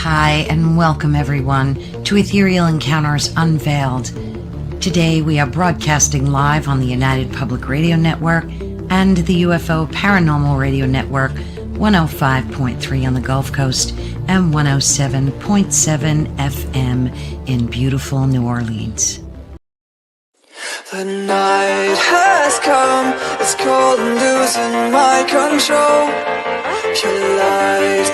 Hi, and welcome everyone to Ethereal Encounters Unveiled. Today we are broadcasting live on the United Public Radio Network and the UFO Paranormal Radio Network, 105.3 on the Gulf Coast and 107.7 FM in beautiful New Orleans. The night has come, it's cold and losing my control. Your light is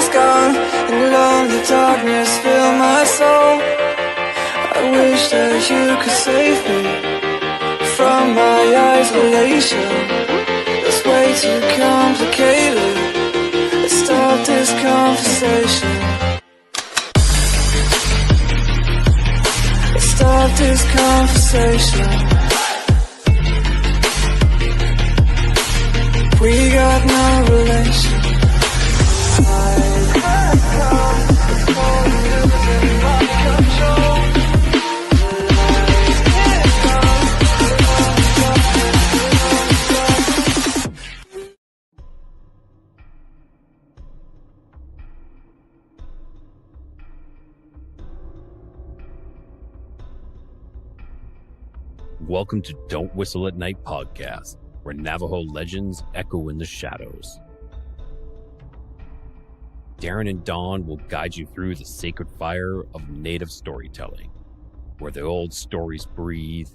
gone, and lonely darkness fill my soul. I wish that you could save me from my isolation. It's way too complicated. Let's start this conversation. Let's start this conversation. We got no relation. Welcome to Don't Whistle at Night podcast, where Navajo legends echo in the shadows. Darren and Dawn will guide you through the sacred fire of native storytelling, where the old stories breathe,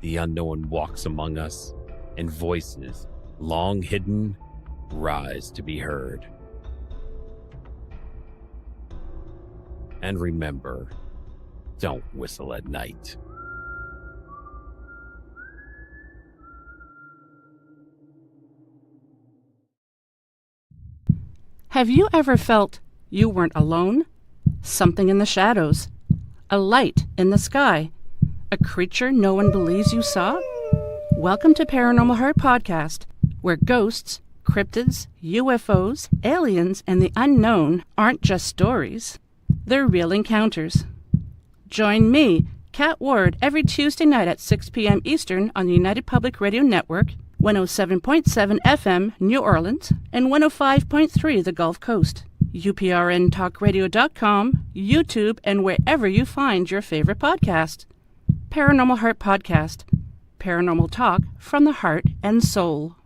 the unknown walks among us, and voices, long hidden, rise to be heard. And remember, don't whistle at night. Have you ever felt you weren't alone? Something in the shadows, a light in the sky, a creature no one believes you saw? Welcome to Paranormal Heart Podcast, where ghosts, cryptids, UFOs, aliens, and the unknown aren't just stories. They're real encounters. Join me, Kat Ward, every Tuesday night at 6 p.m. Eastern on the United Public Radio Network, 107.7 FM, New Orleans, and 105.3 the Gulf Coast. UPRNTalkRadio.com, YouTube, and wherever you find your favorite podcast. Paranormal Heart Podcast. Paranormal talk from the heart and soul.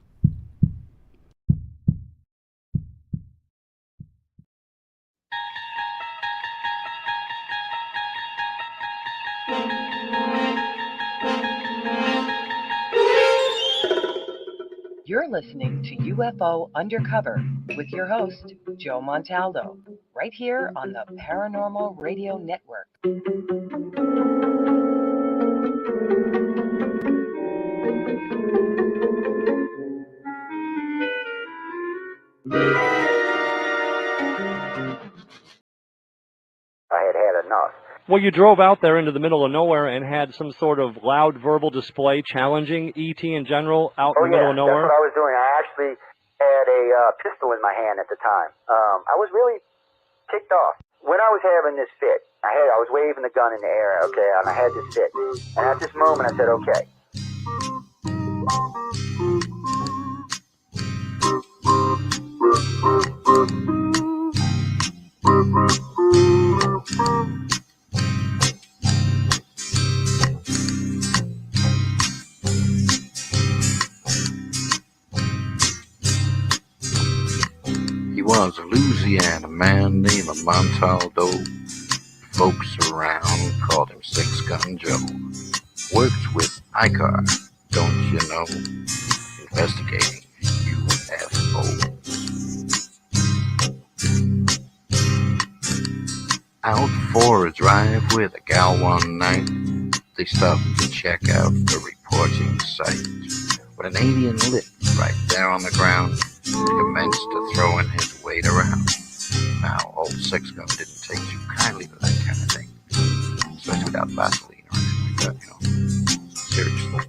You're listening to UFO Undercover with your host, Joe Montaldo, right here on the Paranormal Radio Network. I had enough. Well, you drove out there into the middle of nowhere and had some sort of loud verbal display challenging ET in general out in the middle of nowhere? That's what I was doing. I actually had a pistol in my hand at the time. I was really ticked off. When I was having this fit, I was waving the gun in the air, okay, and I had this fit. And at this moment, I said, okay. He was a Louisiana man named Montaldo. Folks around called him Six Gun Joe. Worked with ICAR, don't you know? Investigating UFOs. Out for a drive with a gal one night, they stopped to check out the reporting site. When an alien lit right there on the ground, he commenced to throwing his weight around. Now, old Six Gun didn't take too kindly to that kind of thing, especially without Vaseline or anything like that, Seriously.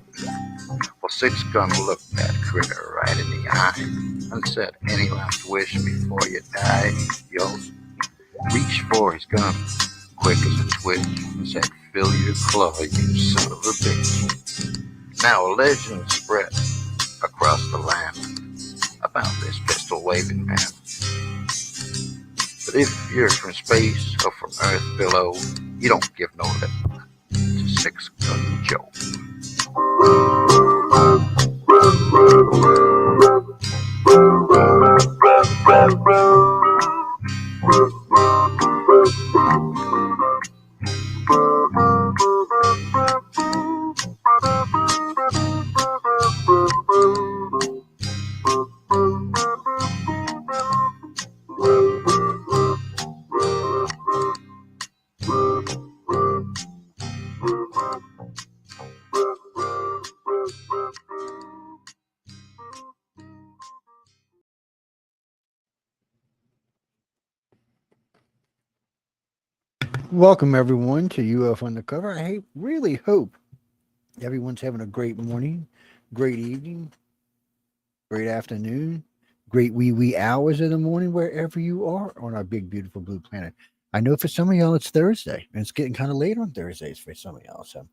Well, Six Gun looked that critter right in the eye and said, "Any last wish before you die?" Yo, reached for his gun, quick as a twitch, and said, "Fill your claw, you son of a bitch." Now a legend spread across the land about this pistol-waving man. The But if you're from space or from Earth below, you don't give no lip to Six Gun Joe. Welcome everyone to UFO Undercover. Really hope everyone's having a great morning, great evening, great afternoon, great wee hours of the morning wherever you are on our big beautiful blue planet. I know for some of y'all it's Thursday, and it's getting kind of late on Thursdays for some of y'all. So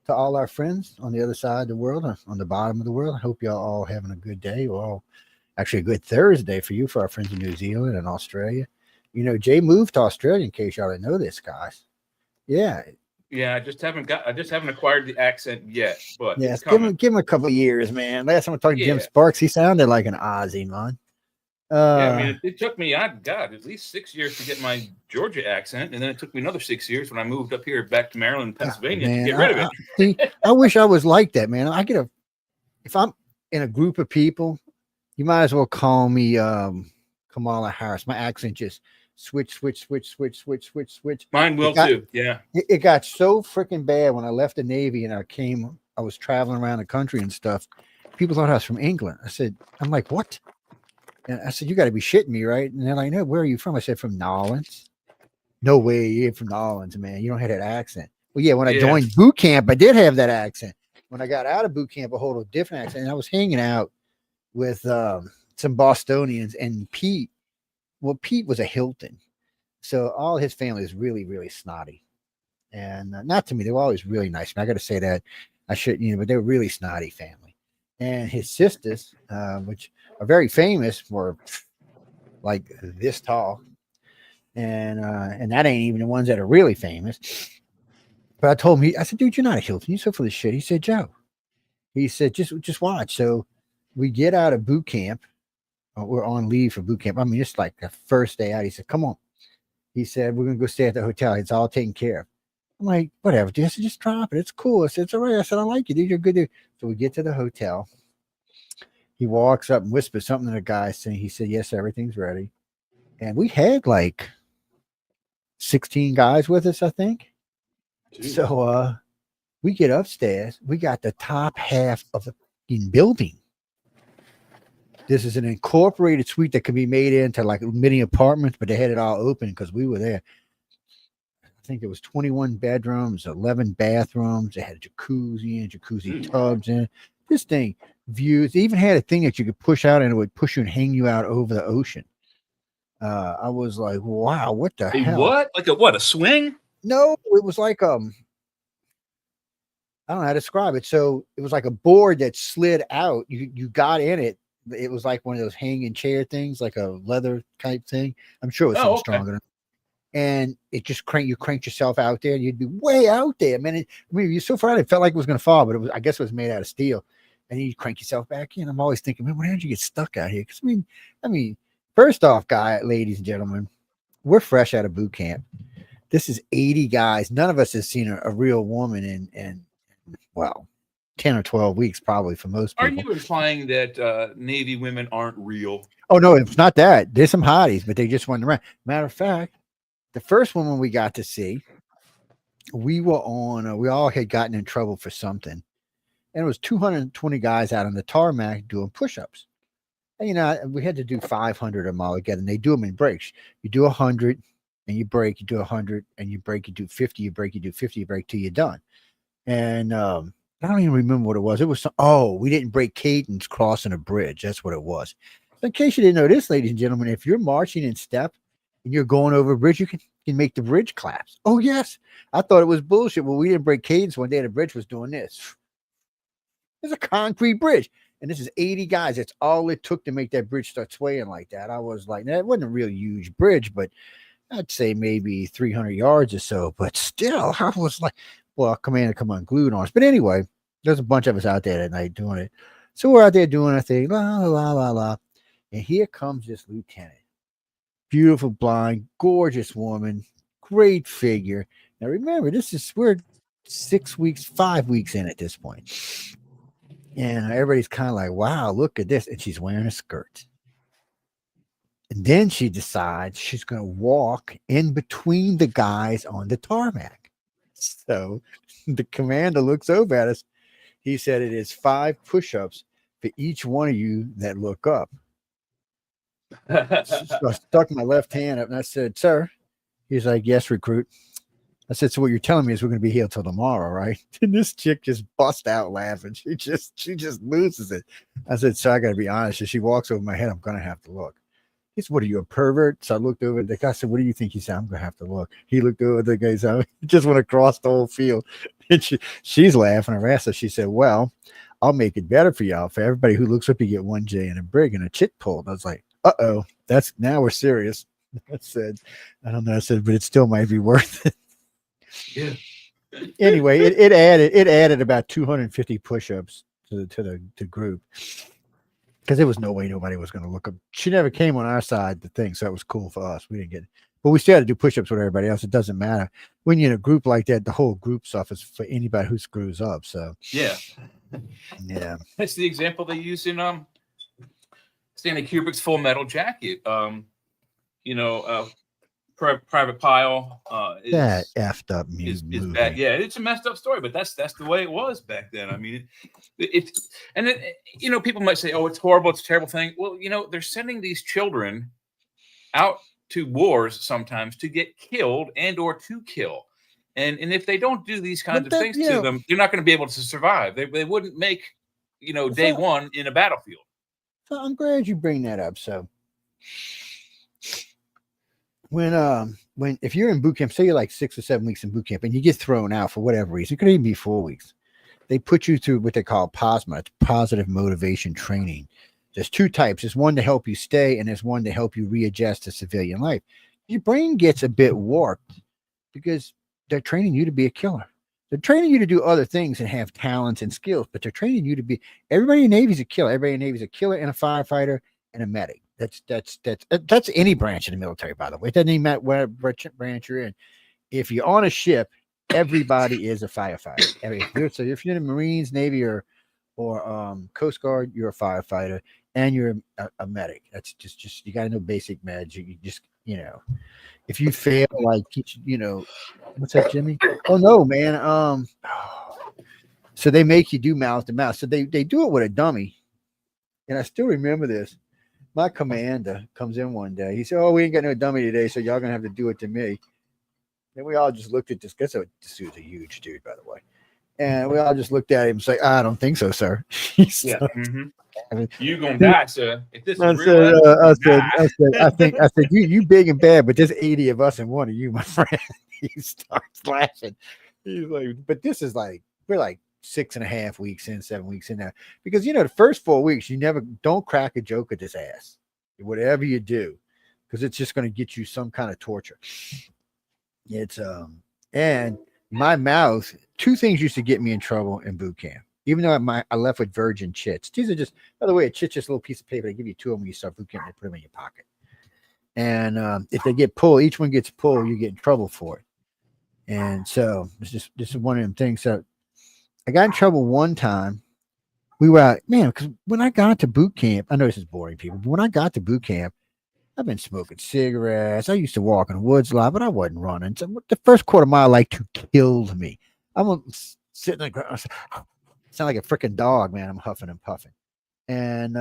to all our friends on the other side of the world, on the bottom of the world, I hope y'all all having a good day, or all actually a good Thursday for you, for our friends in New Zealand and Australia. You know, Jay moved to Australia, in case y'all didn't know this, guys. Yeah. Yeah, I just haven't acquired the accent yet, but Yes, it's coming. give him a couple of years, man. Last time I talked to Jim Yeah. Sparks, he sounded like an Aussie, man. Yeah, I mean, it took me, at least 6 years to get my Georgia accent, and then it took me another 6 years when I moved up here back to Maryland, Pennsylvania to get rid of it. See, I wish I was like that, man. If I'm in a group of people, you might as well call me Kamala Harris. My accent just switch. Mine will too. Yeah. It got so freaking bad when I left the Navy and I was traveling around the country and stuff. People thought I was from England. I'm like, what? And I said, you got to be shitting me, right? And they're like, no, where are you from? I said, from Nolans. No way, you're from Nolans, man. You don't have that accent. Well, yeah, when I joined boot camp, I did have that accent. When I got out of boot camp, I hold a different accent. And I was hanging out with some Bostonians and Pete. Well, Pete was a Hilton. So all his family is really, really snotty. And not to me, they were always really nice. I got to say that. I shouldn't, but they were really snotty family. And his sisters, which are very famous, were like this tall. And that ain't even the ones that are really famous. But I told him, I said, dude, you're not a Hilton. You're so full of shit. He said, Joe. He said, just watch. So we get out of boot camp. We're on leave for boot camp. I mean, it's like the first day out. He said, come on. He said, we're going to go stay at the hotel. It's all taken care of. I'm like, whatever, dude. I said, just drop it. It's cool. I said, it's all right. I said, I like you, dude. You're good, dude. So we get to the hotel. He walks up and whispers something to the guy saying, he said, yes, everything's ready. And we had like 16 guys with us, I think. Jeez. So we get upstairs. We got the top half of the building. This is an incorporated suite that can be made into like mini apartments, but they had it all open because we were there. I think it was 21 bedrooms, 11 bathrooms. They had a jacuzzi and jacuzzi tubs in it. This thing, views. They even had a thing that you could push out and it would push you and hang you out over the ocean. I was like, wow, what the hell? What? Like a swing? No, it was like I don't know how to describe it. So it was like a board that slid out. You got in it. It was like one of those hanging chair things, like a leather type thing. I'm sure it was something stronger. And it just you cranked yourself out there and you'd be way out there. You're so far out, it felt like it was going to fall, but I guess it was made out of steel. And you crank yourself back in. I'm always thinking, man, why did you get stuck out here? Because I mean, first off, ladies and gentlemen, we're fresh out of boot camp. This is 80 guys. None of us has seen a real woman in well, 10 or 12 weeks, probably for most people. Are you implying that Navy women aren't real? Oh, no, it's not that. There's some hotties, but they just went around. Matter of fact, the first woman we got to see, we all had gotten in trouble for something. And it was 220 guys out on the tarmac doing push-ups. And, we had to do 500 of them all together, and they do them in breaks. You do 100, and you break. You do 100, and you break. You do 50, you break. You do 50, you break till you're done. And I don't even remember what it was. It was we didn't break cadence crossing a bridge. That's what it was. So in case you didn't know this, ladies and gentlemen, if you're marching in step and you're going over a bridge, you can make the bridge collapse. Oh, yes. I thought it was bullshit. Well, we didn't break cadence one day. The bridge was doing this. It's a concrete bridge. And this is 80 guys. That's all it took to make that bridge start swaying like that. I was like, now, it wasn't a real huge bridge, but I'd say maybe 300 yards or so. But still, I was like, well, Commander come unglued on us. But anyway, there's a bunch of us out there that night doing it. So we're out there doing our thing, la, la, la, la. And here comes this lieutenant. Beautiful, blonde, gorgeous woman, great figure. Now remember, we're 5 weeks in at this point. And everybody's kind of like, wow, look at this. And she's wearing a skirt. And then she decides she's going to walk in between the guys on the tarmac. So the commander looks over at us. He said it is 5 push-ups for each one of you that look up. So I stuck my left hand up and I said, sir. He's like, yes, recruit. I said, so what you're telling me is we're going to be here till tomorrow, right? And this chick just bust out laughing. She just loses it. I said, so I got to be honest. If she walks over my head, I'm going to have to look. He said, what are you, a pervert? So I looked over at the guy. I said, what do you think? He said, I'm going to have to look. He looked over at the guy. So he just went across the whole field. And she's laughing her ass off. She said, well, I'll make it better for y'all. For everybody who looks up, you get 1 J and a brig and a chit pulled. I was like, uh-oh, now we're serious. I said, I don't know. I said, but it still might be worth it. Yeah. Anyway, it added about 250 push-ups to the group, because there was no way nobody was going to look up. She never came on our side, the thing, so it was cool for us. We didn't get it, but we still had to do push-ups with everybody else. It doesn't matter when you're in a group like that. The whole group suffers for anybody who screws up. So yeah, that's the example they use in Stanley Kubrick's Full Metal Jacket. Private Pile is that effed up is movie. bad. Yeah, it's a messed up story, but that's the way it was back then. I mean, people might say, "Oh, it's horrible, it's a terrible thing." Well, they're sending these children out to wars sometimes to get killed and or to kill, and if they don't do these kinds of things to them, they're not going to be able to survive. They wouldn't make day one in a battlefield. So I'm glad you bring that up. So when if you're in boot camp, say you're like 6 or 7 weeks in boot camp and you get thrown out for whatever reason, it could even be 4 weeks. They put you through what they call POSMA. It's positive motivation training. There's 2 types. There's one to help you stay, and there's one to help you readjust to civilian life. Your brain gets a bit warped because they're training you to be a killer. They're training you to do other things and have talents and skills, but they're training you to be. Everybody in the Navy is a killer. Everybody in the Navy is a killer and a firefighter and a medic. That's any branch of the military, by the way. It doesn't even matter what branch you're in. If you're on a ship, everybody is a firefighter. So if you're in the Marines, Navy, or Coast Guard, you're a firefighter and you're a medic. That's just you got to know basic meds. You just if you fail, like what's that, Jimmy? Oh no, man. So they make you do mouth to mouth. So they do it with a dummy, and I still remember this. My commander comes in one day. He said, "Oh, we ain't got no dummy today, so y'all gonna have to do it to me." And we all just looked at this. Guess this dude's a huge dude, by the way. And we all just looked at him and say, "I don't think so, sir." You gonna die, sir. If this I is real, I said, you big and bad, but there's 80 of us and one of you, my friend. He starts laughing. He's like, but this is like, we're like 6.5 weeks in, 7 weeks in now. Because the first 4 weeks, don't crack a joke at this ass. Whatever you do, because it's just going to get you some kind of torture. It's and my mouth, 2 things used to get me in trouble in boot camp. Even though I left with virgin chits. These are just, by the way, a chit's just a little piece of paper. They give you 2 of them when you start boot camp. They put them in your pocket. And if they get pulled, each one gets pulled, you get in trouble for it. And so this is one of them things. So I got in trouble one time. We were out, man, because when I got to boot camp, I know this is boring, people, but when I got to boot camp, I've been smoking cigarettes. I used to walk in the woods a lot, but I wasn't running. So the first quarter mile, like, killed me. I'm sitting on the ground. Sound like a freaking dog, man. I'm huffing and puffing. And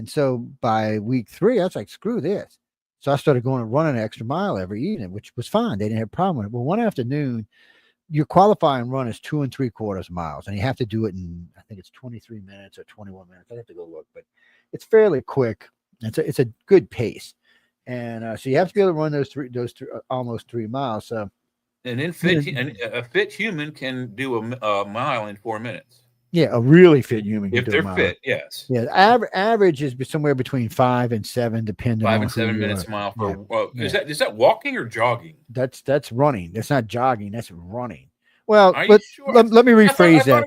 so by week 3, I was like, screw this. So I started going and running an extra mile every evening, which was fine. They didn't have a problem with it. But one afternoon, your qualifying run is 2 3/4 miles, and you have to do it in, I think it's 23 minutes or 21 minutes. I have to go look, but it's fairly quick. It's a good pace. And so you have to be able to run those three almost 3 miles. So a fit human can do a mile in 4 minutes. Yeah, a really fit human can If do a they're mile. fit, yes. Yeah, average is somewhere between 5 and 7, depending 5 on and 7 who you minutes are. a mile Yeah, for well, yeah. is that walking or jogging? That's running. That's not jogging. That's running. Well, Are you sure? let me rephrase that.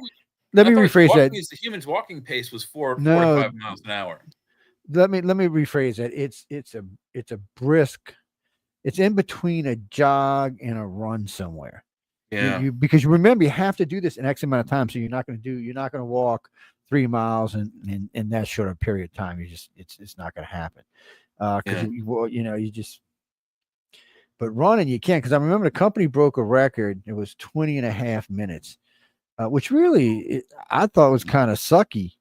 Let me rephrase walking that. is the human's walking pace was 4 to No, 5 miles an hour. let me rephrase that. It's a brisk. It's in between a jog and a run somewhere. Yeah. Because you remember you have to do this in X amount of time. So you're not going to walk 3 miles in that short a period of time. It's not going to happen. Because you just. But running you can't, because I remember the company broke a record. It was 20 and a half minutes, which really I thought was kind of sucky.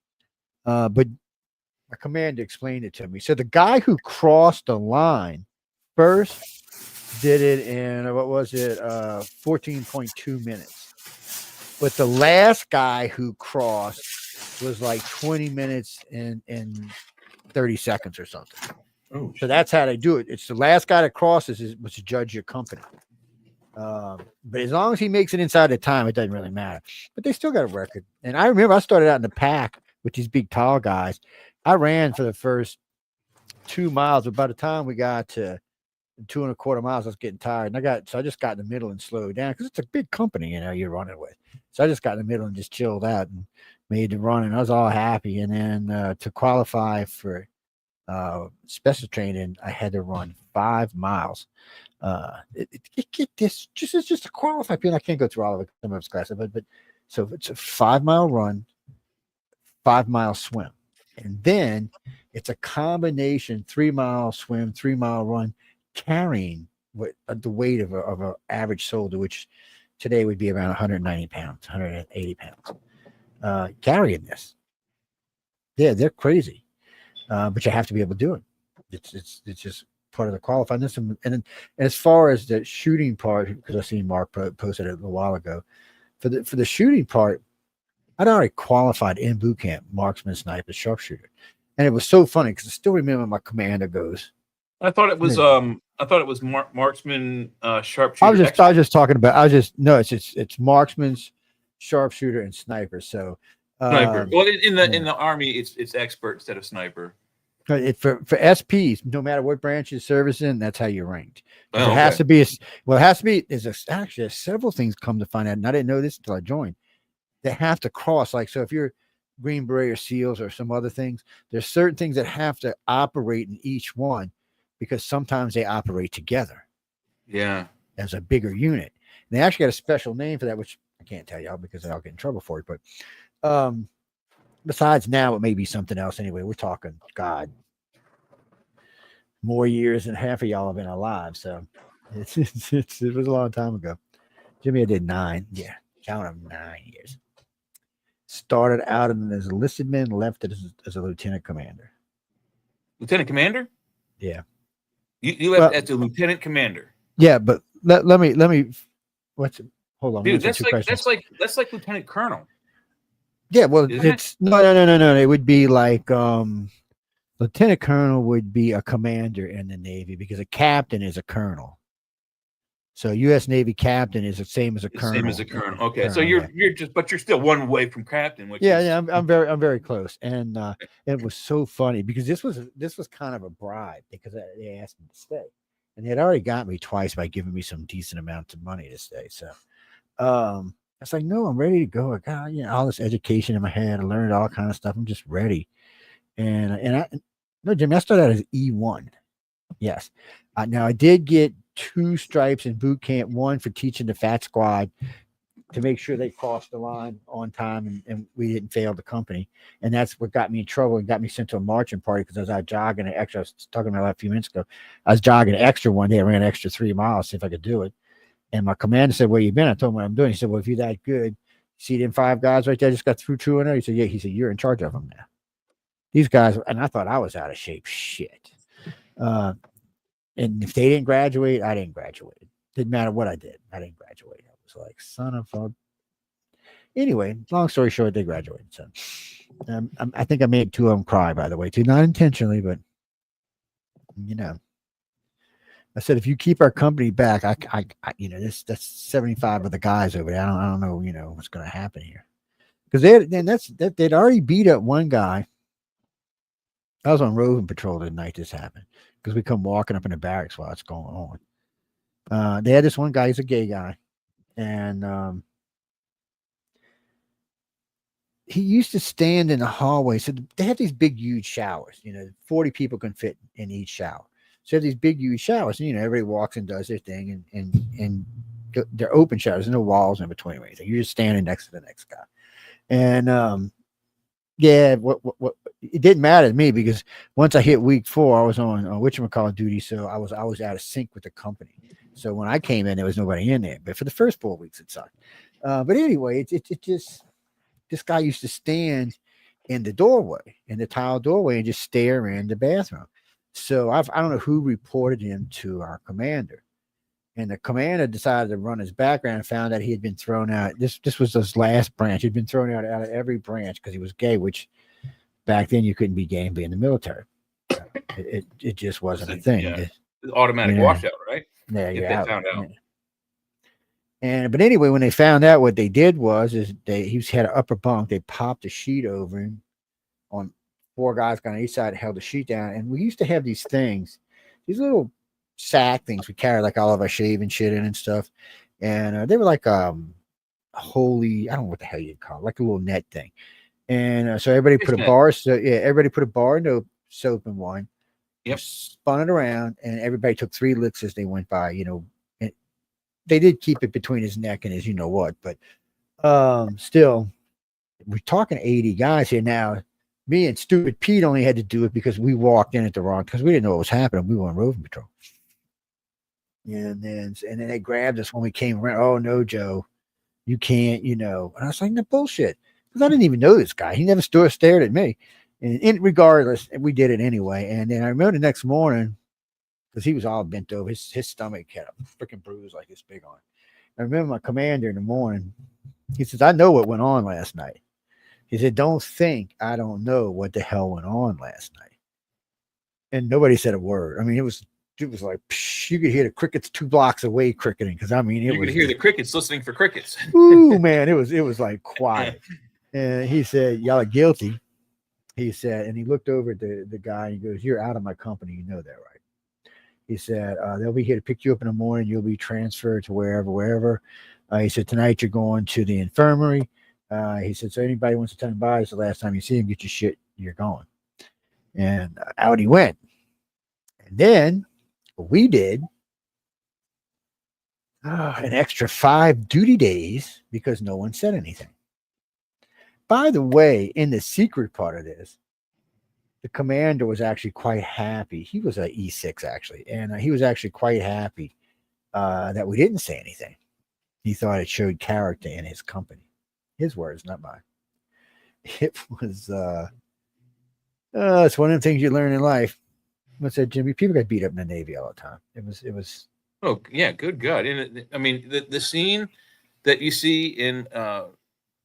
But my commander explained it to me. So the guy who crossed the line first did it in 14.2 minutes. But the last guy who crossed was like 20 minutes and 30 seconds or something. Oh, so that's how they do it. It's the last guy that crosses was to judge your company. But as long as he makes it inside the time, it doesn't really matter. But they still got a record. And I remember I started out in the pack with these big, tall guys. I ran for the first 2 miles, but by the time we got to 2.25 miles, I was getting tired. And I just got in the middle and slowed down because it's a big company, you're running with. So I just got in the middle and just chilled out and made the run, and I was all happy. And then to qualify for special training, I had to run 5 miles. Get this, it's just to qualify. I can't go through all of it, some of it's classes, but so it's a 5-mile run, 5-mile swim, and then it's a combination 3-mile swim, 3-mile run, carrying the weight of an average soldier, which today would be around 190 pounds, 180 pounds, carrying this. Yeah, they're crazy, but you have to be able to do it. It's just part of the qualifying. And as far as the shooting part, because I seen Mark posted it a while ago, for the shooting part, I'd already qualified in boot camp, marksman, sniper, sharpshooter, and it was so funny because I still remember my commander goes. I thought it was marksman, sharpshooter. I was just talking about. It's marksman, sharpshooter, and sniper. So sniper. Well, in the Army, it's expert instead of sniper. For SPs, no matter what branch you service in, that's how you're ranked. Oh, it has to be. Actually, several things come to find out, and I didn't know this until I joined. They have to cross, so if you're Green Beret or SEALs or some other things, there's certain things that have to operate in each one, because sometimes they operate together. Yeah, as a bigger unit. And they actually got a special name for that, which I can't tell y'all because I'll get in trouble for it. But besides now, it may be something else. Anyway, we're talking, God, more years than half of y'all have been alive. So it was a long time ago. Jimmy, I did 9. Yeah, count them 9 years. Started out as a enlisted man, left as a lieutenant commander. Lieutenant commander? Yeah. You left as a lieutenant commander. Yeah, but let me hold on. Dude, that's like lieutenant colonel. Yeah, well, no. It would be like lieutenant colonel would be a commander in the Navy, because a captain is a colonel. So U.S. Navy captain is the same as a colonel. Same as a colonel. Okay, so you're still one way from captain. I'm very close. And it was so funny because this was kind of a bribe, because they asked me to stay, and they had already got me twice by giving me some decent amount of money to stay. So I was like, no, I'm ready to go. I got all this education in my head. I learned all kind of stuff. I'm just ready. And Jimmy, I started out as E1. Yes. Now I did get 2 stripes in boot camp, 1 for teaching the fat squad to make sure they crossed the line on time and we didn't fail the company. And that's what got me in trouble and got me sent to a marching party, because I was out jogging an extra. I was talking about that a few minutes ago. I was jogging an extra one day. I ran an extra 3 miles, see if I could do it. And my commander said, where you been? I told him what I'm doing. He said, well, if you're that good, see them 5 guys right there just got through 200? He said, yeah. He said, you're in charge of them now. These guys, and I thought I was out of shape. Shit. And if they didn't graduate, I didn't graduate. Didn't matter what I did. I didn't graduate. I was like, son of a. Anyway, long story short, they graduated. So I think I made 2 of them cry, by the way, too. Not intentionally, but I said, if you keep our company back, that's 75 of the guys over there. I don't know, what's going to happen here. because they'd already beat up one guy. I was on roving patrol the night this happened because we come walking up in the barracks while it's going on. They had this one guy, he's a gay guy, and he used to stand in the hallway. So they have these big, huge showers. 40 people can fit in each shower. So they have these big, huge showers, and everybody walks and does their thing, and they're open showers. There's no walls in between or anything. You're just standing next to the next guy, and yeah, what it didn't matter to me because once I hit week 4, I was on whatchamacallit duty, so I was out of sync with the company. So when I came in, there was nobody in there. But for the first 4 weeks, it sucked. But anyway, it just this guy used to stand in the doorway, in the tile doorway, and just stare in the bathroom. So I don't know who reported him to our commander. And the commander decided to run his background and found out he had been thrown out. This was his last branch. He'd been thrown out of every branch because he was gay, which back then you couldn't be gay and be in the military. It just wasn't a thing. Yeah. Automatic washout, right? Yeah, if you're they out. found out. Yeah. But anyway, when they found out, what they did was he had an upper bunk. They popped a sheet over him on 4 guys on each side, held the sheet down. And we used to have these things, these little sack things we carry like all of our shaving shit in and stuff. And they were like holy, I don't know what the hell you'd call it, like a little net thing. And so everybody put a bar. So yeah, everybody put a bar of soap in one. Yep. Spun it around, and everybody took 3 licks as they went by. And they did keep it between his neck and his, what, but still, we're talking 80 guys here now. Me and stupid Pete only had to do it because we walked in at the wrong, because we didn't know what was happening. We were on roving patrol. And then they grabbed us when we came around. Oh no, Joe, you can't, And I was like, no bullshit. Because I didn't even know this guy. He never stared at me. And regardless, we did it anyway. And then I remember the next morning, because he was all bent over, his stomach had a freaking bruise like this big on it. I remember my commander in the morning, he says, I know what went on last night. He said, don't think I don't know what the hell went on last night. And nobody said a word. I mean, it was like, psh, you could hear the crickets 2 blocks away cricketing. Because I mean, you could hear the crickets listening for crickets. Ooh, man, it was like quiet. And he said, y'all are guilty. He said, and he looked over at the guy and he goes, you're out of my company. You know that, right? He said, they'll be here to pick you up in the morning. You'll be transferred to wherever. He said, tonight you're going to the infirmary. He said, so anybody wants to come by, it's the last time you see him, get your shit, you're going. And out he went. And then we did an extra 5 duty days because no one said anything. By the way, in the secret part of this, the commander was actually quite happy. He was an E6 actually, and he was actually quite happy that we didn't say anything. He thought it showed character in his company. His words, not mine. It was it's one of the things you learn in life. What's that, Jimmy? People got beat up in the Navy all the time. It was. Oh yeah, good God! And I mean, the scene that you see in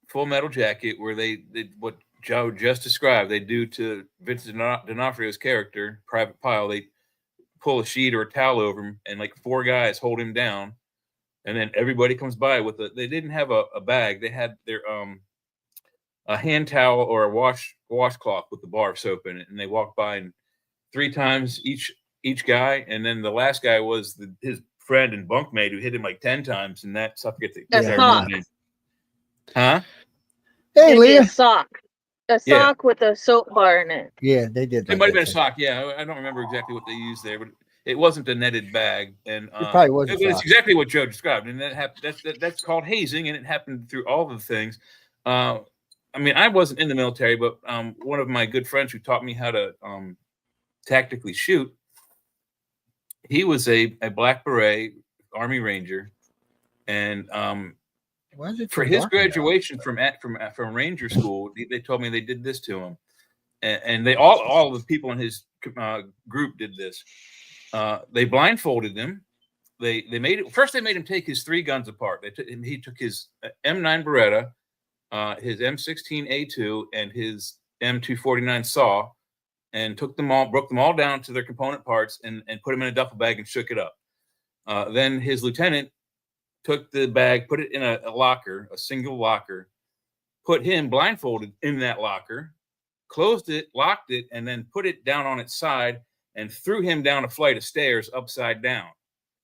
Full Metal Jacket, where they what Joe just described, they do to Vincent D'Onofrio's character, Private Pyle. They pull a sheet or a towel over him, and like 4 guys hold him down, and then everybody comes by with they didn't have a bag. They had their a hand towel or a washcloth with the bar of soap in it, and they walked by, and 3 times each guy, and then the last guy was his friend and bunkmate who hit him like 10 times, and that stuff gets Huh? Hey, Leah. A sock with a soap bar in it. Yeah, they did. It might have been a sock. Yeah, I don't remember exactly what they used there, but it wasn't a netted bag, and it probably was. It's exactly what Joe described, and that's called hazing, and it happened through all of the things. I mean, I wasn't in the military, but one of my good friends who taught me how to tactically shoot, he was a Black Beret Army Ranger, and for his graduation from Ranger School, they told me they did this to him, and they all of the people in his group did this. They blindfolded him. They made him take his 3 guns apart. He took his M9 Beretta, his M16A2, and his M249 saw, and broke them all down to their component parts, and put them in a duffel bag and shook it up. Then his lieutenant took the bag, put it in a locker, a single locker, put him blindfolded in that locker, closed it, locked it, and then put it down on its side and threw him down a flight of stairs upside down.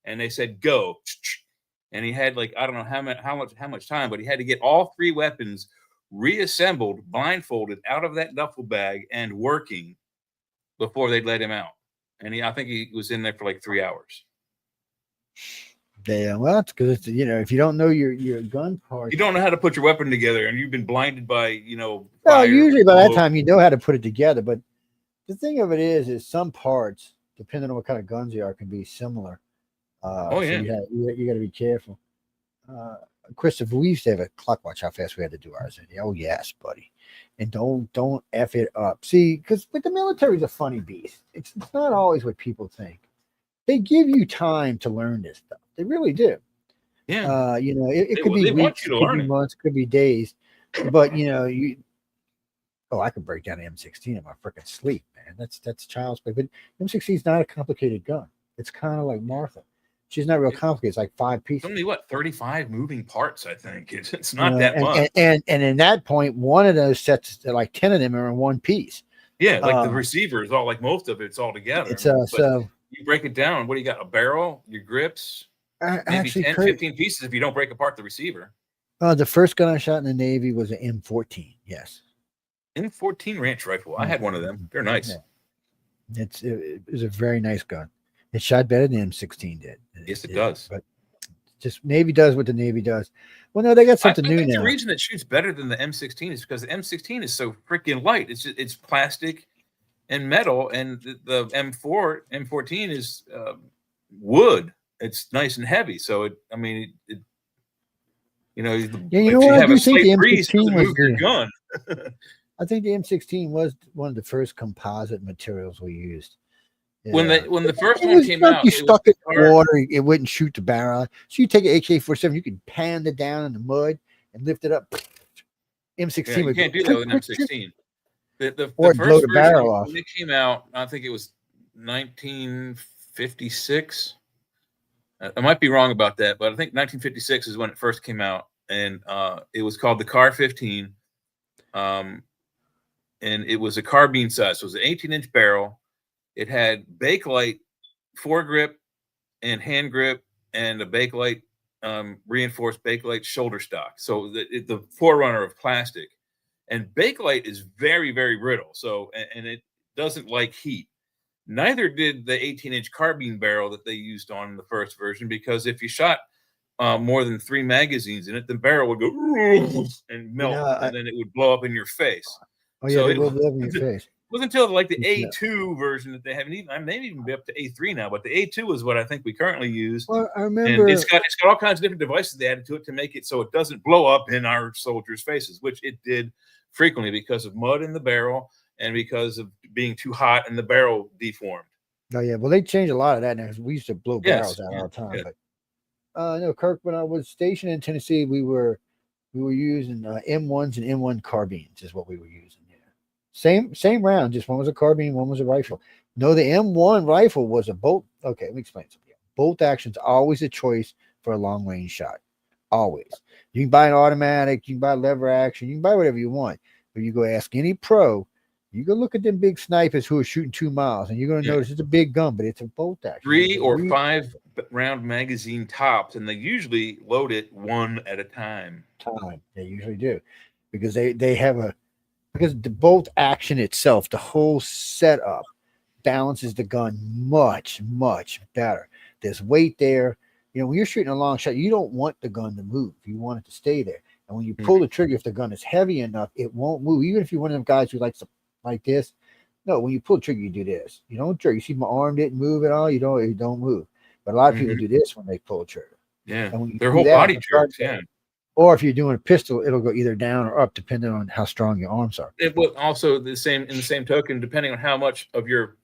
And they said, go. And he had like, I don't know how much time, but he had to get all 3 weapons reassembled, blindfolded out of that duffel bag and working before they'd let him out. And I think he was in there for like 3 hours. Yeah, well, that's because if you don't know your gun parts, you don't know how to put your weapon together, and you've been blinded by Well, fire. usually by that time you know how to put it together. But the thing of it is some parts, depending on what kind of guns they are, can be similar. Oh yeah, so you got to be careful. Christopher, we used to have a clock watch how fast we had to do ours. Oh yes, buddy, and don't F it up. See, because with the military is a funny beast. It's not always what people think. They give you time to learn this stuff. They really do. Yeah. It could be weeks, it could be months, could be days. But I could break down an M16 in my freaking sleep, man. That's child's play. But M16 is not a complicated gun. It's kind of like Martha. She's not real complicated. It's like 5 pieces. Only 35 moving parts, I think. It's not that much. And in that point, one of those sets, like 10 of them are in one piece. Yeah, like the receiver is all like most of it's all together. It's so you break it down. What do you got? A barrel, your grips, maybe 10, 15 pieces if you don't break apart the receiver. The first gun I shot in the Navy was an M14. Yes. M14 ranch rifle. I had one of them. They're nice. Yeah. It was a very nice gun. It shot better than M16 did. Yes, it does. But just Navy does what the Navy does. Well, no, they got something new now. The reason it shoots better than the M16 is because the M16 is so freaking light. It's plastic and metal, and the M14 is wood. It's nice and heavy. So I think the M16 was your gun. I think the M16 was one of the first composite materials we used. Yeah. When the first one came out, you stuck it in water, it wouldn't shoot the barrel. So you take an AK-47, you could pan it down in the mud and lift it up. M16. Yeah, you can't do that with an M16. The or first blow the barrel version, off. when it came out, I think it was 1956. I might be wrong about that, but I think 1956 is when it first came out, and it was called the Car 15. And it was a carbine size. So it was an 18-inch barrel. It had Bakelite foregrip and hand grip, and a Bakelite reinforced Bakelite shoulder stock. So the forerunner of plastic. And Bakelite is very, very brittle. So and it doesn't like heat. Neither did the 18-inch carbine barrel that they used on the first version, because if you shot more than 3 magazines in it, the barrel would go and melt, and then it would blow up in your face. Oh yeah, it would blow up in your face. It wasn't until like the A2 version that they haven't even. I may even be up to A3 now, but the A2 is what I think we currently use. Well, I remember and it's got all kinds of different devices they added to it to make it so it doesn't blow up in our soldiers' faces, which it did frequently because of mud in the barrel and because of being too hot and the barrel deformed. Oh yeah, well they changed a lot of that now. We used to blow barrels out all the time. Yeah. But no, Kirk, when I was stationed in Tennessee, we were using M1s and M1 carbines is what we were using. Same round, just one was a carbine, one was a rifle. No, the M1 rifle was a bolt. Okay, let me explain something. Bolt action's always a choice for a long range shot. Always. You can buy an automatic, you can buy lever action, you can buy whatever you want. But you go ask any pro, you go look at them big snipers who are shooting 2 miles, and you're going to notice it's a big gun, but it's a bolt action. 3 or 5 round magazine tops, and they usually load it one at a time. They usually do, because they have because the bolt action itself, the whole setup, balances the gun much, much better. There's weight there. When you're shooting a long shot, you don't want the gun to move. You want it to stay there. And when you pull the trigger, if the gun is heavy enough, it won't move. Even if you're one of them guys who likes to like this. No, when you pull the trigger, you do this. You don't jerk. You see my arm didn't move at all. You don't move. But a lot of people do this when they pull the trigger. Yeah, their whole body jerks. Yeah. Or if you're doing a pistol, it'll go either down or up, depending on how strong your arms are. It will also in the same token, depending on how much of your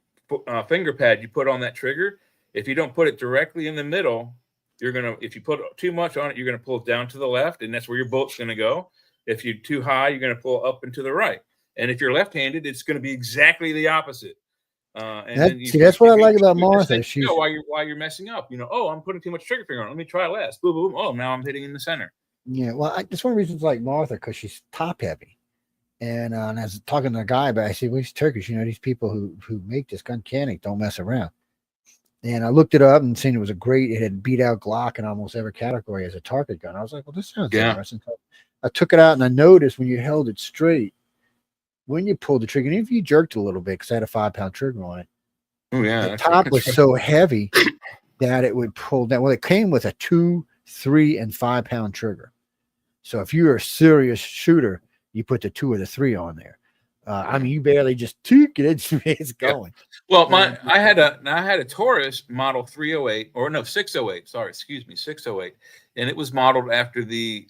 finger pad you put on that trigger. If you don't put it directly in the middle, if you put too much on it, you're gonna pull it down to the left, and that's where your bullet's gonna go. If you're too high, you're gonna pull up and to the right. And if you're left-handed, it's gonna be exactly the opposite. That's what I like about Martha. While you're messing up, I'm putting too much trigger finger on. Let me try less. Boom, boom. Oh, now I'm hitting in the center. Yeah, well, that's one of the reasons I like Martha, because she's top heavy. And I was talking to a guy, but I said, well, he's Turkish. These people who make this gun canning don't mess around. And I looked it up and seen it had beat out Glock in almost every category as a target gun. I was like, well, this sounds interesting. So I took it out and I noticed when you held it straight, when you pulled the trigger, and if you jerked a little bit, because I had a 5-pound trigger on it, the top was so heavy that it would pull down. Well, it came with a 2, 3, and 5-pound trigger. So if you're a serious shooter, you put the 2 or the 3 on there. You barely just it's going. Well, I had a Taurus model 308 or no 608. Sorry, excuse me, 608, and it was modeled after the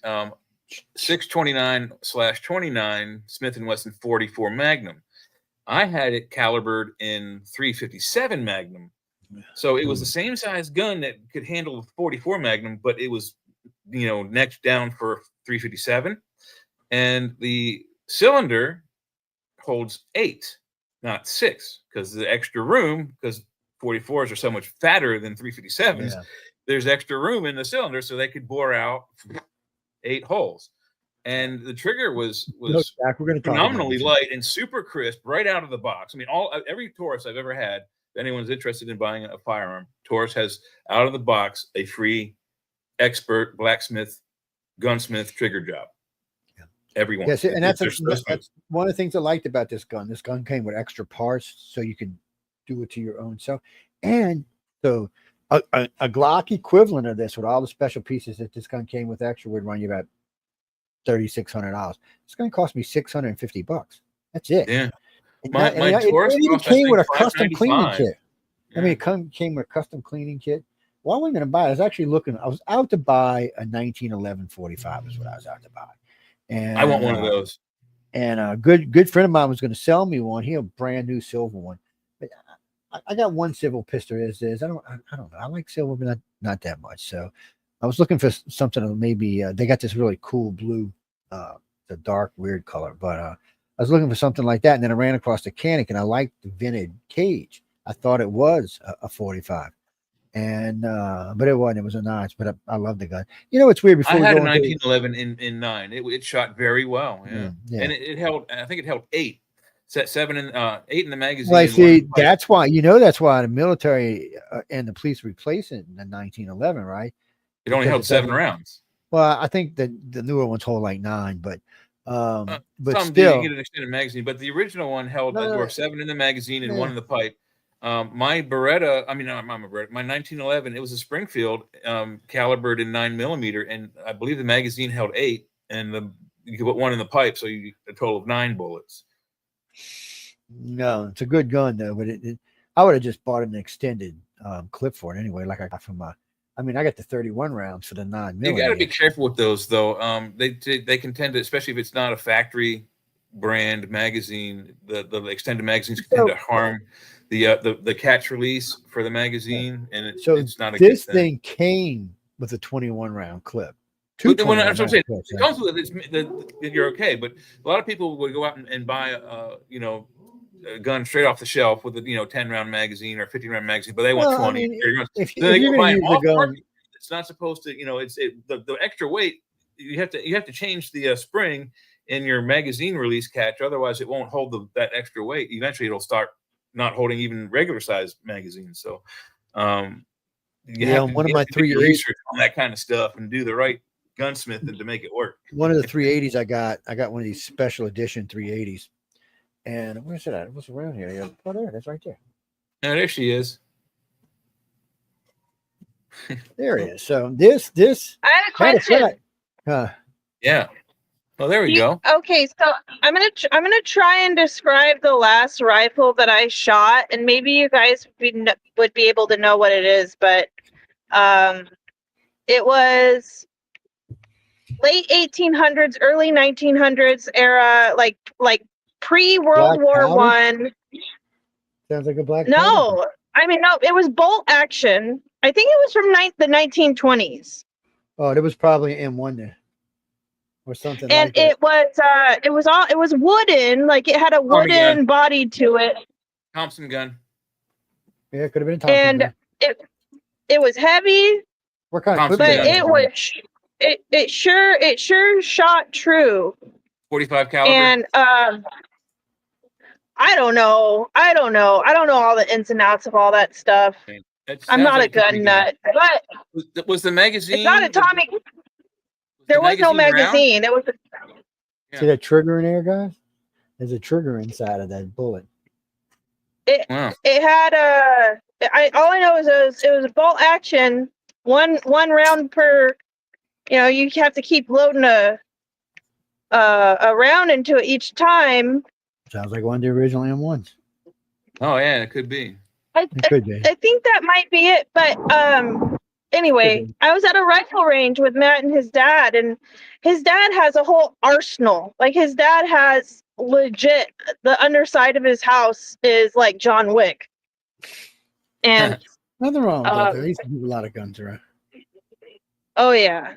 629/29 Smith & Wesson 44 Magnum. I had it calibered in 357 Magnum, so it was the same size gun that could handle the 44 Magnum, but it was necked down for 357, and the cylinder holds 8, not 6, because the extra room, because 44s are so much fatter than 357s, there's extra room in the cylinder, so they could bore out 8 holes. And the trigger was phenomenally light and super crisp right out of the box. I mean, every Taurus I've ever had, if anyone's interested in buying a firearm, Taurus has out of the box a free expert blacksmith, gunsmith trigger job. Everyone. Yes, and that's one of the things I liked about this gun. This gun came with extra parts, so you could do it to your own self. And so a Glock equivalent of this with all the special pieces that this gun came with extra would run you about $3,600. It's going to cost me $650. That's it. Yeah. It even came with a custom cleaning kit. Yeah. I mean, it came with a custom cleaning kit. What was I going to buy? I was out to buy a 1911 45 is what I was out to buy. And I want one of those. And a good friend of mine was going to sell me one. He had a brand new silver one. But I got one silver pistol as is. I don't know. I like silver, but not that much. So I was looking for something that maybe they got this really cool blue, the dark weird color. But I was looking for something like that, and then I ran across the Canic, and I liked the vented cage. I thought it was a 45. And but it wasn't. It was a notch. But I love the gun. It's weird. Before I had a 1911 in 9. It shot very well. Yeah. And it held. I think it held 8. Set 7 and 8 in the magazine. Well, I see. That's why that's why the military and the police replaced it in the 1911, right? It only held 7 rounds. Well, I think the newer ones hold like 9, but some still, you get an extended magazine. But the original one held 7 in the magazine and 1 in the pipe. My Beretta, my 1911, it was a Springfield, calibered in 9mm, and I believe the magazine held 8, and you could put 1 in the pipe, so you get a total of 9 bullets. No, it's a good gun though, but I would have just bought an extended clip for it anyway, like I got from I got the 31 rounds for the 9mm. You got to be careful with those though. They can tend to, especially if it's not a factory brand magazine, the extended magazines can tend to harm the catch release for the magazine, and it's not a this good thing. Thing came with a 21 round clip. That's what I'm saying. It comes with it, you're okay, but a lot of people would go out and buy a gun straight off the shelf with a 10 round magazine or 15 round magazine, but they want 20. If you're going to use the gun, it's not supposed to. The extra weight. You have to change the spring in your magazine release catch, otherwise it won't hold that extra weight. Eventually, it'll start not holding even regular size magazines. So, you have to do your research on that kind of stuff and do the right gunsmith to make it work. One of the 380s I got one of these special edition 380s, and where's it at? What's around here? Oh, there it is, right there. Oh, there she is. There it is. So this. I had a question. Yeah. Well, there we go. Okay, so I'm gonna try and describe the last rifle that I shot, and maybe you guys would be able to know what it is, but it was late 1800s, early 1900s era, like pre-World War One. Sounds like a black. No, no, it was bolt action. I think it was from the 1920s. Oh, it was probably M1 then. Or something and like that. it was wooden, like it had a wooden body to it. Thompson gun. Yeah, it could have been a Thompson gun. And it was heavy. What kind of but it was it sure shot true. 45 caliber. And I don't know all the ins and outs of all that stuff. I'm not a gun nut, but was the magazine? It's not atomic. There was no magazine. It was. See that trigger in there, guys? There's a trigger inside of that bullet. It had a. All I know is it was a bolt action. One round per. You have to keep loading a round into it each time. Sounds like one of the original M1s. Oh yeah, it could be. It could be. I think that might be it, but anyway, I was at a rifle range with Matt and his dad, and his dad has a whole arsenal. Like his dad has legit, the underside of his house is like John Wick. And nothing wrong with that. There used to be a lot of guns around. Oh yeah.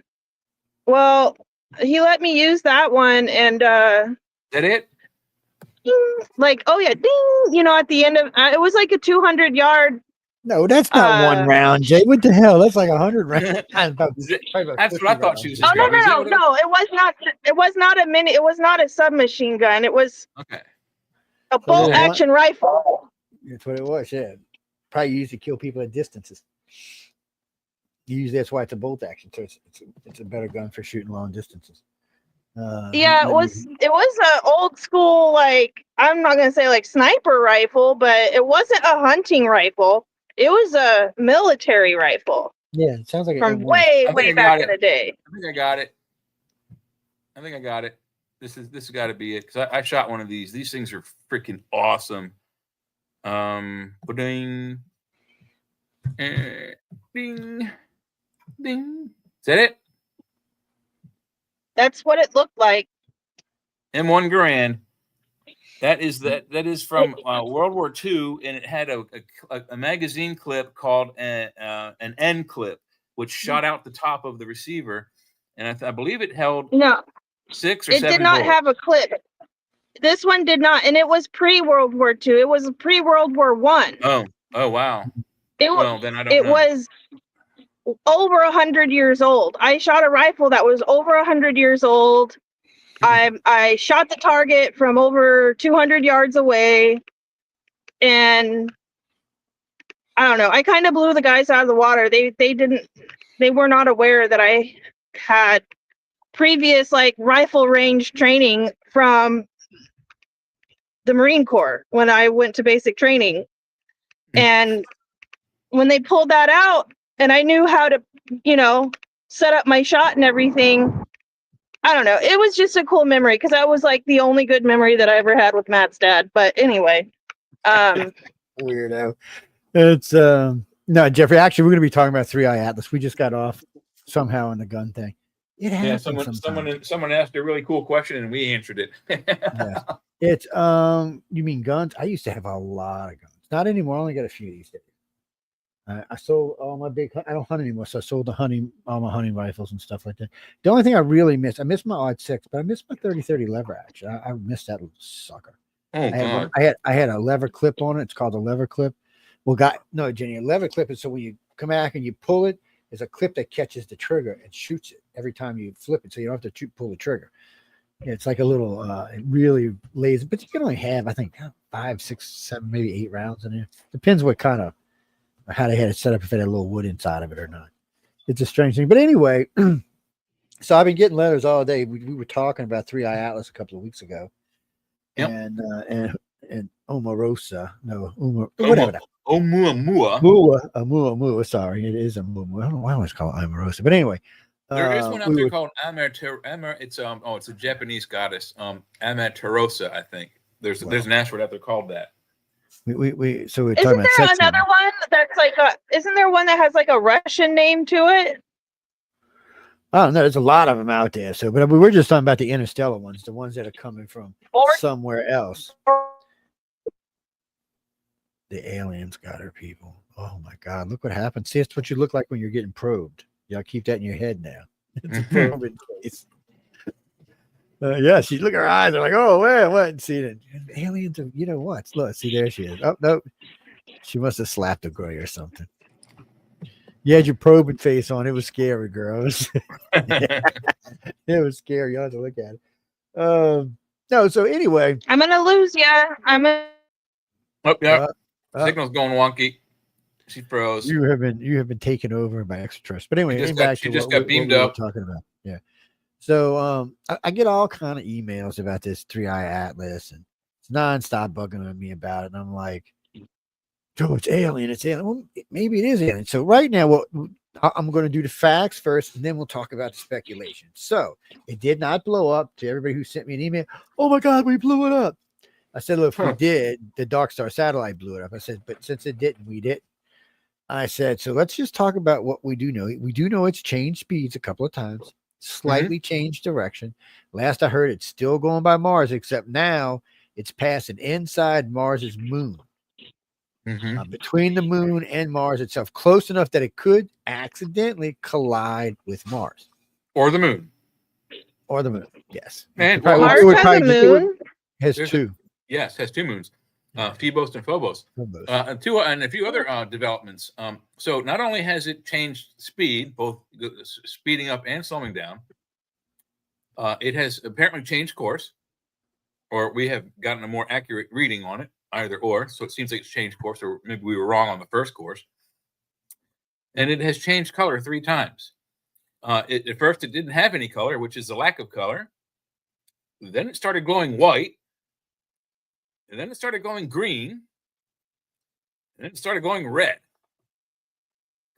Well, he let me use that one, and Is that it? Ding, like, oh yeah, ding, at the end of it was like a 200-yard. No, that's not one round, Jay. What the hell? That's like 100 rounds. That's what I thought she was. Oh no, it was not. It was not a mini. It was not a submachine gun. It was a bolt action rifle. That's what it was. Yeah, probably used to kill people at distances. Usually that's why it's a bolt action. So it's a better gun for shooting long distances. Yeah, it was an old school, like, I'm not gonna say like sniper rifle, but it wasn't a hunting rifle. It was a military rifle. Yeah, it sounds like from way back in the day. I think I got it. This has got to be it, because I shot one of these. These things are freaking awesome. Ding, ding, ding. Is that it? That's what it looked like. M1 Garand. That is from World War II, and it had a magazine clip called an end clip, which shot out the top of the receiver, and I believe it held 6 or 7 It did not bullets. have a clip. This one did not, and it was pre-World War II. It was pre-World War I. Oh wow. Then I don't it know. was over 100 years old. I shot a rifle that was over 100 years old. I shot the target from over 200 yards away, and I don't know. I kind of blew the guys out of the water. They were not aware that I had previous like rifle range training from the Marine Corps when I went to basic training. And when they pulled that out and I knew how to, set up my shot and everything, I don't know. It was just a cool memory because that was like the only good memory that I ever had with Matt's dad. But anyway, weirdo. It's no, Jeffrey. Actually, we're going to be talking about 3i Atlas. We just got off somehow on the gun thing. It happens. Someone asked a really cool question and we answered it. Yeah. It's you mean guns? I used to have a lot of guns. Not anymore. I only got a few these days. I sold all my I don't hunt anymore, so I sold all my hunting rifles and stuff like that. The only thing I really miss, I miss my odd 6, but I miss my 30-30 lever action. I missed that little sucker. I had a lever clip on it. It's called a lever clip. Well, Jenny, a lever clip is so when you come back and you pull it, there's a clip that catches the trigger and shoots it every time you flip it, so you don't have to pull the trigger. It's like a little, it really lays, but you can only have, I think, 5, 6, 7, maybe 8 rounds in there. Depends what kind of, how they had it set up, if it had a little wood inside of it or not. It's a strange thing. But anyway, so I've been getting letters all day. We were talking about 3i Atlas a couple of weeks ago. Yep. And Omarosa. No, whatever. Oumuamua. Sorry, it is a Oumuamua. I don't know why I always call it Omarosa. But anyway. There is one out there called it's a Japanese goddess, Amaterasu, I think. There's an asteroid out there called that. So we're talking about Isn't there another one that's like isn't there one that has like a Russian name to it? I don't know. There's a lot of them out there. So, but we were just talking about the interstellar ones, the ones that are coming from somewhere else. The aliens got her, people. Oh my God! Look what happened. See, it's what you look like when you're getting probed. Y'all keep that in your head now. It's a probe in case. Yeah, she look at her eyes. They're like, oh, man, what? And see it. Aliens, you know what? Look, see, there she is. Oh, no. She must have slapped a gray or something. You had your probing face on. It was scary, girl. It was scary. You had to look at it. No, so anyway. I'm gonna lose ya. I'm gonna. Oh, yeah. Signal's going wonky. She froze. You have been taken over by extraterrestrials. But anyway, She just got beamed what we up. were talking about. Yeah. So I get all kind of emails about this 3-eye atlas, and it's nonstop bugging on me about it. And I'm like, Joe, it's alien. It's alien. Well, maybe it is alien. So right now, I'm going to do the facts first, and then we'll talk about the speculation. So it did not blow up. To everybody who sent me an email, oh my God, we blew it up. I said, look, if we did, the Dark Star satellite blew it up. I said, but since it didn't, we did. I said, so let's just talk about what we do know. We do know it's changed speeds a couple of times, slightly changed direction. Last I heard, it's still going by Mars, except now it's passing inside Mars's moon. Between the moon and Mars itself, close enough that it could accidentally collide with Mars. Or the moon. Yes. And Mars has a moon? Has two. Yes, has two moons. Phoebos and Phobos. And a few other developments. So not only has it changed speed, both speeding up and slowing down, it has apparently changed course, or we have gotten a more accurate reading on it, either or. So it seems like it's changed course, or maybe we were wrong on the first course. And it has changed color 3 times. At first, it didn't have any color, which is the lack of color. Then it started glowing white. And then it started going green. And then it started going red.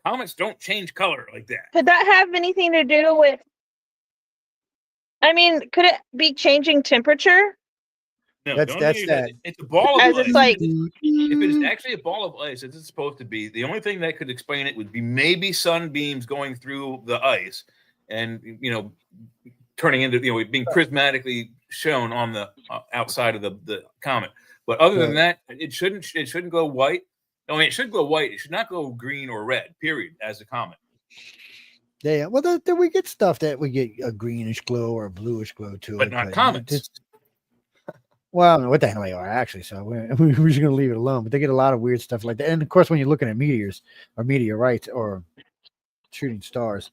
Comets don't change color like that. Could that have anything to do with? I mean, could it be changing temperature? No, that's that. It's a ball of As ice. it's like, if it is actually a ball of ice, as it's supposed to be, the only thing that could explain it would be maybe sunbeams going through the ice and, turning into, being prismatically shown on the outside of the comet. But other than that, it shouldn't go white. I mean, it should go white. It should not go green or red, period, as a comet. Yeah. Well, then we get stuff that we get a greenish glow or a bluish glow to but it. Not comets. Well, I don't know what the hell they are, actually. So we're just going to leave it alone. But they get a lot of weird stuff like that. And, of course, when you're looking at meteors or meteorites or shooting stars,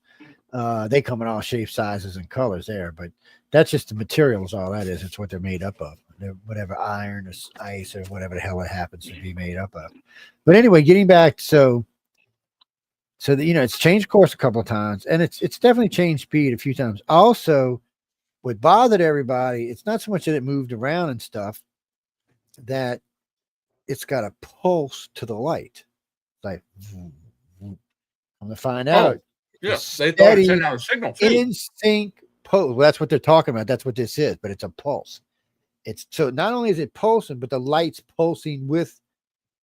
they come in all shapes, sizes, and colors there. But that's just the materials, all that is. It's what they're made up of. They're whatever iron or ice or whatever the hell it happens to be made up of. But anyway, getting back, so that, it's changed course a couple of times. And it's definitely changed speed a few times. Also, what bothered everybody, it's not so much that it moved around and stuff, that it's got a pulse to the light. Like, I'm going to find out. Yes, they thought it sent out a signal too. In sync pulse. Well, that's what they're talking about. That's what this is, but it's a pulse. It's so not only is it pulsing, but the light's pulsing with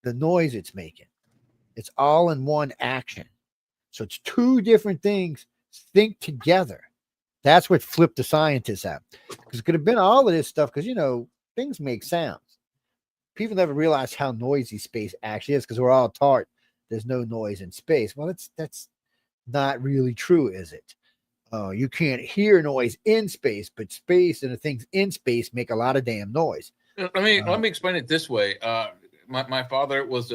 the noise it's making. It's all in one action. So it's 2 different things sync together. That's what flipped the scientists out. Because it could have been all of this stuff, because, things make sounds. People never realize how noisy space actually is, because we're all taught there's no noise in space. Well, that's not really true, is it? You can't hear noise in space, but space and the things in space make a lot of damn noise. Let me explain it this way. My father was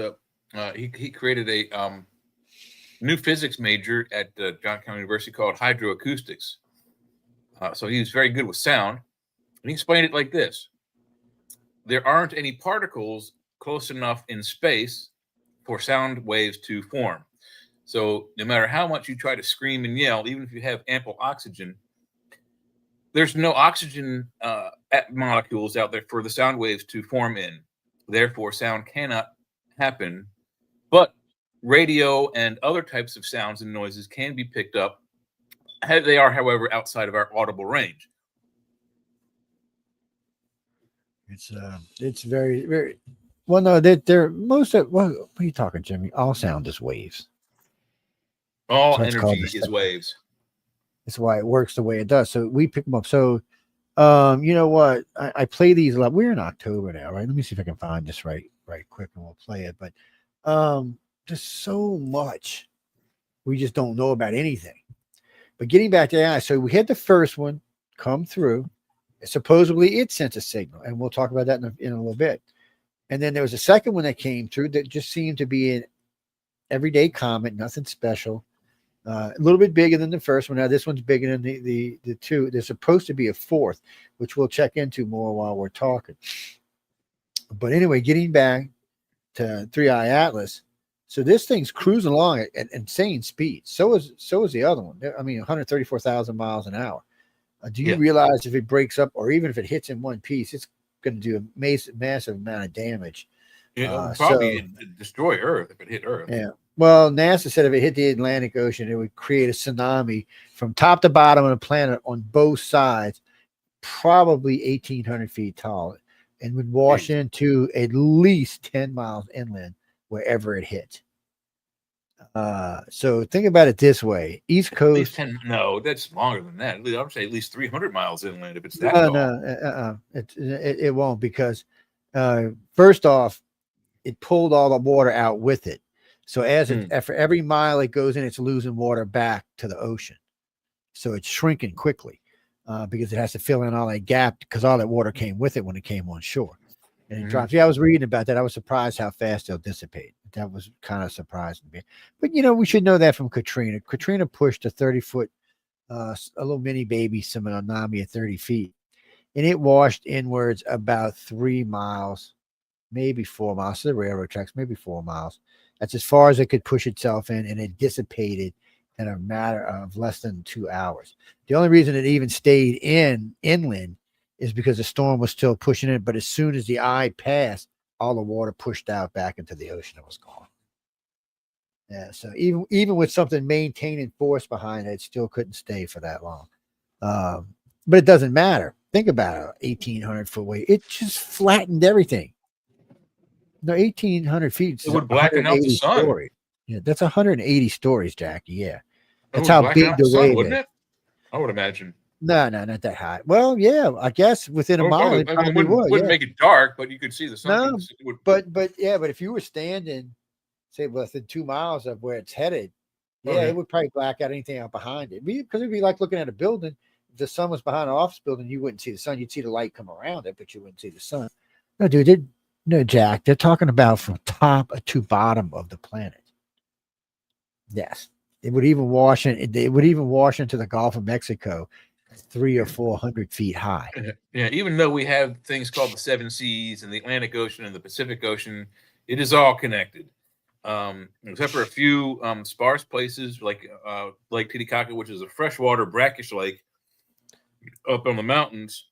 he created a new physics major at Johnstown University called hydroacoustics. So he was very good with sound, and he explained it like this: there aren't any particles close enough in space for sound waves to form. So no matter how much you try to scream and yell, even if you have ample oxygen, there's no oxygen molecules out there for the sound waves to form in. Therefore, sound cannot happen. But radio and other types of sounds and noises can be picked up. They are, however, outside of our audible range. It's very, very well. No, they're most of what are you talking, Jimmy? All sound is waves. All energy is waves. That's why it works the way it does. So we pick them up. So, you know what? I play these a lot. We're in October now, right? Let me see if I can find this right quick, and we'll play it. But just so much we just don't know about anything. But getting back to AI, so we had the first one come through. Supposedly it sent a signal, and we'll talk about that in a little bit. And then there was a second one that came through that just seemed to be everyday comet, nothing special. A little bit bigger than the first one. Now this one's bigger than the two. There's supposed to be a fourth, which we'll check into more while we're talking. But anyway, getting back to 3i Atlas, so this thing's cruising along at insane speed. So is the other one. I mean, 134,000 miles an hour. Do you realize if it breaks up, or even if it hits in one piece, it's going to do a massive amount of damage? It would probably destroy Earth if it hit Earth. Yeah. Well, NASA said if it hit the Atlantic Ocean, it would create a tsunami from top to bottom of the planet on both sides, probably 1,800 feet tall, and would wash into at least 10 miles inland wherever it hit. So think about it this way: East Coast. At least 10, no, that's longer than that. I would say at least 300 miles inland if it's that tall. No, it won't, because first off, it pulled all the water out with it. So for every mile it goes in, it's losing water back to the ocean. So it's shrinking quickly because it has to fill in all that gap, because all that water came with it when it came on shore. And it drops. Yeah, I was reading about that. I was surprised how fast they'll dissipate. That was kind of surprising to me. But, we should know that from Katrina. Katrina pushed a 30-foot, a little mini baby tsunami at 30 feet. And it washed inwards about 3 miles, maybe 4 miles to the railroad tracks, maybe 4 miles. That's as far as it could push itself in, and it dissipated in a matter of less than 2 hours. The only reason it even stayed inland is because the storm was still pushing it. But as soon as the eye passed, all the water pushed out back into the ocean. It was gone. Yeah. So even with something maintaining force behind it, it still couldn't stay for that long. But it doesn't matter. Think about it. 1,800 foot wave. It just flattened everything. No, 1,800 feet. It would blacken out the sun. Stories. Yeah, that's 180 stories, Jackie. Yeah, that's how big the wave wouldn't is. It? I would imagine. No, not that high. Well, yeah, I guess within a mile it probably wouldn't make it dark, but you could see the sun. No, but if you were standing, say, within 2 miles of where it's headed, it would probably black out anything out behind it. Because it'd be like looking at a building. If the sun was behind an office building, you wouldn't see the sun. You'd see the light come around it, but you wouldn't see the sun. No, dude, no, Jack. They're talking about from top to bottom of the planet. Yes, it would even wash in. It would even wash into the Gulf of Mexico, 300 or 400 feet high. Yeah, even though we have things called the seven seas and the Atlantic Ocean and the Pacific Ocean, it is all connected. Except for a few sparse places like Lake Titicaca, which is a freshwater brackish lake up on the mountains.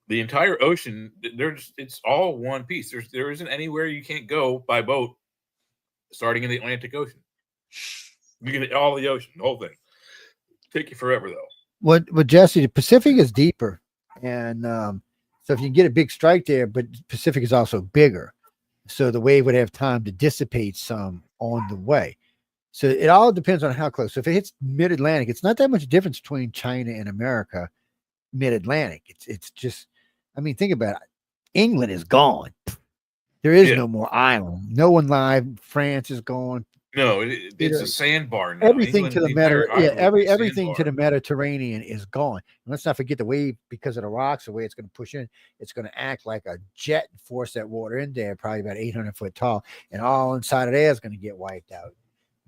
The entire ocean, it's all one piece. There isn't anywhere you can't go by boat starting in the Atlantic Ocean. You can hit all the ocean, the whole thing. Take you forever though. What Jesse, the Pacific is deeper, and so if you get a big strike there, but Pacific is also bigger, so the wave would have time to dissipate some on the way. So it all depends on how close. So if it hits mid-Atlantic, it's not that much difference between China and America. Mid-Atlantic, it's just, I mean, think about it. England is gone. There is no more island. No one live. France is gone. No, it's a sandbar now. Everything to the everything to the Mediterranean is gone. And let's not forget the wave, because of the rocks, the way it's going to push in, it's going to act like a jet and force that water in there, probably about 800 foot tall, and all inside of there is going to get wiped out.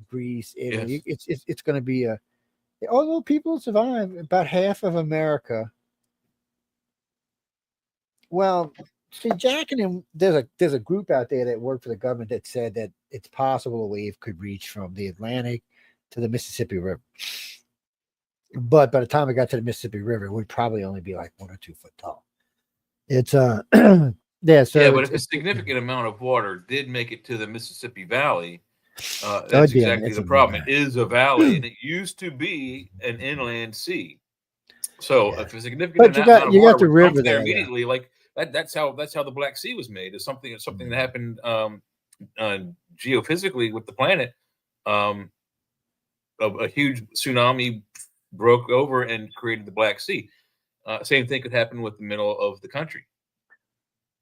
Greece, Italy, it's going to be although people survive, about half of America. Well, see, Jack and him, there's a group out there that worked for the government that said that it's possible a wave could reach from the Atlantic to the Mississippi River. But by the time it got to the Mississippi River, it would probably only be like 1 or 2 foot tall. It's but if a significant amount of water did make it to the Mississippi Valley, that's exactly the problem. It is a valley, and it used to be an inland sea. So if a significant amount of water would come there immediately, like that's how the Black Sea was made. It's something that happened geophysically with the planet. A huge tsunami broke over and created the Black Sea. Same thing could happen with the middle of the country.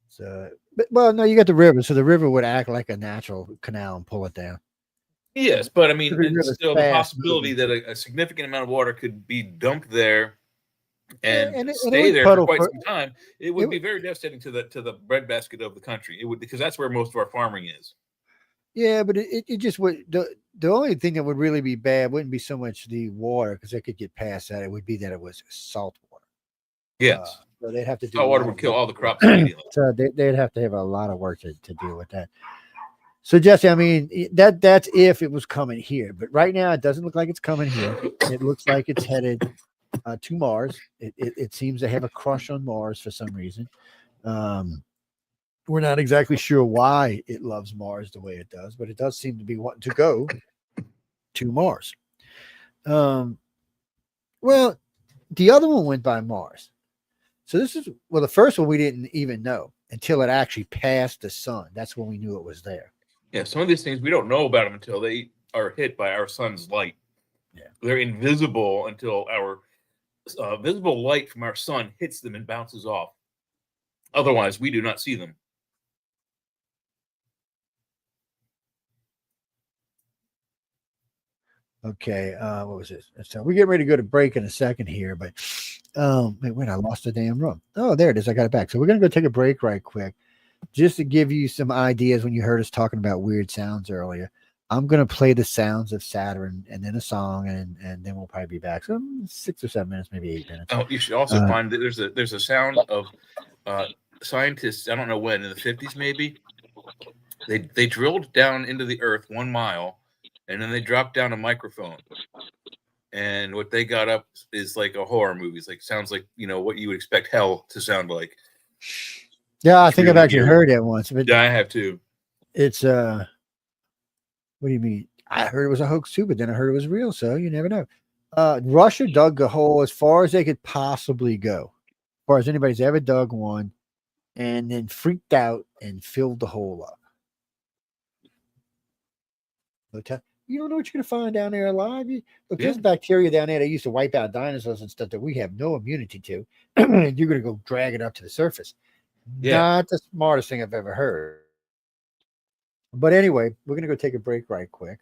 So, no, you got the river, so the river would act like a natural canal and pull it down. Yes, but I mean, it's still the possibility that a significant amount of water could be dumped there and stay there for quite some time. It would be very devastating to the breadbasket of the country. It would, because that's where most of our farming is. Yeah, but it just would the only thing that would really be bad wouldn't be so much the water because they could get past that. It would be that it was salt water. Yes. So they'd have to do a Salt water lot would of kill work. all the crops immediately. So they'd have to have a lot of work to deal with that. So Jesse, I mean that's if it was coming here, but right now it doesn't look like it's coming here. It looks like it's headed to Mars. It seems to have a crush on Mars for some reason. We're not exactly sure why it loves Mars the way it does, but it does seem to be wanting to go to Mars. Well, the other one went by Mars. So this is the first one we didn't even know until it actually passed the sun. That's when we knew it was there. Yeah, some of these things we don't know about them until they are hit by our sun's light. Yeah, they're invisible until our visible light from our sun hits them and bounces off. Otherwise, we do not see them. Okay, what was this? So we get ready to go to break in a second here, but wait, I lost the damn room. Oh, there it is. I got it back. So we're gonna go take a break right quick, just to give you some ideas. When you heard us talking about weird sounds earlier, I'm gonna play the sounds of Saturn and then a song, and then we'll probably be back. So 6 or 7 minutes, maybe 8 minutes. Oh, you should also find that there's a sound of scientists. I don't know when, in the 50s maybe. They drilled down into the earth 1 mile. And then they dropped down a microphone, and what they got up is like a horror movie. It's like sounds like what you would expect hell to sound like. Yeah, I think I've actually heard that once. But yeah, I have too. It's what do you mean? I heard it was a hoax too, but then I heard it was real. So you never know. Russia dug a hole as far as they could possibly go, as far as anybody's ever dug one, and then freaked out and filled the hole up. You don't know what you're going to find down there alive. Look, there's bacteria down there that used to wipe out dinosaurs and stuff that we have no immunity to. And you're going to go drag it up to the surface. Yeah. Not the smartest thing I've ever heard. But anyway, we're going to go take a break right quick.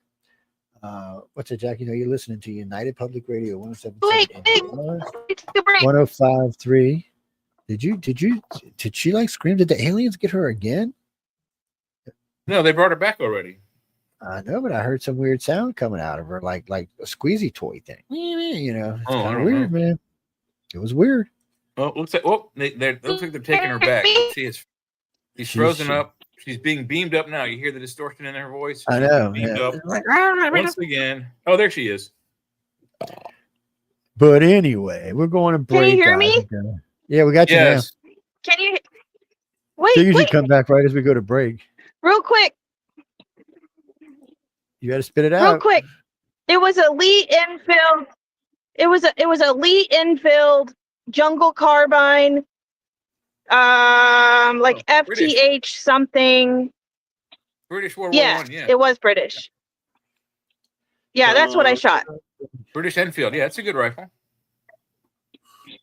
What's it, Jack? You're listening to United Public Radio 107.7 105.3. Did she like scream? Did the aliens get her again? No, they brought her back already. I know, but I heard some weird sound coming out of her, like a squeezy toy thing. It's kind of weird, man. It was weird. Oh, looks like looks like they're taking her back. She's frozen up. She's being beamed up now. You hear the distortion in her voice. I know. Beamed up. Once again. Oh, there she is. But anyway, we're going to break. Can you hear me? Yeah, we got you now. Can you? Wait, they usually come back right as we go to break. Real quick. You got to spit it out. Real quick. It was elite infield. It was elite infield jungle carbine. Like FTH British. Something. British World War I, yeah. It was British. Yeah, that's what I shot. British Enfield. Yeah, it's a good rifle.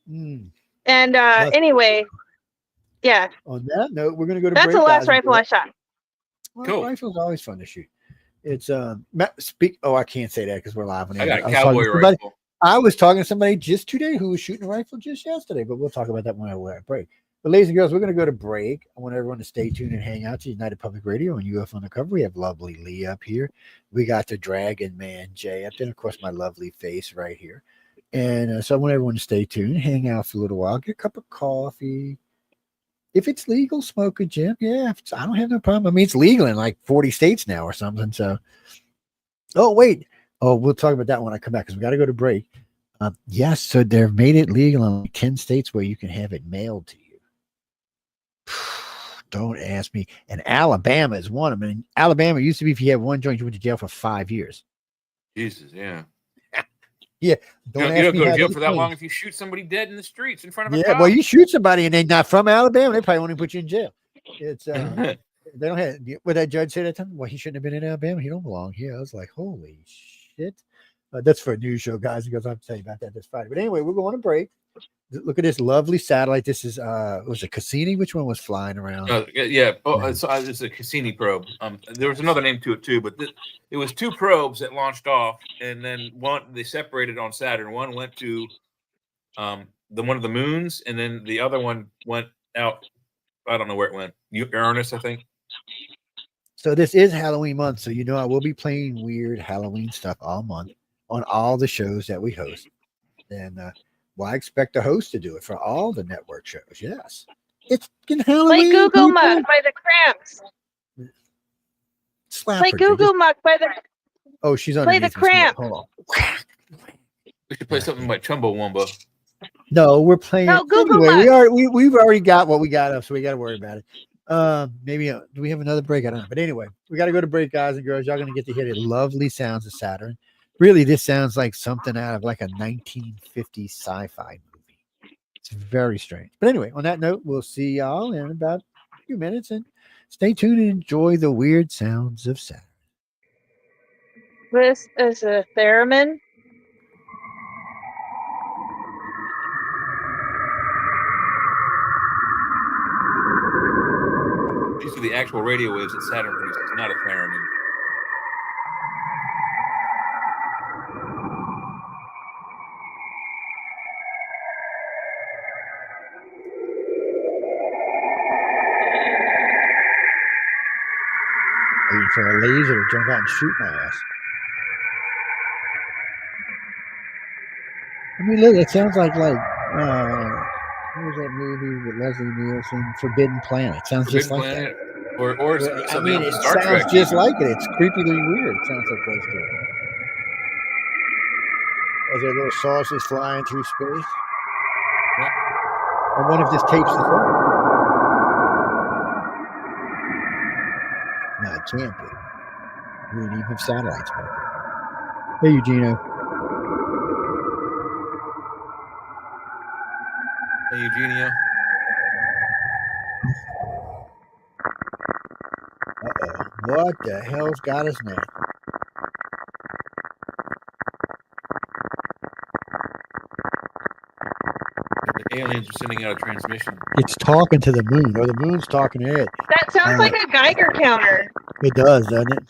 And anyway, yeah. On that note, we're going to go to break. That's the last rifle I shot. Well, cool. Rifle's always fun to shoot. It's I can't say that because we're live on I got a cowboy rifle. I was talking to somebody just today who was shooting a rifle just yesterday, but we'll talk about that when we're at break. But ladies and girls, we're going to go to break. I want everyone to stay tuned and hang out to United Public Radio and UFO Undercover. We have lovely Lee up here. We got the Dragon Man Jay up there, and of course my lovely face right here. And so I want everyone to stay tuned, hang out for a little while, get a cup of coffee. If it's legal, smoke a gem. Yeah, I don't have no problem. I mean, it's legal in like 40 states now or something. So, we'll talk about that when I come back because we got to go to break. Yes, so they've made it legal in like 10 states where you can have it mailed to you. Don't ask me. And Alabama is one of them. And Alabama used to be if you had one joint, you went to jail for 5 years. Jesus, yeah. Yeah, you don't go to jail for that long if you shoot somebody dead in the streets in front of a cop. Well, you shoot somebody and they're not from Alabama, they probably won't even put you in jail. It's they don't have what that judge said at the time. Well, he shouldn't have been in Alabama. He don't belong here. I was like, holy shit. That's for a news show, guys. Because I'll tell you about that this Friday. But anyway, we're going to break. Look at this lovely satellite. This is was it Cassini? Which one was flying around? It's a Cassini probe. There was another name to it too, but it was 2 probes that launched off, and then they separated on Saturn. One went to one of the moons, and then the other one went out. I don't know where it went. Uranus, I think. So this is Halloween month, so I will be playing weird Halloween stuff all month on all the shows that we host. And I expect the host to do it for all the network shows. Yes, it's Halloween. Play Goo Goo people. Muck by the Cramps. Slap Play her, Goo Jay. Goo Muck by the. Oh, she's Play underneath the me. Cramps. Hold on. We should play something like Chumbawamba. No, we're playing. No, Goo Goo Anyway, Muck. we've already got what we got up, so we got to worry about it. Maybe do we have another break? I don't know. But anyway, we got to go to break, guys and girls. Y'all going to get to hear the lovely sounds of Saturn. Really, this sounds like something out of like a 1950s sci-fi movie. It's very strange. But anyway, on that note, we'll see y'all in about a few minutes, and stay tuned and enjoy the weird sounds of Saturn. This is a theremin. These are the actual radio waves that Saturn produces, not a theremin. Waiting for a laser to jump out and shoot my ass. I mean, look, it sounds like what was that movie with Leslie Nielsen, Forbidden Planet? Sounds Forbidden just like Planet, that. or something else. It Star sounds Trek. just like it. It's creepily weird. It sounds like those two. As their little saucers flying through space. What? I wonder if this tapes the phone. No, it can't be. We didn't even have satellites back then. Hey, Eugenia. Hey, Eugenia. Uh-oh. What the hell's got us now? The aliens are sending out a transmission. It's talking to the moon, or the moon's talking to it. That sounds like a Geiger counter. It does, doesn't it?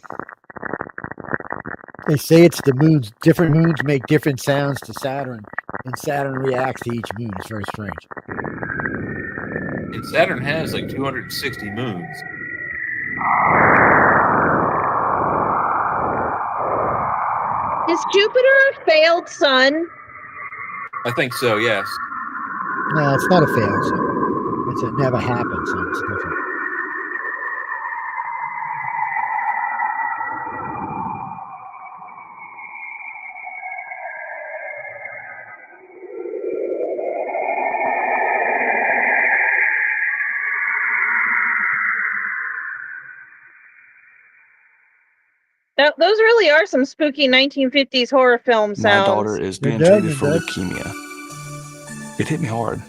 They say it's the moons. Different moons make different sounds to Saturn, and Saturn reacts to each moon. It's very strange. And Saturn has like 260 moons. Is Jupiter a failed sun? I think so, yes. No, it's not a failed sun. It never happened, so it's different. Those really are some spooky 1950s horror film sounds. My daughter is being treated for leukemia. It hit me hard.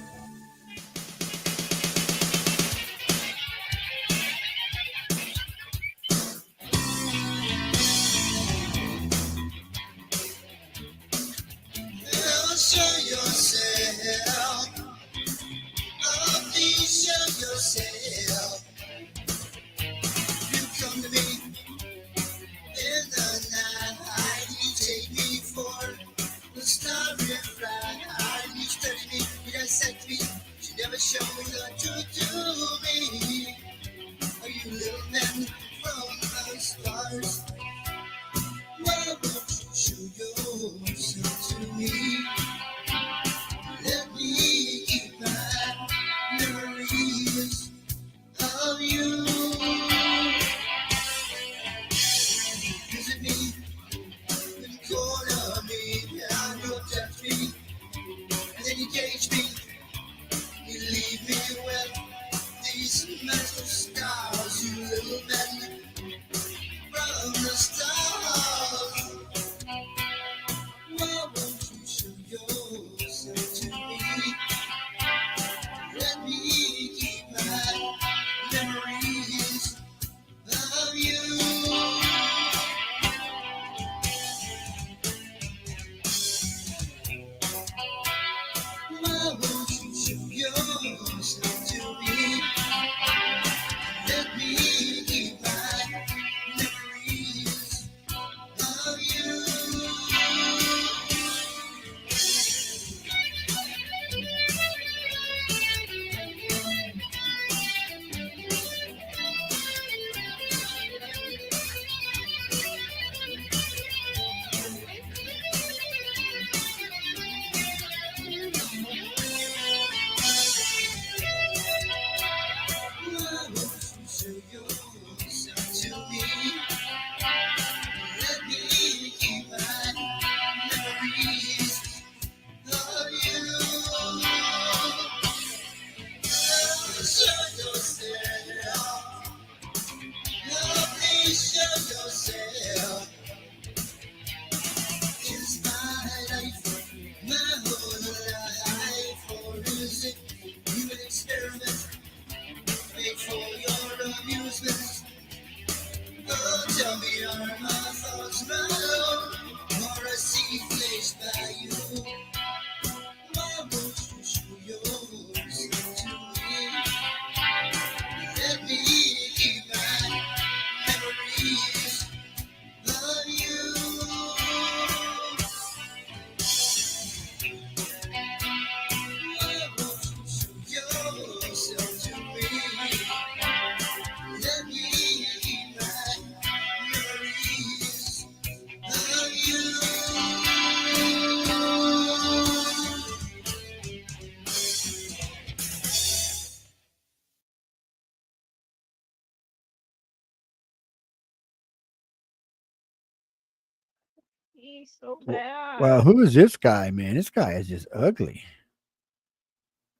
He's so bad. Well, who is this guy, man? This guy is just ugly.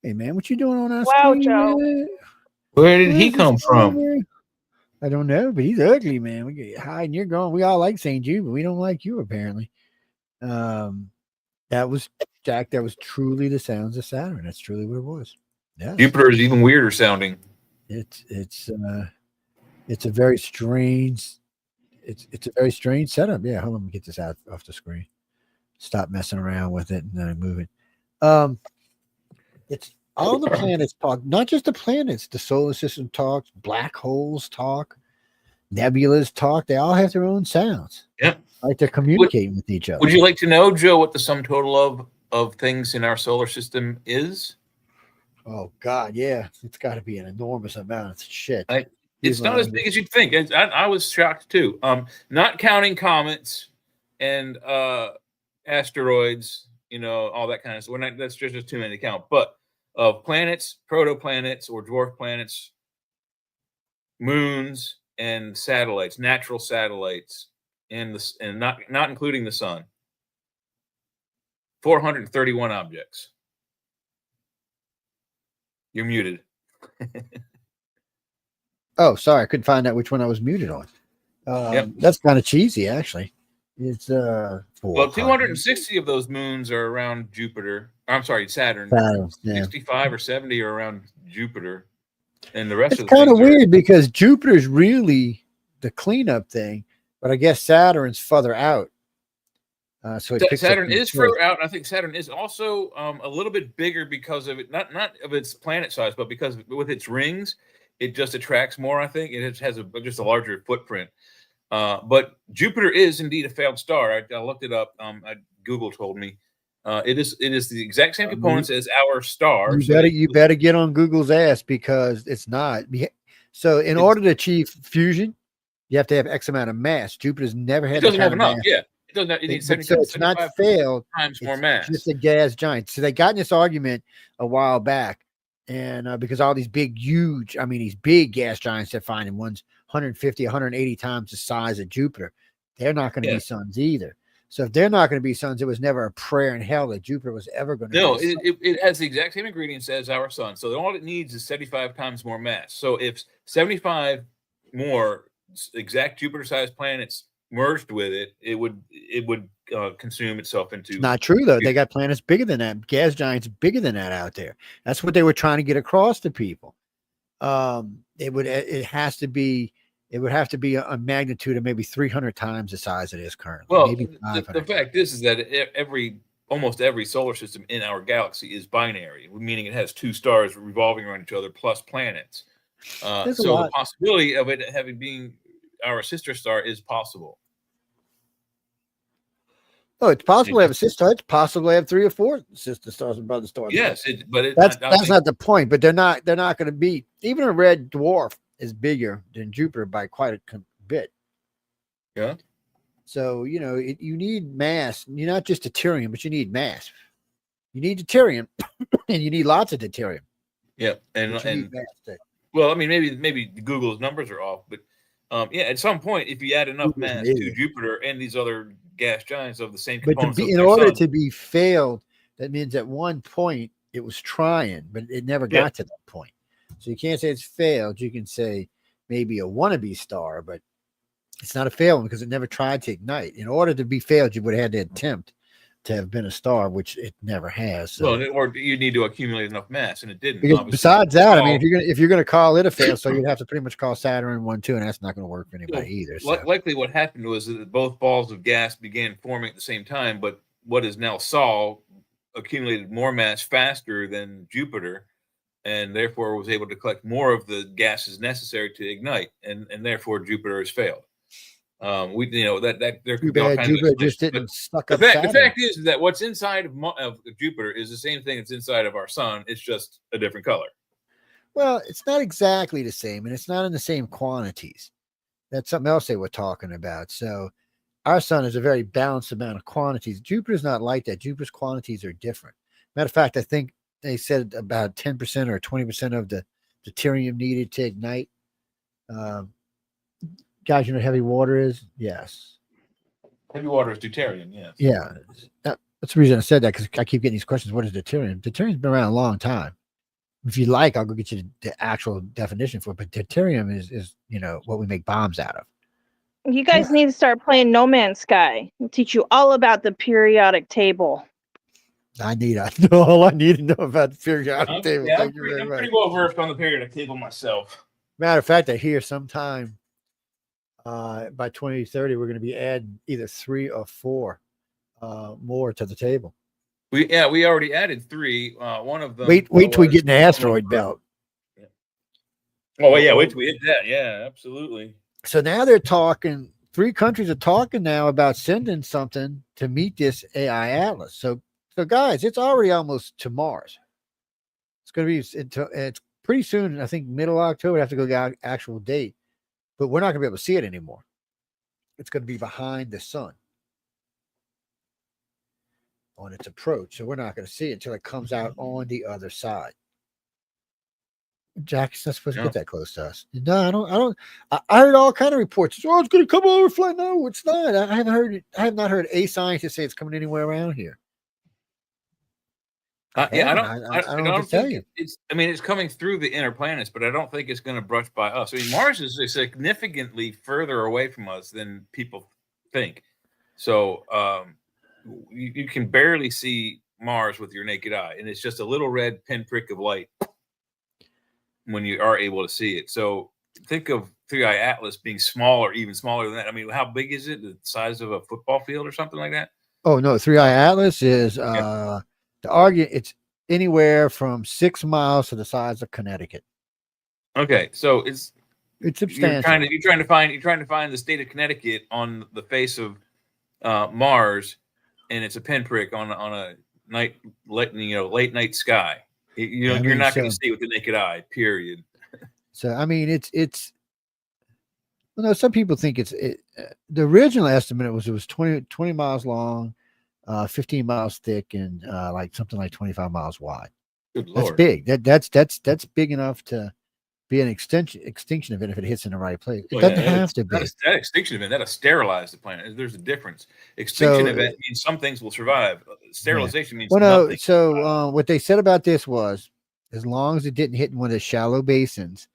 Hey, man, what you doing on our Wow, screen? Joe. Man? Where did Who he is this come guy, from? man? I don't know, but he's ugly, man. We get high and you're going. We all like St. Jude, but we don't like you, apparently. That was Jack. That was truly the sounds of Saturn. That's truly what it was. Yeah, Jupiter is even weirder sounding. it's a very strange. It's a very strange setup. Yeah, hold on, let me get this out off the screen. Stop messing around with it and then move it. It's all the planets talk, not just the planets. The solar system talks. Black holes talk. Nebulas talk. They all have their own sounds. Yeah, like they're communicating with each other. Would you like to know, Joe, what the sum total of things in our solar system is? Oh God, yeah, it's got to be an enormous amount of shit. It's not as big as you'd think. I was shocked too. Not counting comets and asteroids, all that kind of stuff. That's just too many to count. But of planets, protoplanets, or dwarf planets, moons, and satellites, natural satellites, and not including the sun. 431 objects. You're muted. Oh, sorry, I couldn't find out which one I was muted on. That's kind of cheesy, actually. It's well, 260 of those moons are around Jupiter. I'm sorry, Saturn. Yeah. 65 or 70 are around Jupiter, and the rest It's of the kind of weird because Jupiter's really the cleanup thing, but I guess Saturn's further out. So Saturn is further out, and I think Saturn is also a little bit bigger because of it, not of its planet size, but because with its rings, it just attracts more. I think it has just a larger footprint. But Jupiter is indeed a failed star. I looked it up. Google told me it is the exact same components as our star. You better get on Google's ass because it's not. So in order to achieve fusion, you have to have X amount of mass. Jupiter's never had. It doesn't have enough. Mass. Yeah. It doesn't. It needs 75, so it's not failed. Times more mass. Just a gas giant. So they got in this argument a while back, and because all these big gas giants they're finding, one's 150, 180 times the size of Jupiter. They're not going to be suns either. So if they're not going to be suns, it was never a prayer in hell that Jupiter was ever going to. No, it has the exact same ingredients as our sun. So all it needs is 75 times more mass. So if 75 more exact Jupiter-sized planets merged with it, it would consume itself into. It's not true though. They got planets bigger than that, gas giants bigger than that out there. That's what they were trying to get across to people. It would have to be a magnitude of maybe 300 times the size it is currently. Well, maybe the fact is that almost every solar system in our galaxy is binary, meaning it has two stars revolving around each other plus planets. So the possibility of it being our sister star is possible. Oh, it's possible to have a sister star. It's possible to have 3 or 4 sister stars and brother stars. Yes, that's not the point. But they're not going to be. Even a red dwarf is bigger than Jupiter by quite a bit. Yeah. So you need mass. You're not just deuterium, but you need mass. You need deuterium, and you need lots of deuterium. Yeah, and well, I mean, maybe Google's numbers are off, but at some point, if you add enough mass to Jupiter and these other gas giants of the same components, but in order to be failed, that means at one point it was trying, but it never got to that point. So you can't say it's failed. You can say maybe a wannabe star, but it's not a failed because it never tried to ignite. In order to be failed, you would have had to attempt to have been a star, which it never has. So. Well, or you need to accumulate enough mass, and it didn't. Because besides that, I mean, if you're gonna call it a fail, so you'd have to pretty much call Saturn 1, 2, and that's not going to work for anybody either. So. Likely, what happened was that both balls of gas began forming at the same time, but what is now Sol accumulated more mass faster than Jupiter, and therefore was able to collect more of the gases necessary to ignite, and therefore Jupiter has failed. That there Too could be all bad kinds Jupiter of just explanations, didn't suck but up the Saturn. fact is that what's inside of Jupiter is the same thing that's inside of our sun. It's just a different color. Well, it's not exactly the same, and it's not in the same quantities. That's something else they were talking about. So our sun is a very balanced amount of quantities. Jupiter's not like that. Jupiter's quantities are different. Matter of fact, I think they said about 10% or 20% of the deuterium needed to ignite. Guys, you know what heavy water is? Yes. Heavy water is deuterium, yes. Yeah. That's the reason I said that, because I keep getting these questions. What is deuterium? Deuterium's been around a long time. If you like, I'll go get you the actual definition for it. But deuterium is what we make bombs out of. You guys need to start playing No Man's Sky. It'll teach you all about the periodic table. I know all I need to know about the periodic table. Yeah, Thank you very I'm much. pretty well versed on the periodic table myself. Matter of fact, I hear sometime by 2030 we're going to be adding either 3 or 4 more to the table. We already added 3. One of them. Wait till we get in the asteroid belt. Yeah. Oh yeah, wait till we hit that. Yeah, absolutely. So now they're talking. 3 countries are talking now about sending something to meet this AI Atlas. So guys, it's already almost to Mars. It's going to be. It's pretty soon. I think middle of October. I have to go get actual date, but we're not going to be able to see it anymore. It's going to be behind the sun on its approach, so we're not going to see it until it comes out on the other side. Jack's not supposed to get that close to us. No, I don't. I heard all kind of reports. Oh, it's going to come over, fly. No, it's not. I haven't heard it. I have not heard a scientist say it's coming anywhere around here. I don't think it's. I mean, it's coming through the inner planets, but I don't think it's going to brush by us. I mean, Mars is significantly further away from us than people think. So you can barely see Mars with your naked eye, and it's just a little red pinprick of light when you are able to see it. So think of 3i Atlas being smaller, even smaller than that. I mean, how big is it? The size of a football field or something like that? Oh no, 3i Atlas is the argument. It's anywhere from 6 miles to the size of Connecticut. Okay, so it's substantial. You're trying to find the state of Connecticut on the face of Mars, and it's a pinprick on a late night sky. You're not going to see with the naked eye. Period. So I mean, it's. Well, no, some people think the original estimate was it was 20 miles long, 15 miles thick, and like something like 25 miles wide. Good Lord. That's big. That's big enough to be an extinction event if it hits in the right place. It doesn't have to be. That extinction event, that'll sterilize the planet. There's a difference. Extinction event means some things will survive. Sterilization means nothing. So what they said about this was, as long as it didn't hit in one of the shallow basins,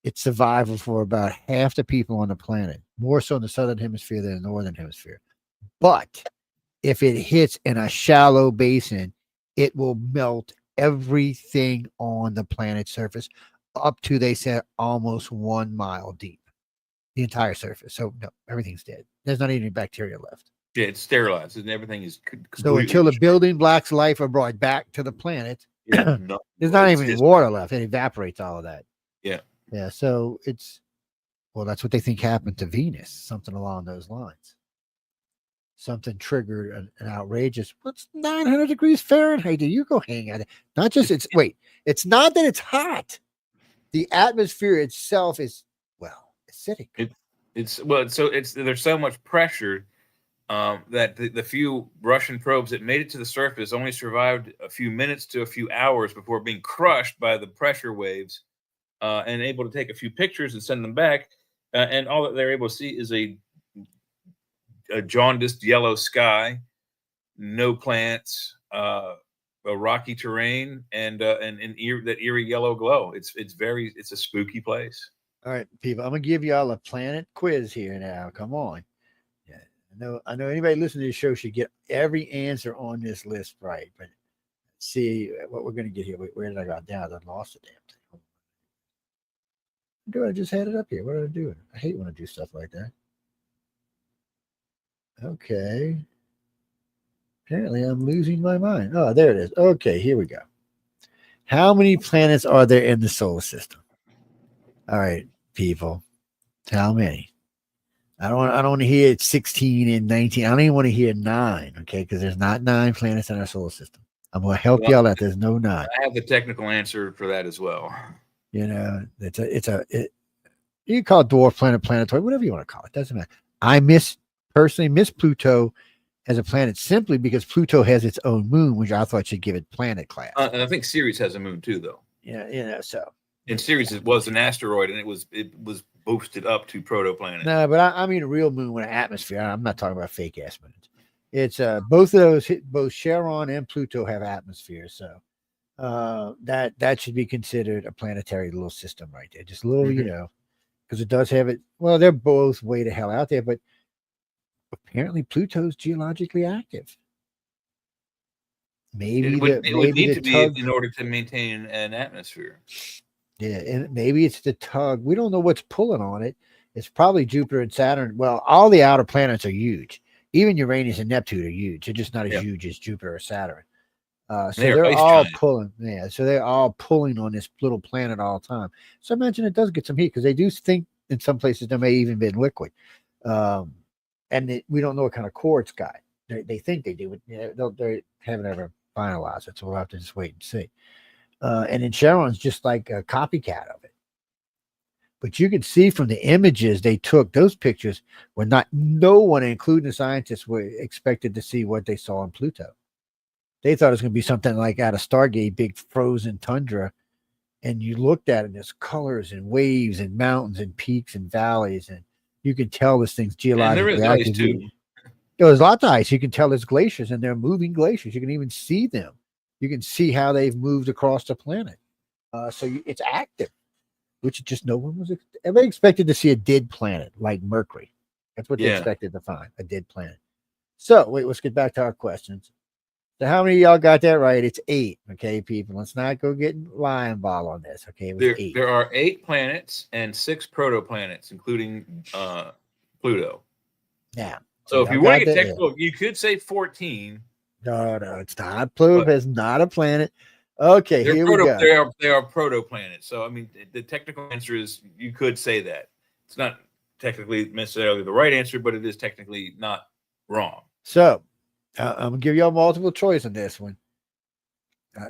it's survival for about half the people on the planet, more so in the southern hemisphere than the northern hemisphere. But if it hits in a shallow basin, it will melt everything on the planet's surface up to, they said, almost 1 mile deep, the entire surface. So no, everything's dead. There's not even any bacteria left. Yeah, it's sterilized and everything is so until the building blocks of life are brought back to the planet, there's not even water left. It evaporates all of that. Yeah. So that's what they think happened to Venus, something along those lines. Something triggered an outrageous. What's 900 degrees Fahrenheit? Do you go hang out? Not just it's not that it's hot. The atmosphere itself is acidic. There's so much pressure that the few Russian probes that made it to the surface only survived a few minutes to a few hours before being crushed by the pressure waves, and able to take a few pictures and send them back. And all that they're able to see is a jaundiced yellow sky, no plants, a rocky terrain, and that eerie yellow glow. It's a spooky place. All right, people, I'm gonna give y'all a planet quiz here now. Come on. Yeah, I know anybody listening to this show should get every answer on this list right, but let's see what we're gonna get here. Where did I go down? I lost the damn thing. I just had it up here. What did I do? I hate when I do stuff like that. Okay. Apparently, I'm losing my mind. Oh, there it is. Okay, here we go. How many planets are there in the solar system? All right, people. How many? I don't want to hear 16 and 19. I don't even want to hear 9, okay? Because there's not 9 planets in our solar system. I'm going to help y'all out. There's no 9. I have the technical answer for that as well. You know, you can call it dwarf planet, planetoid, whatever you want to call it. Doesn't matter. I personally miss Pluto as a planet simply because Pluto has its own moon, which I thought should give it planet class. And I think Ceres has a moon too, though. Yeah, you know, so. And Ceres was an asteroid, and it was boosted up to protoplanet. No, but I mean a real moon with an atmosphere. I'm not talking about fake ass moons. It's both of those, both Charon and Pluto have atmospheres, so that should be considered a planetary little system right there. Just a little, you know, because it does have it. Well, they're both way the hell out there, but apparently Pluto's geologically active. Maybe it would need to be in order to maintain an atmosphere. Yeah, and maybe it's the tug. We don't know what's pulling on it. It's probably Jupiter and Saturn. Well, all the outer planets are huge. Even Uranus and Neptune are huge. They're just not as huge as Jupiter or Saturn. So they're all pulling. Yeah, so they're all pulling on this little planet all the time. So I imagine it does get some heat because they do think in some places there may even be liquid. And we don't know what kind of core it's got. They think they do, but they haven't ever finalized it. So we'll have to just wait and see. And then Charon's just like a copycat of it. But you can see from the images they took, those pictures were no one, including the scientists, were expected to see what they saw on Pluto. They thought it was going to be something like out of Stargate, big frozen tundra. And you looked at it, there's colors and waves and mountains and peaks and valleys. And you can tell this thing's geologically active. There is ice too. There's lots of ice. You can tell there's glaciers, and they're moving glaciers. You can even see them. You can see how they've moved across the planet. It's active, which just no one was. Everybody expected to see a dead planet like Mercury. That's what they expected to find, a dead planet. So, wait, let's get back to our questions. So, how many of y'all got that right? It's 8. Okay, people. Let's not go get lion ball on this. Okay, it was 8. There are 8 planets and 6 protoplanets, including Pluto. Yeah. So, if you want to get technical, you could say 14. No, it's not. Pluto is not a planet. Okay, here we go. They are protoplanets. So, I mean, the technical answer is you could say that. It's not technically necessarily the right answer, but it is technically not wrong. So, I'm going to give y'all multiple choice on this one.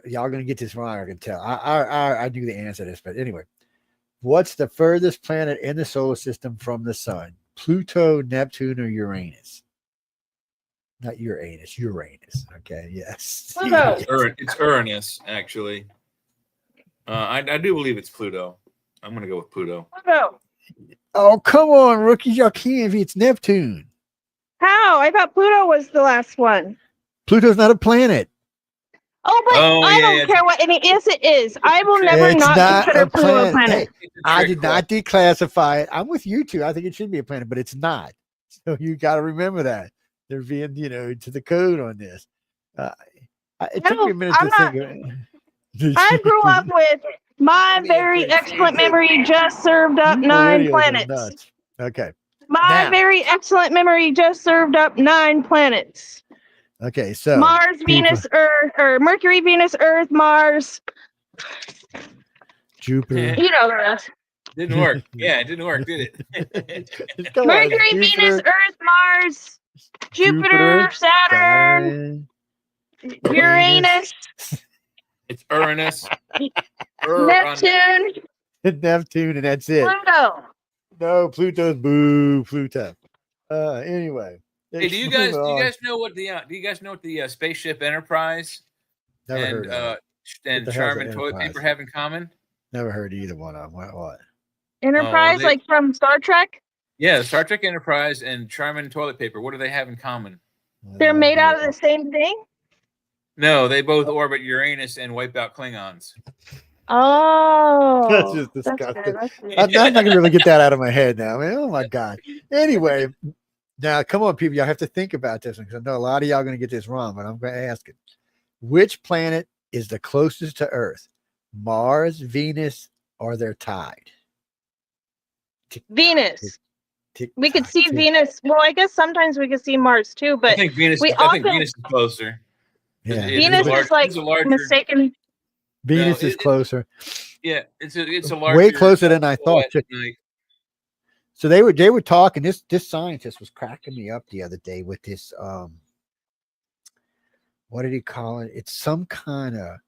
Y'all going to get this wrong, I can tell. I knew the answer to this, but anyway. What's the furthest planet in the solar system from the sun? Pluto, Neptune, or Uranus? Not Uranus. Okay, yes. Pluto. It's Uranus, actually. I do believe it's Pluto. I'm going to go with Pluto. Pluto. Oh, come on, rookies. Y'all can't be. It's Neptune. How? I thought Pluto was the last one. Pluto's not a planet. Oh, but I don't care what. And yes, it is. I will never not consider Pluto a planet. Hey, I did not declassify it. I'm with you two. I think it should be a planet, but it's not. So you got to remember that. They're being, to the code on this. It took me a minute to think of it. I grew up with my very excellent memory just served up 9 planets. Okay. My very excellent memory just served up 9 planets. Okay, so Mars, Venus, Earth, or Mercury, Venus, Earth, Mars, Jupiter. You know the rest. Didn't work. Yeah, it didn't work, did it? Mercury, Venus, Earth, Mars, Jupiter, Saturn, Uranus. It's Uranus. Neptune. Neptune, and that's it. Pluto. No, Pluto's boo. Pluto. Anyway. Hey, do you guys know what the spaceship Enterprise and Charmin toilet paper have in common? Never heard either one of them. What? Enterprise, like from Star Trek? Yeah, Star Trek Enterprise and Charmin toilet paper. What do they have in common? They're made out of the same thing? No, they both orbit Uranus and wipe out Klingons. Oh, that's just disgusting. I'm not going to really get that out of my head now, man. Oh my God. Anyway, now come on, people. Y'all have to think about this one because I know a lot of y'all are going to get this wrong, but I'm going to ask it. Which planet is the closest to Earth? Mars, Venus, or they're tied? Venus. We could see Venus. Well, I guess sometimes we could see Mars too, I but think Venus. we I think often Venus is closer. Yeah, Venus is like It's a larger. mistaken. Venus is closer. Yeah, it's a larger. Way closer than I thought. Like, so they were talking. This scientist was cracking me up the other day with this. What did he call it? It's some kind of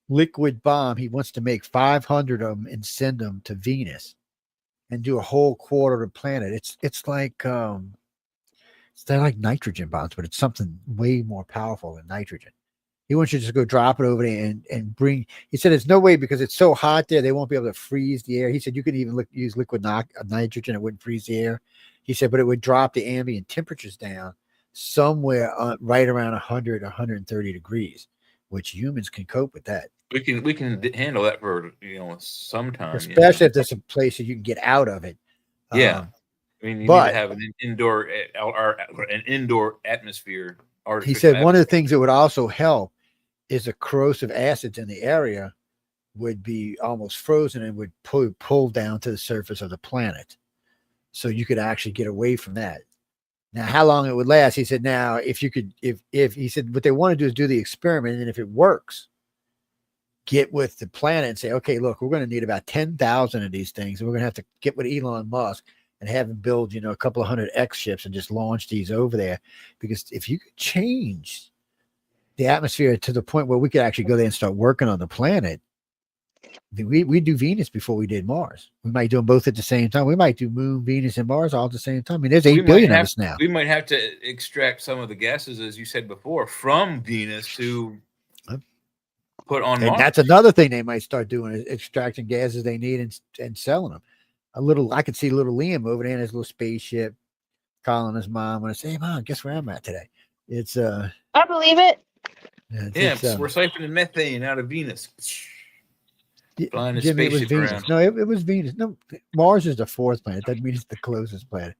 liquid bomb. He wants to make 500 of them and send them to Venus, and do a whole quarter of the planet. It's like they're like nitrogen bombs, but it's something way more powerful than nitrogen. He wants you to just go drop it over there and bring. He said there's no way because it's so hot there they won't be able to freeze the air. He said you could even use liquid nitrogen, it wouldn't freeze the air. He said, but it would drop the ambient temperatures down somewhere right around 100, 130 degrees, which humans can cope with that. we can handle that for some time, especially if there's a place that you can get out of it. Yeah, I mean, you need to have an indoor atmosphere. He said one of the things that would also help is the corrosive acids in the area would be almost frozen and would pull down to the surface of the planet. So you could actually get away from that. Now, how long it would last? He said, now, if he said, what they want to do is do the experiment. And if it works, get with the planet and say, okay, look, we're going to need about 10,000 of these things. And we're going to have to get with Elon Musk and have him build, a couple of hundred X ships and just launch these over there. Because if you could change the atmosphere to the point where we could actually go there and start working on the planet, we do Venus before we did Mars. We might do them both at the same time. We might do Moon, Venus, and Mars all at the same time. I mean, there's 8 billion of us now. We might have to extract some of the gases, as you said before, from Venus to put on Mars. That's another thing they might start doing, is extracting gases they need and selling them. I could see little Liam over there in his little spaceship calling his mom and I say, hey, Mom, guess where I'm at today? It's I believe it. We're siphoning methane out of Venus. Flying a Jimmy, it was spaceship Venus. around. No, it was Venus. No, Mars is the 4th planet. That means it's the closest planet.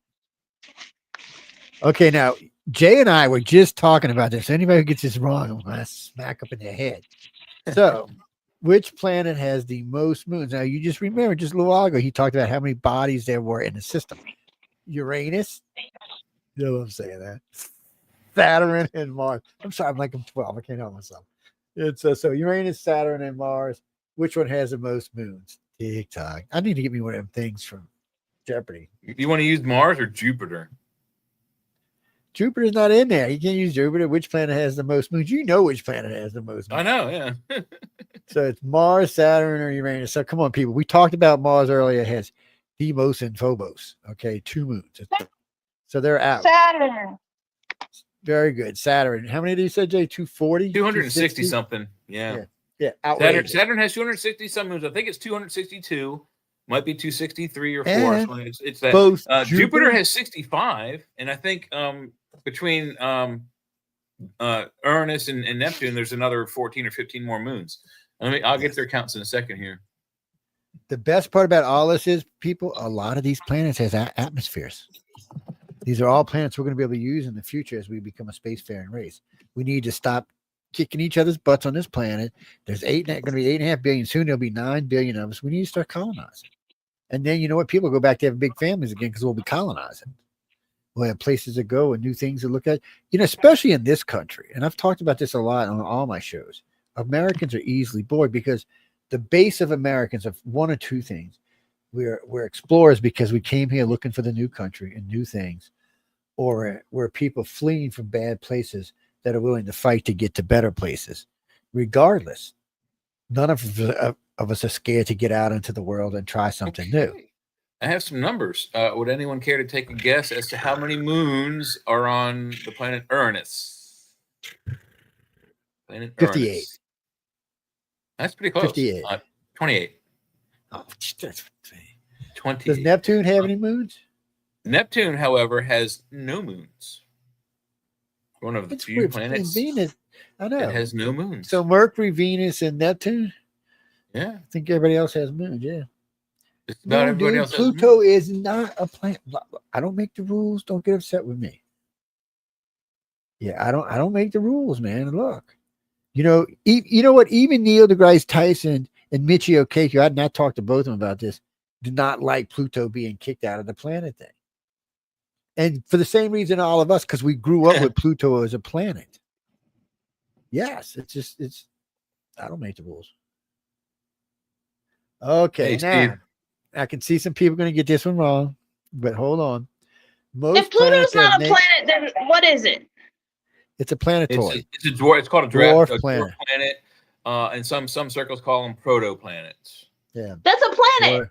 Okay, now Jay and I were just talking about this. Anybody who gets this wrong, I'm gonna smack up in their head. So, which planet has the most moons? Now, you just remember just a little while ago, he talked about how many bodies there were in the system. Uranus. You know what I'm saying? That Saturn and Mars. I'm sorry, I'm like I'm 12. I can't help myself. It's so Uranus, Saturn, and Mars. Which one has the most moons? TikTok. I need to get me one of them things from Jeopardy. You want to use Mars or Jupiter? Jupiter's not in there. You can't use Jupiter. Which planet has the most moons? You know which planet has the most moons. I know, yeah. So it's Mars, Saturn, or Uranus. So come on, people. We talked about Mars earlier. It has Deimos and Phobos. Okay, 2 moons. So they're out. Saturn. Very good. Saturn. How many did you say, Jay? 240? 260 something. Yeah. Saturn has 260 some moons. I think it's 262. Might be 263 or 4. And it's that. both Jupiter has 65, and I think between Uranus and Neptune, there's another 14 or 15 more moons. I'll get their counts in a second here. The best part about all this is, people, a lot of these planets has atmospheres. These are all planets we're going to be able to use in the future as we become a spacefaring race. We need to stop kicking each other's butts on this planet. There's going to be 8.5 billion. Soon there'll be 9 billion of us. We need to start colonizing. And then, you know what? People go back to having big families again because we'll be colonizing. We'll have places to go and new things to look at, especially in this country. And I've talked about this a lot on all my shows. Americans are easily bored because the base of Americans of one or two things. We're explorers because we came here looking for the new country and new things, or we're people fleeing from bad places that are willing to fight to get to better places. Regardless, none of us are scared to get out into the world and try something new. I have some numbers. Would anyone care to take a guess as to how many moons are on the planet Uranus? 58. That's pretty close. 58. 28. Oh, that's 20. Does Neptune have any moons? Neptune, however, has no moons. One of the few planets Venus, I know, that has no moons. So Mercury, Venus, and Neptune. Yeah, I think everybody else has moons. Yeah, just about everybody else. Pluto is not a planet. I don't make the rules. Don't get upset with me. Yeah, I don't make the rules, man. Look, you know what? Even Neil deGrasse Tyson and Michio Kaku, I talked to both of them about this, did not like Pluto being kicked out of the planet thing. And for the same reason all of us, because we grew up with Pluto as a planet. Yes, it's I don't make the rules. Okay, Hey, now Steve. I can see some people going to get this one wrong, but hold on. If Most Pluto's planets have not a planet, then what is it? It's a planetoid. It's a dwarf. It's called a Dwarf dwarf planet. planet. And some circles call them protoplanets. Yeah. That's a planet.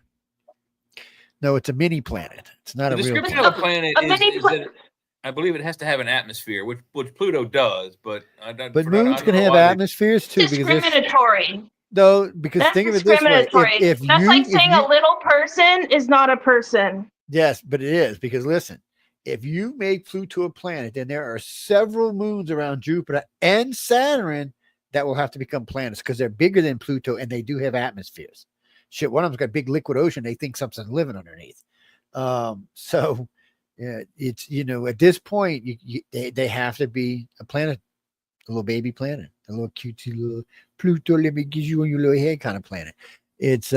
No, it's a mini planet. It's not The a real description planet. of a planet A mini is that I believe it has to have an atmosphere, which Pluto does, but But moons can have atmospheres too, Discriminatory. because That's think of it this way: discriminatory. if That's you, like saying a little person is not a person. yes, but it is because listen, if you make Pluto a planet, then there are several moons around Jupiter and Saturn that will have to become planets because they're bigger than Pluto and they do have atmospheres. Shit, one of them's got a big liquid ocean. They think something's living underneath. So yeah, it's at this point they have to be a planet, a little baby planet, a little cutesy little Pluto. Let me get you on your little head kind of planet. It's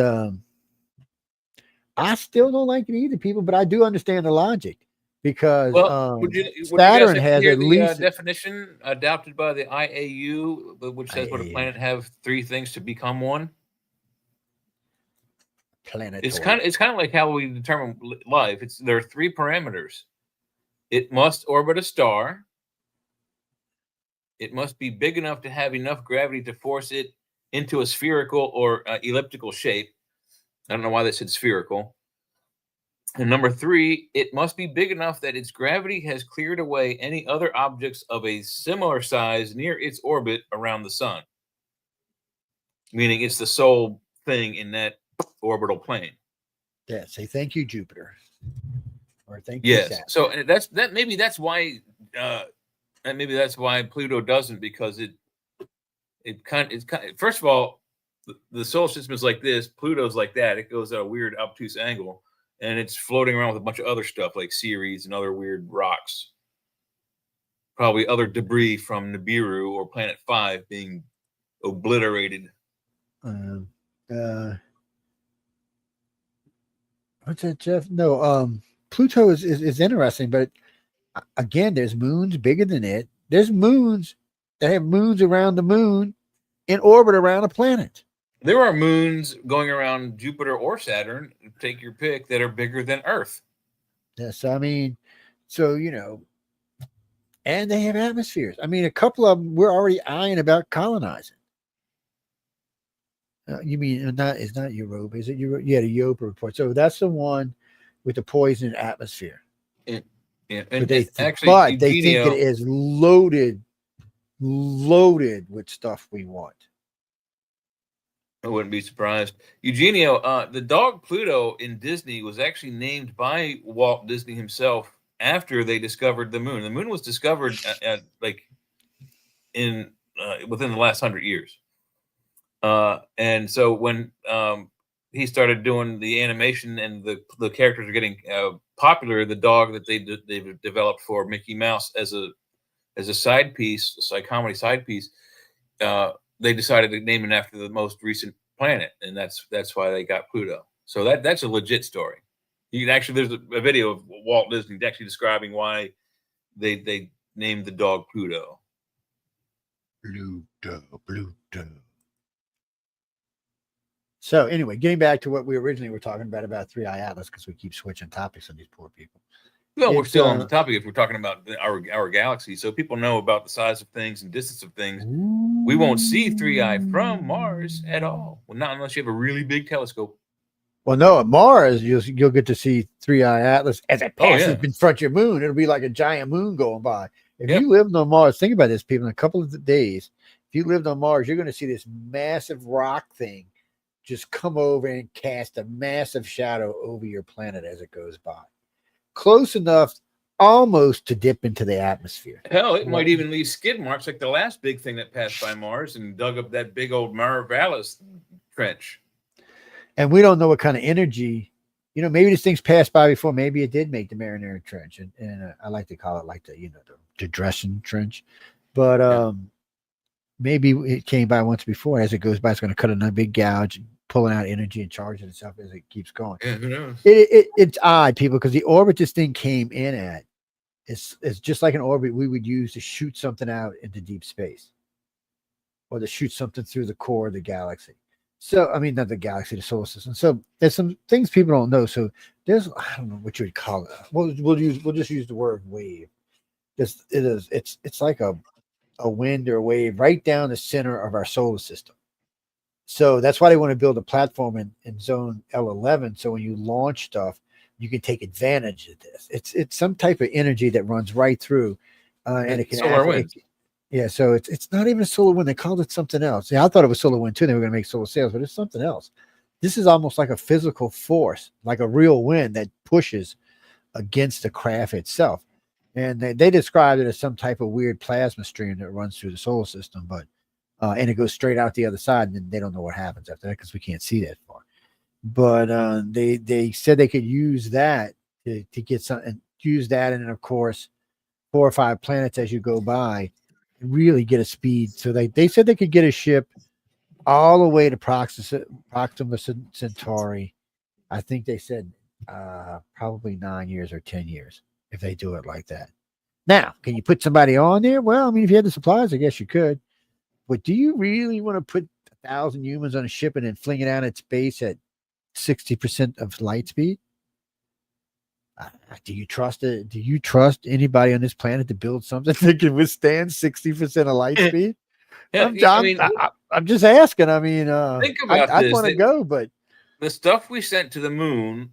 I still don't like it either, people, but I do understand the logic because Saturn has at least definition adopted by the IAU, which says would a planet have three things to become one? Planetoid. It's kind of like how we determine life. There are three parameters. It must orbit a star. It must be big enough to have enough gravity to force it into a spherical or elliptical shape. I don't know why they said spherical. And number three, it must be big enough that its gravity has cleared away any other objects of a similar size near its orbit around the sun. Meaning it's the sole thing in that orbital plane. Yeah, say thank you, Jupiter. Or thank you, Saturn. So maybe that's why Pluto doesn't, because first of all, the solar system is like this, Pluto's like that. It goes at a weird obtuse angle, and it's floating around with a bunch of other stuff like Ceres and other weird rocks. Probably other debris from Nibiru or Planet 5 being obliterated. What's that, Jeff? No, Pluto is interesting, but again, there's moons bigger than it. There's moons that have moons around the moon in orbit around a planet. There are moons going around Jupiter or Saturn, take your pick, that are bigger than Earth. Yes, I mean, so and they have atmospheres. I mean, a couple of them we're already eyeing about colonizing. You mean it's not Europa, is it? Yeah, the Europa report. So that's the one with the poison atmosphere. Yeah, but they think it is loaded with stuff we want. I wouldn't be surprised. Eugenio, the dog Pluto in Disney was actually named by Walt Disney himself after they discovered the moon. The moon was discovered within the last 100 years. And so when he started doing the animation and the characters are getting popular, the dog that they've developed for Mickey Mouse as a side piece, a comedy side piece, they decided to name it after the most recent planet, and that's why they got Pluto. So that's a legit story. You can actually, there's a video of Walt Disney actually describing why they named the dog Pluto. Pluto. So anyway, getting back to what we originally were talking about 3i Atlas, because we keep switching topics on these poor people. Well, we're still on the topic if we're talking about our galaxy, so people know about the size of things and distance of things. We won't see 3i from Mars at all. Well, not unless you have a really big telescope. Well, no, at Mars, you'll get to see 3i Atlas as it passes in front of your moon. It'll be like a giant moon going by. If you lived on Mars, think about this, people, in a couple of days, if you lived on Mars, you're going to see this massive rock thing just come over and cast a massive shadow over your planet as it goes by. Close enough almost to dip into the atmosphere. Hell, it might even leave skid marks like the last big thing that passed by Mars and dug up that big old Marivalis trench. And we don't know what kind of energy, maybe this thing's passed by before. Maybe it did make the Marinara Trench. And I like to call it like the Dressen Trench. But maybe it came by once before. As it goes by, it's going to cut another big gouge, pulling out energy and charging itself as it keeps going. Yeah, who knows? It's odd, people, because the orbit this thing came in at It's just like an orbit we would use to shoot something out into deep space, or to shoot something through the core of the galaxy. So, I mean, not the galaxy, the solar system. So, there's some things people don't know. So, I don't know what you would call it. We'll just use the word wave. It's like a wind or a wave right down the center of our solar system. So that's why they want to build a platform in zone L11. So when you launch stuff, you can take advantage of this. It's some type of energy that runs right through, and it can solar wind. Yeah, so it's not even solar wind. They called it something else. Yeah, I thought it was solar wind too. They were going to make solar sails, but it's something else. This is almost like a physical force, like a real wind that pushes against the craft itself. And they described it as some type of weird plasma stream that runs through the solar system, but and it goes straight out the other side, and then they don't know what happens after that because we can't see that far. But they said they could use that to get some, and use that, and then of course 4 or 5 planets as you go by, and really get a speed. So they said they could get a ship all the way to Proxima Centauri. I think they said probably 9 years or 10 years if they do it like that. Now, can you put somebody on there? Well, I mean, if you had the supplies, I guess you could. But do you really want to put 1,000 humans on a ship and then fling it out at space at 60% of light speed? Do you trust it? Do you trust anybody on this planet to build something that can withstand 60% of light speed? Yeah, I'm just asking. I mean, think about I'd this. want to go, but the stuff we sent to the moon,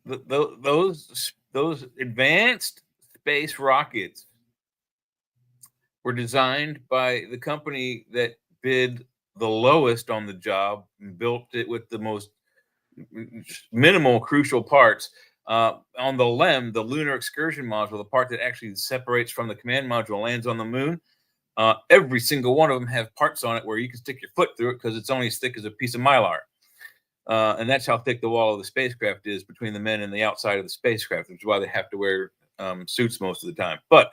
those advanced space rockets were designed by the company that bid the lowest on the job and built it with the most minimal crucial parts. On the LEM, the Lunar Excursion Module, the part that actually separates from the command module, lands on the moon. Every single one of them have parts on it where you can stick your foot through it because it's only as thick as a piece of mylar. And that's how thick the wall of the spacecraft is between the men and the outside of the spacecraft, which is why they have to wear suits most of the time. But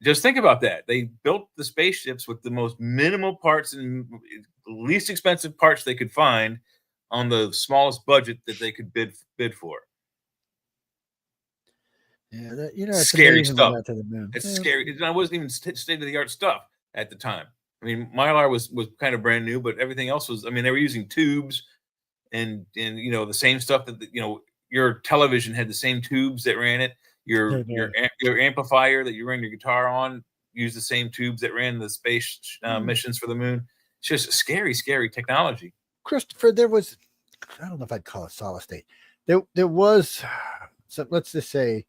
just think about that. They built the spaceships with the most minimal parts and least expensive parts they could find on the smallest budget that they could bid for. Yeah, it's scary stuff. It's scary. It wasn't even state-of-the-art stuff at the time. I mean, mylar was kind of brand new, but everything else was. I mean, they were using tubes, and the same stuff that your television had the same tubes that ran it. Your amplifier that you ran your guitar on used the same tubes that ran the space missions for the moon. It's just scary technology. Christopher, there was, I don't know if I'd call it solid state. There was some, let's just say,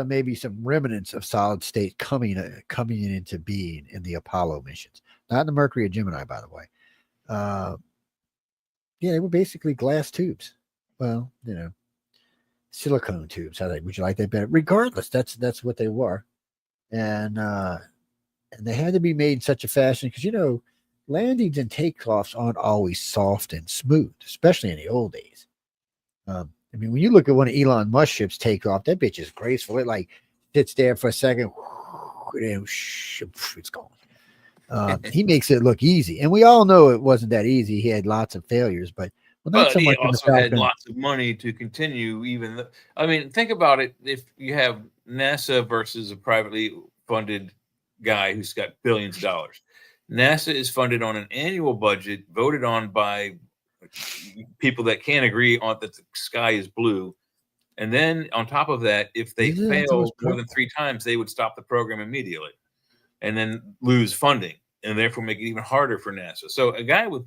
maybe some remnants of solid state coming into being in the Apollo missions, not in the Mercury or Gemini, by the way. Yeah, they were basically glass tubes. Well, silicone tubes. Would you like that better? Regardless, that's what they were, and they had to be made in such a fashion because landings and takeoffs aren't always soft and smooth, especially in the old days. I mean, when you look at one of Elon Musk's ships take off, that bitch is graceful. It like sits there for a second, and it's gone. He makes it look easy, and we all know it wasn't that easy. He had lots of failures, but not so he much. Also had lots of money to continue. I mean, think about it. If you have NASA versus a privately funded guy who's got billions of dollars, NASA is funded on an annual budget voted on by people that can't agree on that the sky is blue. And then on top of that, if they fail more than 3 times, they would stop the program immediately and then lose funding and therefore make it even harder for NASA. So a guy with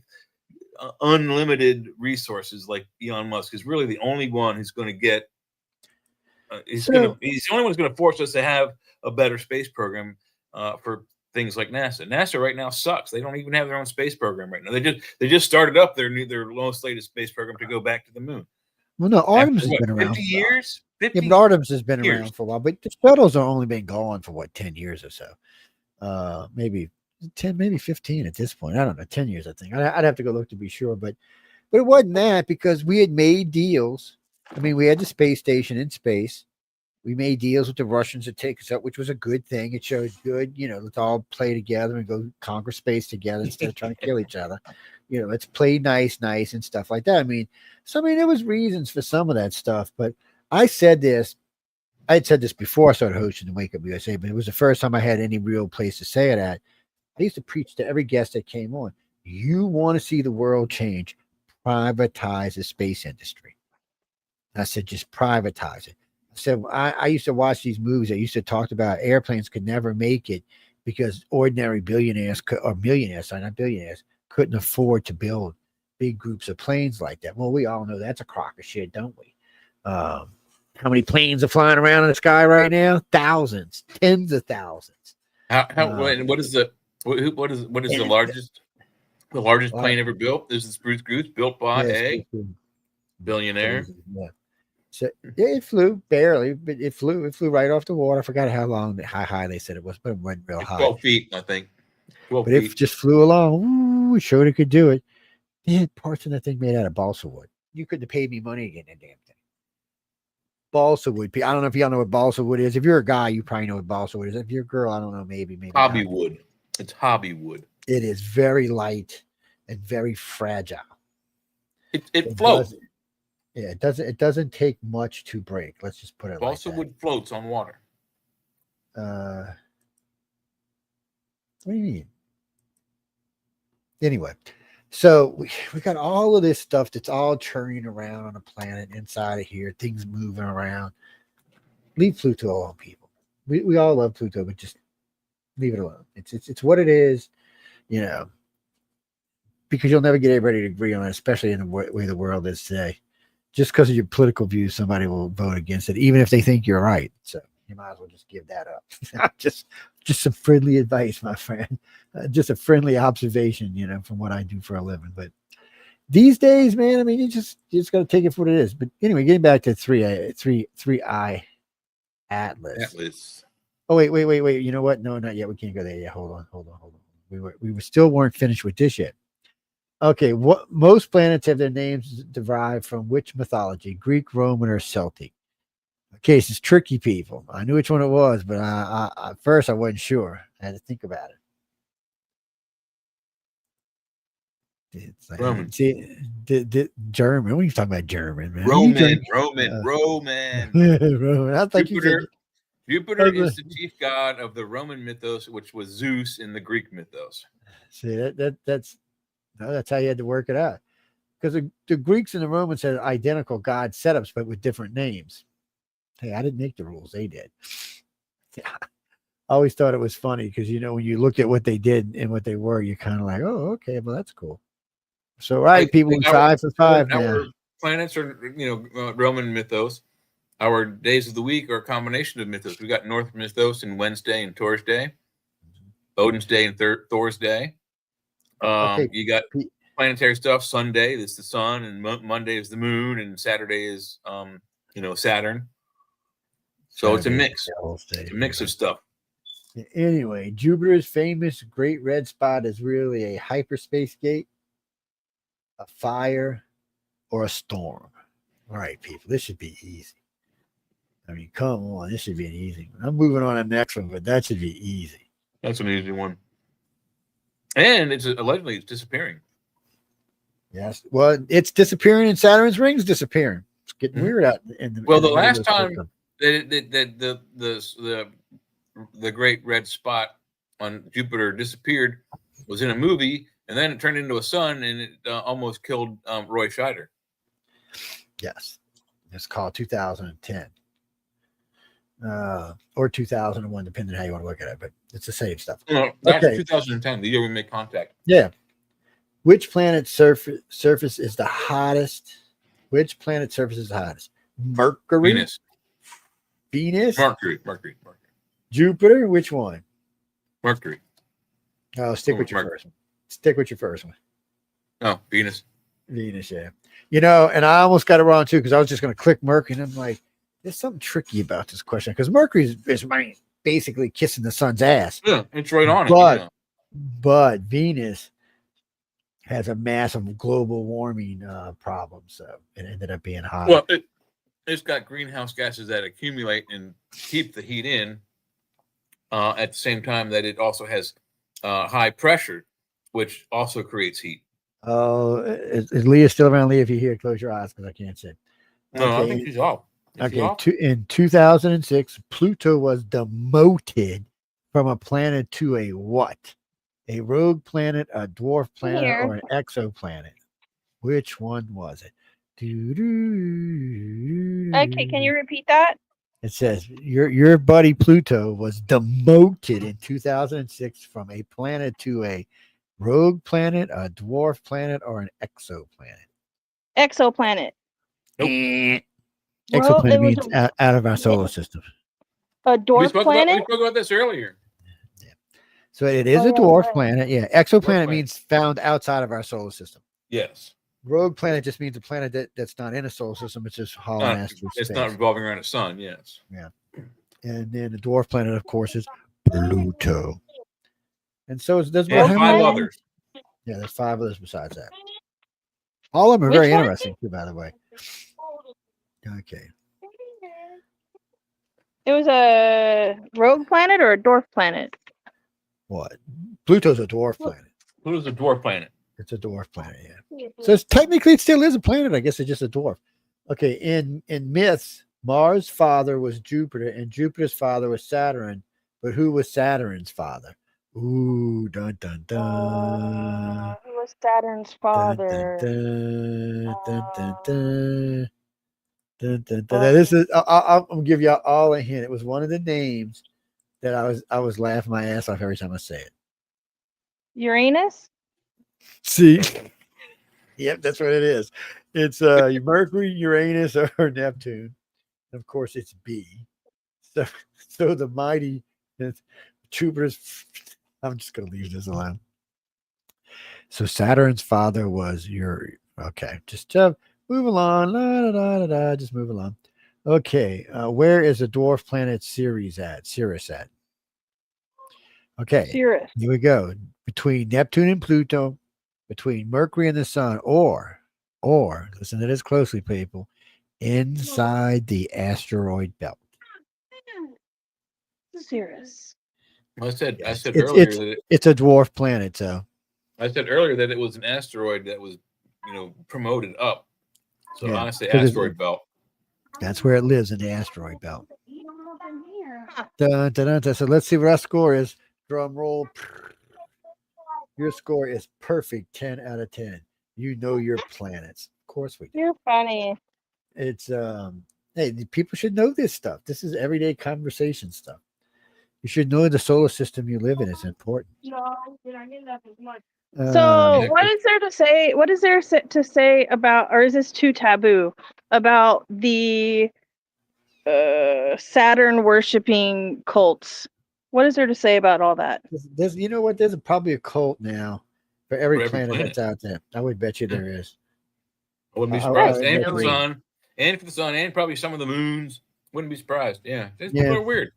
unlimited resources like Elon Musk is really the only one who's going to get he's the only one who's going to force us to have a better space program for things like NASA. NASA right now sucks. They don't even have their own space program right now. They just started up their lowest latest space program to go back to the moon. Well, no, Artemis has been around 50 years. 50 yeah, but Artemis has been around for a while. But the shuttles have only been gone for 10 years or so. Maybe 10, maybe 15 at this point. I don't know, 10 years, I think. I'd have to go look to be sure, but it wasn't that because we had made deals. I mean, we had the space station in space. We made deals with the Russians to take us up, which was a good thing. It showed good, let's all play together and go conquer space together instead of trying to kill each other. Let's play nice and stuff like that. I mean, there was reasons for some of that stuff, but I said this I had said this before I started hosting the Wake Up USA, but it was the first time I had any real place to say it at. I used to preach to every guest that came on. You want to see the world change, privatize the space industry. And I said, just privatize it. I said, I used to watch these movies that used to talk about airplanes could never make it because ordinary billionaires or millionaires, sorry, not billionaires, couldn't afford to build big groups of planes like that. Well, we all know that's a crock of shit, don't we? How many planes are flying around in the sky right now? Thousands, tens of thousands. What is the largest plane ever built? This is Bruce Goose, built by a billionaire. Yeah. So it flew barely, but it flew right off the water. I forgot how high they said it was, but it went real high. 12 feet, I think. 12 but feet. It just flew along. Ooh, it showed it could do it. They had parts of that thing made out of balsa wood. You couldn't have paid me money to get that damn thing. Balsa wood. I don't know if y'all know what balsa wood is. If you're a guy, you probably know what balsa wood is. If you're a girl, I don't know. Maybe hobby not. wood. It's hobby wood. It is very light and very fragile. It floats. It doesn't take much to break. Let's just put it balsa like that. wood floats on water. What do you mean? Anyway, so we got all of this stuff that's all churning around on the planet inside of here, things moving around. Leave Pluto alone, people. We all love Pluto, but just leave it alone. It's what it is, because you'll never get everybody to agree on it, especially in the way the world is today. Just because of your political views, somebody will vote against it, even if they think you're right. So you might as well just give that up. just some friendly advice, my friend. Just a friendly observation, from what I do for a living. But these days, man, I mean, you just got to take it for what it is. But anyway, getting back to 3I Atlas. Oh, wait. You know what? No, not yet. We can't go there. Yeah, hold on. We still weren't finished with this yet. Okay, what most planets have their names derived from which mythology? Greek, Roman, or Celtic? Okay, this is tricky, people. I knew which one it was, but at first I wasn't sure. I had to think about it. It's like, Roman. See, German. What are you talking about, German, man? Roman. Roman. I think Jupiter is the chief god of the Roman mythos, which was Zeus in the Greek mythos. See, that's how you had to work it out. Because the Greeks and the Romans had identical god setups, but with different names. Hey, I didn't make the rules. They did. Yeah. I always thought it was funny because, when you look at what they did and what they were, you're kind of like, oh, okay, well, that's cool. So, right, people, 5 for 5 now. Our planets are, Roman mythos. Our days of the week are a combination of mythos. We got North mythos and Wednesday and Thursday, Odin's Day and Thor's Day. You got planetary stuff. Sunday is the sun, and Monday is the moon, and Saturday is Saturn. So it's a mix. It's a mix of stuff. Anyway, Jupiter's famous Great Red Spot is really a hyperspace gate, a fire, or a storm. All right, people, this should be easy. I mean, come on, this should be an easy one. I'm moving on to the next one, but that should be easy. That's an easy one. And it's allegedly disappearing. Yes. Well, it's disappearing and Saturn's ring's disappearing. It's getting weird out in the the last time that the Great Red Spot on Jupiter disappeared was in a movie, and then it turned into a sun, and it almost killed Roy Scheider. Yes. It's called 2010. Or 2001, depending on how you want to look at it, but it's the same stuff. No, that's 2010, the year we made contact. Yeah. Which planet's surface is the hottest? Which planet's surface is the hottest? Mercury? Venus? Mercury. Jupiter? Which one? Mercury. Oh, stick with your first one. Stick with your first one. Oh, Venus. Venus, yeah. And I almost got it wrong too, because I was just going to click Mercury, and I'm like, there's something tricky about this question, because Mercury is basically kissing the sun's ass. Yeah, it's right on it. But Venus has a massive global warming problem, so it ended up being hot. Well, it's got greenhouse gases that accumulate and keep the heat in at the same time that it also has high pressure, which also creates heat. Oh, is Leah still around? Leah, if you're here, close your eyes because I can't see. No, I think she's off. Okay, in 2006, Pluto was demoted from a planet to a what? A rogue planet, a dwarf planet, Here. or an exoplanet? Which one was it? Okay, can you repeat that? It says your buddy Pluto was demoted in 2006 from a planet to a rogue planet, a dwarf planet, or an exoplanet. Exoplanet. Nope. Exoplanet it was means out of our solar system. a dwarf planet. We spoke about this earlier. So it is a dwarf planet. Yeah. Exoplanet means found outside of our solar system. Yes. Rogue planet just means a planet that's not in a solar system. It's just hollow astral space. It's not revolving around a sun. Yes. Yeah. And then the dwarf planet, of course, is Pluto. And so there's about 5 others. Yeah, there's 5 others besides that. All of them are very interesting, too, by the way. Okay. It was a rogue planet or a dwarf planet? What? Pluto's a dwarf planet. Pluto's a dwarf planet. It's a dwarf planet, yeah. So technically it still is a planet. I guess it's just a dwarf. Okay, in myths, Mars' father was Jupiter, and Jupiter's father was Saturn. But who was Saturn's father? Ooh, dun dun dun. Who was Saturn's father? Dun, dun, dun, dun, dun, dun, dun. This is. I'm gonna give y'all all a hint. It was one of the names that I was laughing my ass off every time I say it. Uranus? See, yep, that's what it is. It's Mercury, Uranus, or Neptune. And of course, it's B. So the mighty Jupiter's. I'm just gonna leave this alone. So Saturn's father was okay. Just move along. La, da, da, da, da, just move along. Okay, where is the dwarf planet Ceres at? Okay, Ceres. Here we go. Between Neptune and Pluto, between Mercury and the Sun, or listen to this closely, people, inside the asteroid belt. Ceres. I said earlier that it's a dwarf planet. So I said earlier that it was an asteroid that was, promoted up. So yeah, honestly, asteroid belt. That's where it lives, in the asteroid belt. Dun, dun, dun, dun. So let's see what our score is. Drum roll. Your score is perfect, 10 out of 10. You know your planets. Of course we do. You're funny. It's hey, people should know this stuff. This is everyday conversation stuff. You should know the solar system you live in is important. So what is there to say? What is there to say about, or is this too taboo, about the Saturn worshipping cults? What is there to say about all that? There's you know what? There's probably a cult now for every planet that's out there. I would bet you there is. I wouldn't be surprised. And for the sun, and probably some of the moons. Wouldn't be surprised. Yeah, people are weird.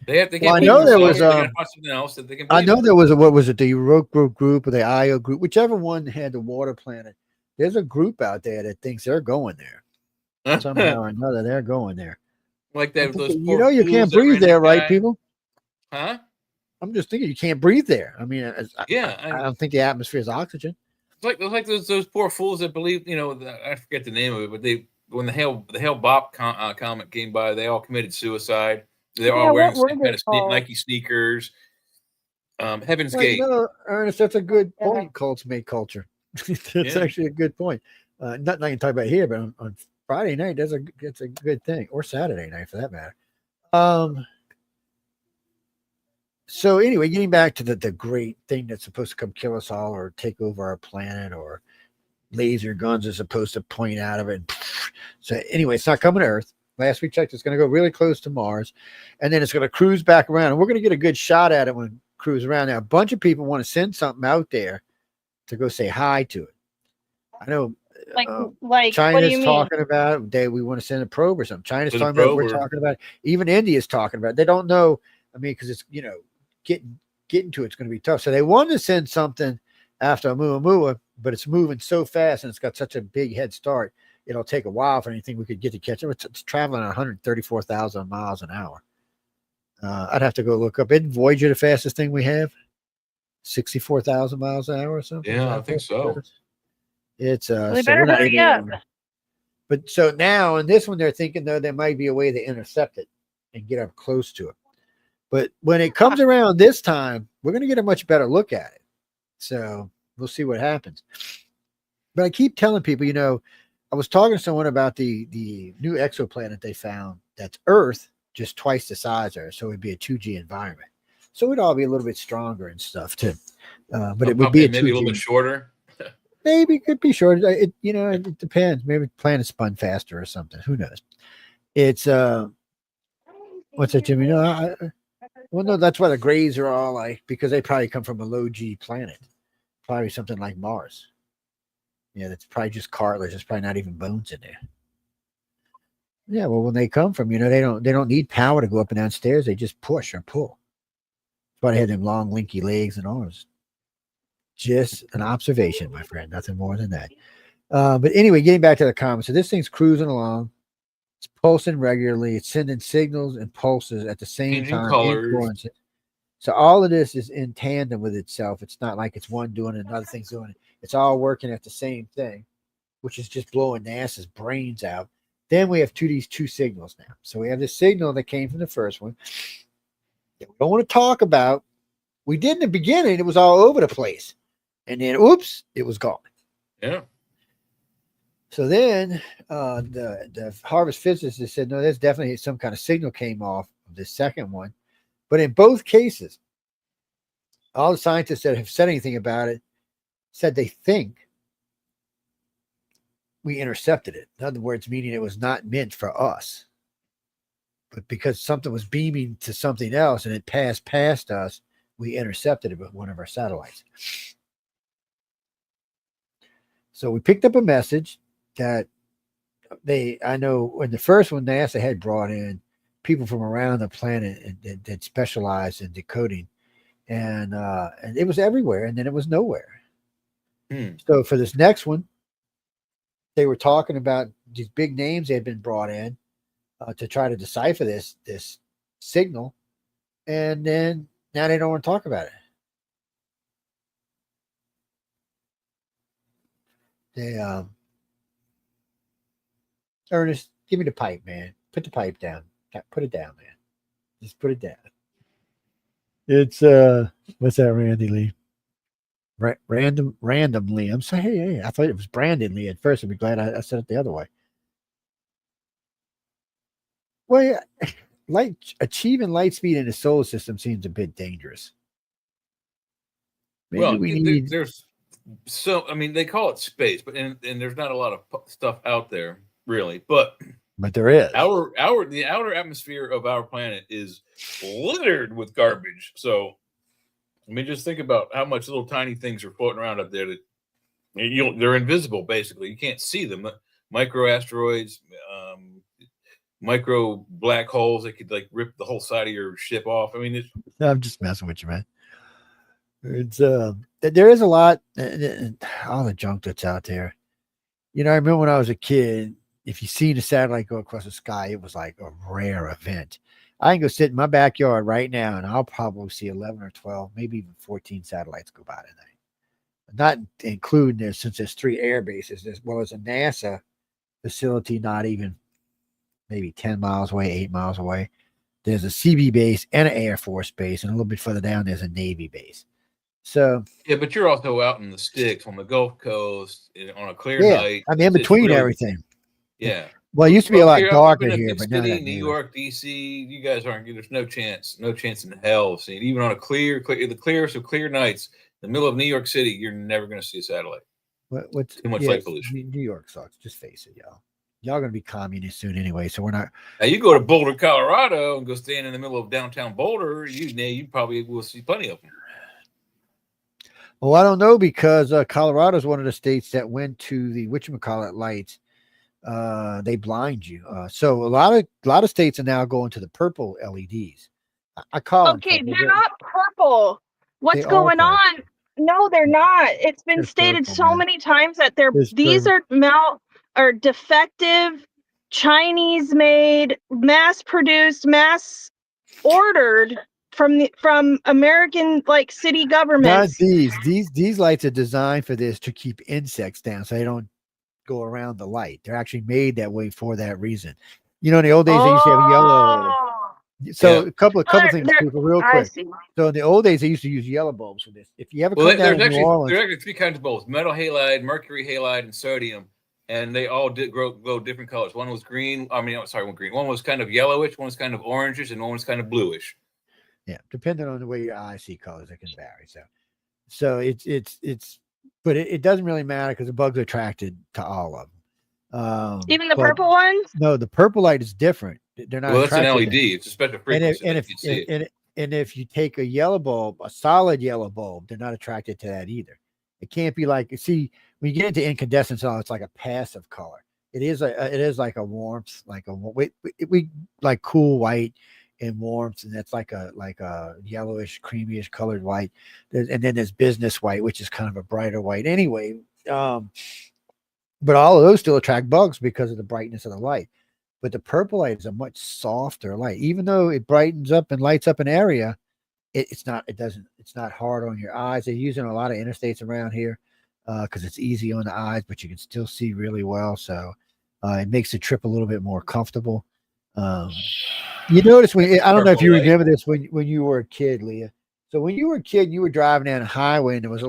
I know there was something else that they can. I know there was what was it? The Europa group or the Io group, whichever one had the water planet. There's a group out there that thinks they're going there. Somehow or another, they're going there. Like that. Those you can't breathe there, right, people? Huh? I'm just thinking you can't breathe there. I mean, I don't think the atmosphere is oxygen. It's like those poor fools that believe. I forget the name of it, but when the Hale-Bopp comet came by, they all committed suicide. They're all wearing some kind of Nike sneakers. Heaven's Gate. Ernest, that's a good point. Cults make culture. That's actually a good point. Nothing I can talk about here, but on Friday night, that's a good thing, or Saturday night for that matter. So anyway, getting back to the great thing that's supposed to come kill us all or take over our planet, or laser guns are supposed to point out of it. So anyway, it's not coming to Earth. Last we checked, it's going to go really close to Mars, and then it's going to cruise back around, and we're going to get a good shot at it when it cruises around. Now, a bunch of people want to send something out there to go say hi to it. I know, like China's talking about it. We want to send a probe or something. China's talking about it. We're talking about it. Even India's talking about it. They don't know. I mean, because it's getting to it's going to be tough. So they wanted to send something after Oumuamua, but it's moving so fast and it's got such a big head start. It'll take a while for anything we could get to catch up. It's traveling at 134,000 miles an hour. I'd have to go look up. Isn't Voyager the fastest thing we have? 64,000 miles an hour or something? Yeah, I think so. It's they better hurry up. But so now in this one, they're thinking though there might be a way to intercept it and get up close to it. But when it comes around this time, we're going to get a much better look at it. So we'll see what happens. But I keep telling people, you know, I was talking to someone about the new exoplanet they found that's Earth, just twice the size of Earth. So it'd be a 2G environment. So it'd all be a little bit stronger and stuff too. But it would be maybe a little bit shorter. Maybe it could be shorter. It it depends. Maybe the planet spun faster or something. Who knows? It's what's that, Jimmy? No, well, no, that's why the grays are all like, because they probably come from a low G planet, probably something like Mars. Yeah, that's probably just cartilage. There's probably not even bones in there. Yeah, well, when they come from, they don't need power to go up and down stairs. They just push or pull. That's why they have them long, linky legs and arms. Just an observation, my friend. Nothing more than that. But anyway, getting back to the comments. So this thing's cruising along. It's pulsing regularly. It's sending signals and pulses at the same time. Colors. So all of this is in tandem with itself. It's not like it's one doing it, another thing's doing it. It's all working at the same thing, which is just blowing NASA's brains out. Then we have these two signals now. So we have the signal that came from the first one that we don't want to talk about. We did in the beginning. It was all over the place. And then, oops, it was gone. Yeah. So then the Harvard physicists said, no, there's definitely some kind of signal came off of the second one. But in both cases, all the scientists that have said anything about it said they think we intercepted it. In other words, meaning it was not meant for us. But because something was beaming to something else and it passed past us, we intercepted it with one of our satellites. So we picked up a message that I know when the first one NASA had brought in people from around the planet that specialized in decoding, and it was everywhere, and then it was nowhere. So for this next one, they were talking about these big names that had been brought in to try to decipher this signal, and then now they don't want to talk about it. They Ernest, give me the pipe, man. Put the pipe down. Put it down, man. Just put it down. It's what's that, Randy Lee? Randomly. I'm sorry. Hey, I thought it was Brandon Lee at first. I'd be glad I said it the other way. Well, yeah, achieving light speed in the solar system seems a bit dangerous. Maybe there's so, I mean, they call it space, but and there's not a lot of stuff out there really, but there is. The outer atmosphere of our planet is littered with garbage. So, I mean, just think about how much little tiny things are floating around up there that they're invisible. Basically, you can't see them. Micro asteroids, micro black holes that could like rip the whole side of your ship off. I mean, I'm just messing with you, man. It's there is a lot, all the junk that's out there. I remember when I was a kid, if you seen a satellite go across the sky, it was like a rare event. I can go sit in my backyard right now, and I'll probably see 11 or 12, maybe even 14 satellites go by tonight. Not including this, since there's 3 air bases, as well as a NASA facility, not even maybe 10 miles away, 8 miles away. There's a CB base and an Air Force base, and a little bit further down, there's a Navy base. So yeah, but you're also out in the sticks on the Gulf Coast on a clear night. I mean, in between everything. Yeah. Well, it used to be a lot darker here, but now New York, DC, you guys aren't. There's no chance in hell of seeing, even on a clear nights, in the middle of New York City, you're never going to see a satellite. What's too much light pollution? New York sucks. Just face it, y'all. Y'all going to be communists soon anyway, so we're not. Now you go to Boulder, Colorado, and go stand in the middle of downtown Boulder. You probably will see plenty of them. Well, I don't know, because Colorado is one of the states that went to the whatchamacallit lights. They blind you. So a lot of states are now going to the purple LEDs. I call them purple. They're not purple. What's going on? No, they're not. It's been stated so many times that these are defective, Chinese-made, mass-produced, mass-ordered from American city governments. Not these lights are designed for this to keep insects down, so they don't go around the light. They're actually made that way for that reason. You know, in the old days they used to have yellow. So Yeah. a couple things, They're- people, real I quick. see. So in the old days they used to use yellow bulbs for this. If you ever Well, come down there's to New actually Orleans, there's actually 3 kinds of bulbs: metal halide, mercury halide, and sodium. And they all did glow different colors. One was green. I mean, sorry, one green. One was kind of yellowish. One was kind of orangish, and one was kind of bluish. yeah, depending on the way your eyes see colors, it can vary. So it's, but it doesn't really matter because the bugs are attracted to all of them. Even the but purple ones? No, the purple light is different. They're not Well, that's an attracted LED. to. It's a special And frequency. that you can see it. if you take a yellow bulb, a solid yellow bulb, they're not attracted to that either. It can't be like, see, when you get into incandescence, it's like a passive color. It is like a warmth, like we like cool white and warmth, and that's like a yellowish, creamyish colored white. And then there's business white, which is kind of a brighter white. Anyway, but all of those still attract bugs because of the brightness of the light. But the purple light is a much softer light, even though it brightens up and lights up an area. It's not hard on your eyes. They're using a lot of interstates around here because it's easy on the eyes, but you can still see really well. So it makes the trip a little bit more comfortable. You notice I don't know if you remember this when you were a kid, Leah. So when you were a kid, you were driving down a highway and there was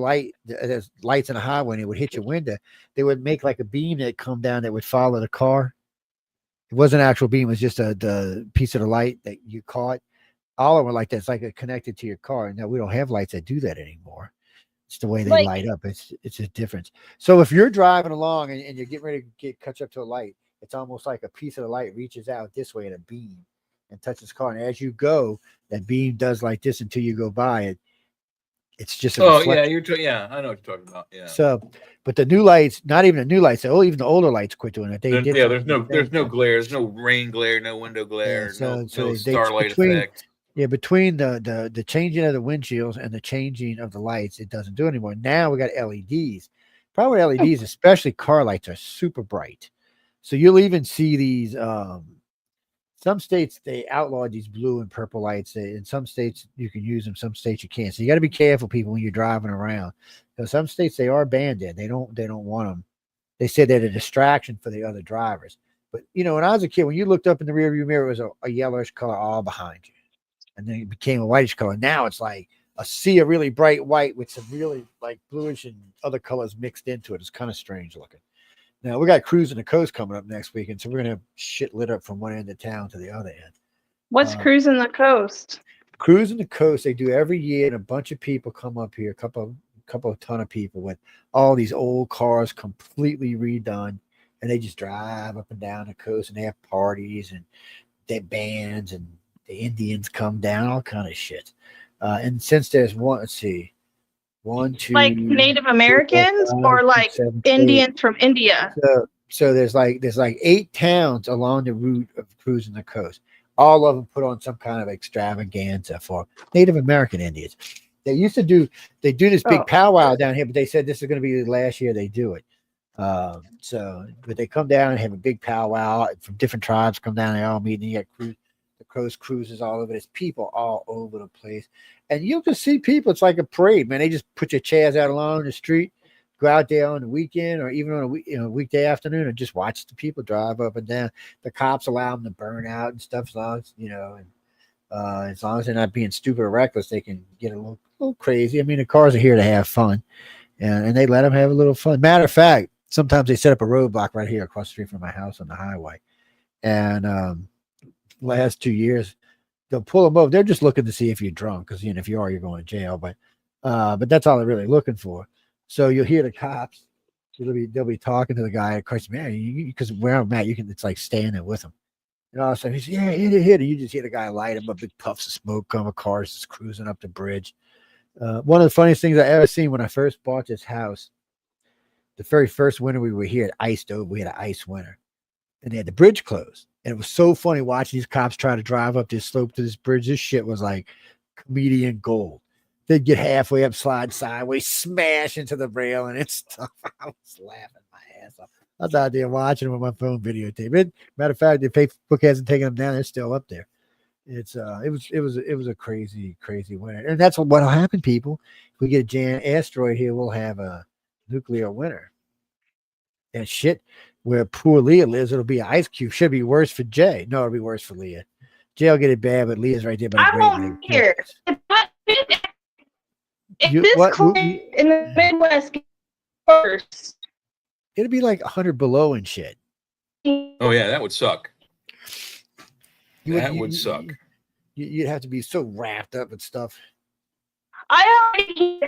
there's lights in the highway and it would hit your window. They would make like a beam that come down that would follow the car. It wasn't an actual beam. It was just the piece of the light that you caught. All of them were like that. It's like connected to your car. Now we don't have lights that do that anymore. It's the way they light up. It's a difference. So if you're driving along and you're getting ready to catch up to a light, it's almost like a piece of the light reaches out this way in a beam and touches the car. And as you go, that beam does like this until you go by it. It's just a reflection. Yeah, I know what you're talking about. Yeah. So, but the new lights, not even the new lights, even the older lights quit doing it. There's no glare, there's no rain glare, no window glare, no starlight effect. Yeah, between the changing of the windshields and the changing of the lights, it doesn't do anymore. Now we got LEDs. Probably LEDs, especially car lights, are super bright. So you'll even see these. Some states they outlawed these blue and purple lights. In some states you can use them, some states you can't. So you got to be careful, people, when you're driving around. Because some states they are banned in. They don't want them. They said they're a distraction for the other drivers. But when I was a kid, when you looked up in the rearview mirror, it was a yellowish color all behind you, and then it became a whitish color. Now it's like a sea of really bright white with some really like bluish and other colors mixed into it. It's kind of strange looking. Now we got Cruising the Coast coming up next week, and so we're gonna have shit lit up from one end of town to the other end. What's Cruising the Coast? Cruising the Coast, they do every year, and a bunch of people come up here, a couple of ton of people with all these old cars completely redone, and they just drive up and down the coast, and they have parties and they bands, and the Indians come down, all kind of shit. And since there's one, like Native Americans or like Indians from India. So there's like 8 towns along the route of Cruising the Coast. All of them put on some kind of extravaganza for Native American Indians. They do this big powwow down here, but they said this is going to be the last year they do it. But they come down and have a big powwow from different tribes come down, they all meet, and you got the coast cruises all over. There's people all over the place. And you'll just see people. It's like a parade, man. They just put your chairs out along the street, go out there on the weekend or even on a weekday afternoon and just watch the people drive up and down. The cops allow them to burn out and stuff as long as, as long as they're not being stupid or reckless, they can get a little crazy. I mean, the cars are here to have fun, and they let them have a little fun. Matter of fact, sometimes they set up a roadblock right here across the street from my house on the highway. And last 2 years, they'll pull them over. They're just looking to see if you're drunk, because if you are, you're going to jail. But that's all they're really looking for. So you'll hear the cops. They'll be talking to the guy. Of course, man, because where I'm at, it's like standing with them. And all of a sudden, he says, "Yeah, hit it." You just hear the guy light him up, big puffs of smoke come. Cars just cruising up the bridge. One of the funniest things I ever seen when I first bought this house, the very first winter we were here, it iced over. We had an ice winter, and they had the bridge closed. And it was so funny watching these cops try to drive up this slope to this bridge. This shit was like comedian gold. They'd get halfway up, slide sideways, smash into the railing and stuff. I was laughing my ass off. I was out there watching them with my phone videotape. Matter of fact, if Facebook hasn't taken them down, they're still up there. It was a crazy winter, and that's what'll happen, people. If we get a giant asteroid here, we'll have a nuclear winter. And shit, where poor Leah lives, it'll be an ice cube. Should be worse for Jay. No, it'll be worse for Leah. Jay will get it bad, but Leah's right there by the I Great won't Lake. care. If You- this what- climate in the Midwest gets worse, It'll be like 100 below and shit. Oh yeah, that would suck. That would suck. You'd have to be so wrapped up with stuff. I already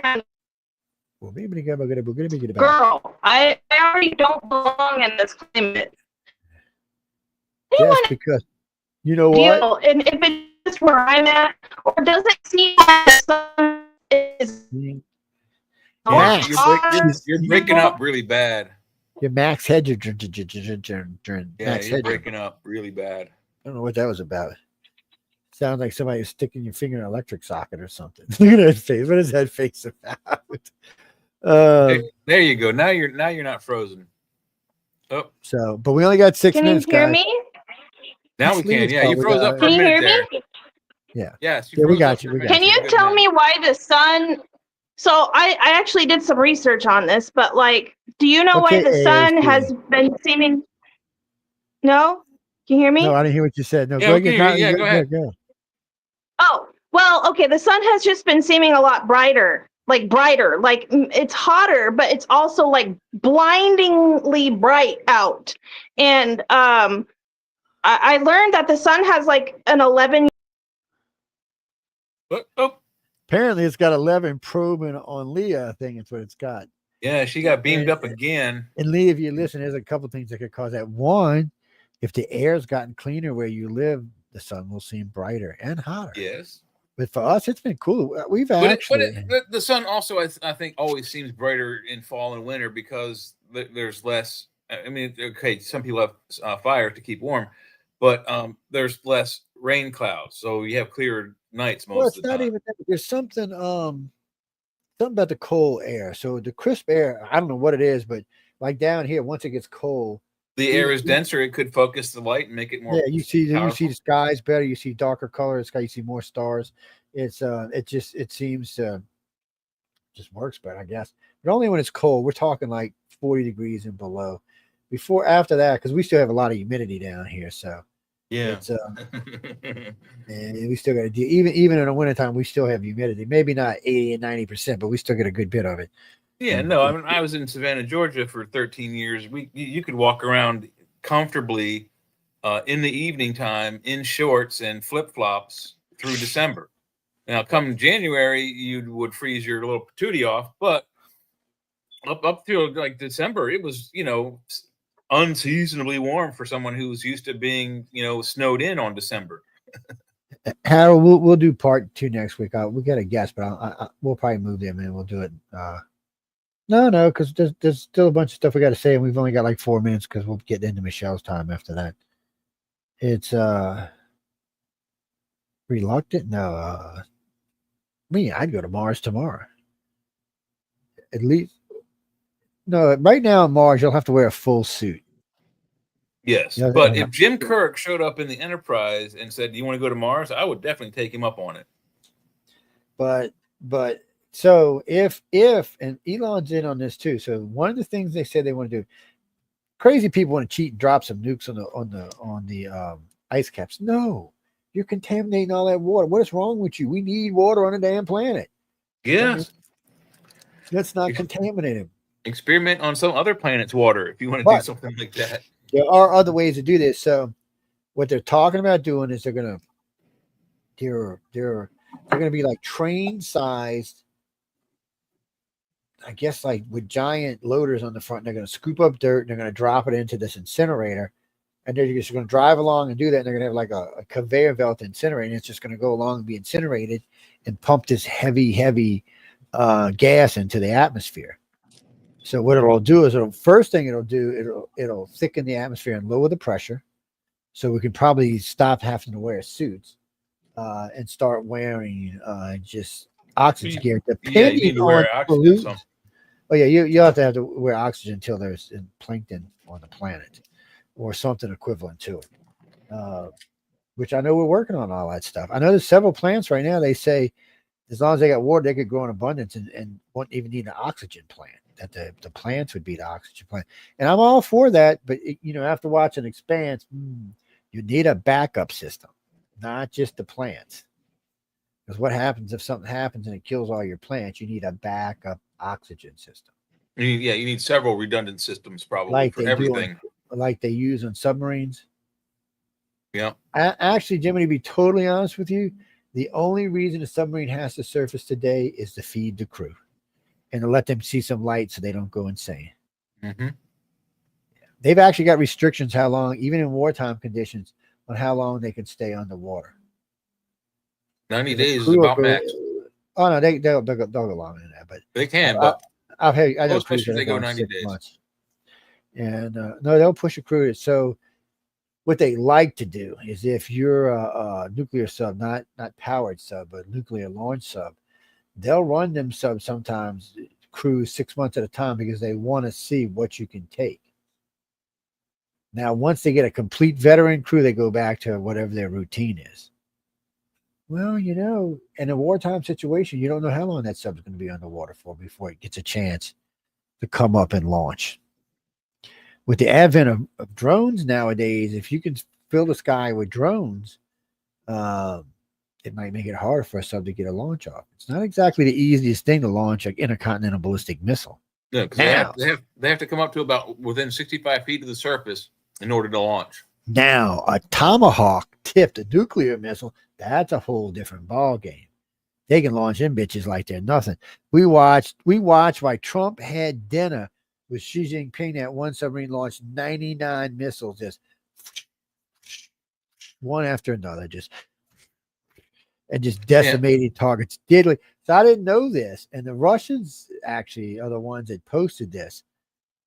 Well, maybe girl. I already don't belong in this climate. Yes, because you know what? Deal, and if it's where I'm at, or does it seem like the sun is Max, You're breaking up really bad. Your Max head, Yeah, Max you're head. breaking up really bad. I don't know what that was about. Sounds like somebody was sticking your finger in an electric socket or something. Look at that face. What is that face about? There you go. Now you're not frozen. Oh, so, but we only got 6 Can minutes, you hear guys. me? now we can. Yeah, you froze up for a Can you minute hear there. me? Yeah. Yes. Yeah, we froze got up you. for a We got minute. Can you Good tell now. me why the sun? So I actually did some research on this, but like, do you know why Okay, the sun ASD. has been seeming? No, can you hear me? No, I didn't hear what you said. No, Yeah, go we can again. hear you. Yeah, go ahead. Go. Oh, well, okay. The sun has just been seeming a lot brighter. Like it's hotter, but it's also like blindingly bright out. And I learned that the sun has like an 11. Oh. Apparently, it's got 11 probing on Leah. I think it's what it's got. Yeah, she got beamed up again. And Lee, if you listen, there's a couple things that could cause that. One, if the air's gotten cleaner where you live, the sun will seem brighter and hotter. Yes. But for us, it's been cool. We've But actually. the sun also, I think, always seems brighter in fall and winter because there's less. I mean, okay, some people have fire to keep warm, but there's less rain clouds, so you have clearer nights most Well, of it's the not time. even that. There's something about the cold air. So the crisp air, I don't know what it is, but like down here, once it gets cold, The air is denser; it could focus the light and make it more. yeah, you see powerful. the skies better. You see darker color in the sky. You see more stars. It's it seems to just works better, I guess. But only when it's cold. We're talking like 40 degrees and below. After that, because we still have a lot of humidity down here, so Yeah. it's and we still got to deal. Even in the wintertime, we still have humidity. Maybe not 80 and 90%, but we still get a good bit of it. Yeah, no, I mean, I was in Savannah, Georgia for 13 years. You could walk around comfortably in the evening time in shorts and flip-flops through December. Now, come January, you would freeze your little patootie off, but up through like December, it was, unseasonably warm for someone who's used to being, snowed in on December. Harold, we'll do part 2 next week. We got a guest, but we'll probably move them and we'll do it. No, because there's still a bunch of stuff we got to say, and we've only got like 4 minutes because we'll get into Michelle's time after that. It's reluctant. No, me, I'd go to Mars tomorrow. At least, no. Right now, on Mars, you'll have to wear a full suit. Yes, Yeah, but yeah. if Jim Kirk showed up in the Enterprise and said, "Do you want to go to Mars?" I would definitely take him up on it. But so if and Elon's in on this too. So one of the things they say they want to do, crazy people want to cheat and drop some nukes on the ice caps. No, you're contaminating all that water. What is wrong with you? We need water on a damn planet. Yes. Let's not contaminate it. Experiment on some other planet's water if you want to do something like that. There are other ways to do this. So what they're talking about doing is they're gonna be like train sized, I guess, like with giant loaders on the front. They're going to scoop up dirt and they're going to drop it into this incinerator. And they're just going to drive along and do that. And they're going to have like a conveyor belt incinerator. And it's just going to go along and be incinerated and pump this heavy gas into the atmosphere. So what it'll do is first thing it'll thicken the atmosphere and lower the pressure. So we can probably stop having to wear suits and start wearing just oxygen gear. Yeah, you need to wear oxygen. Oh yeah, you have to wear oxygen until there's plankton on the planet or something equivalent to it. Which I know we're working on all that stuff. I know there's several plants right now. They say As long as they got water, they could grow in abundance and won't even need an oxygen plant. That the plants would be the oxygen plant. And I'm all for that, but after watching Expanse, you need a backup system, not just the plants. Because what happens if something happens and it kills all your plants? You need a backup oxygen system. You need several redundant systems probably like for they everything. Like they use on submarines. Yeah. Actually, Jimmy, to be totally honest with you, the only reason a submarine has to surface today is to feed the crew and to let them see some light so they don't go insane. Mm-hmm. They've actually got restrictions how long, even in wartime conditions, on how long they can stay underwater. 90 days is about max. Oh no, they'll go longer than that, but they can. But I know most missions they go 90 days. Months. And no, they'll push a crew. So what they like to do is if you're a nuclear sub, not powered sub, but nuclear launch sub, they'll run them subs sometimes crews 6 months at a time because they want to see what you can take. Now, once they get a complete veteran crew, they go back to whatever their routine is. Well, in a wartime situation, you don't know how long that sub's going to be underwater for before it gets a chance to come up and launch. With the advent of drones nowadays, if you can fill the sky with drones, it might make it harder for a sub to get a launch off. It's not exactly the easiest thing to launch an intercontinental ballistic missile. Yeah, because they have to come up to about within 65 feet of the surface in order to launch. Now, a Tomahawk tipped a nuclear missile, that's a whole different ball game. They can launch them bitches like they're nothing. We watched while Trump had dinner with Xi Jinping. That one submarine launched 99 missiles, just one after another, just decimated targets. So I didn't know this, and the Russians actually are the ones that posted this.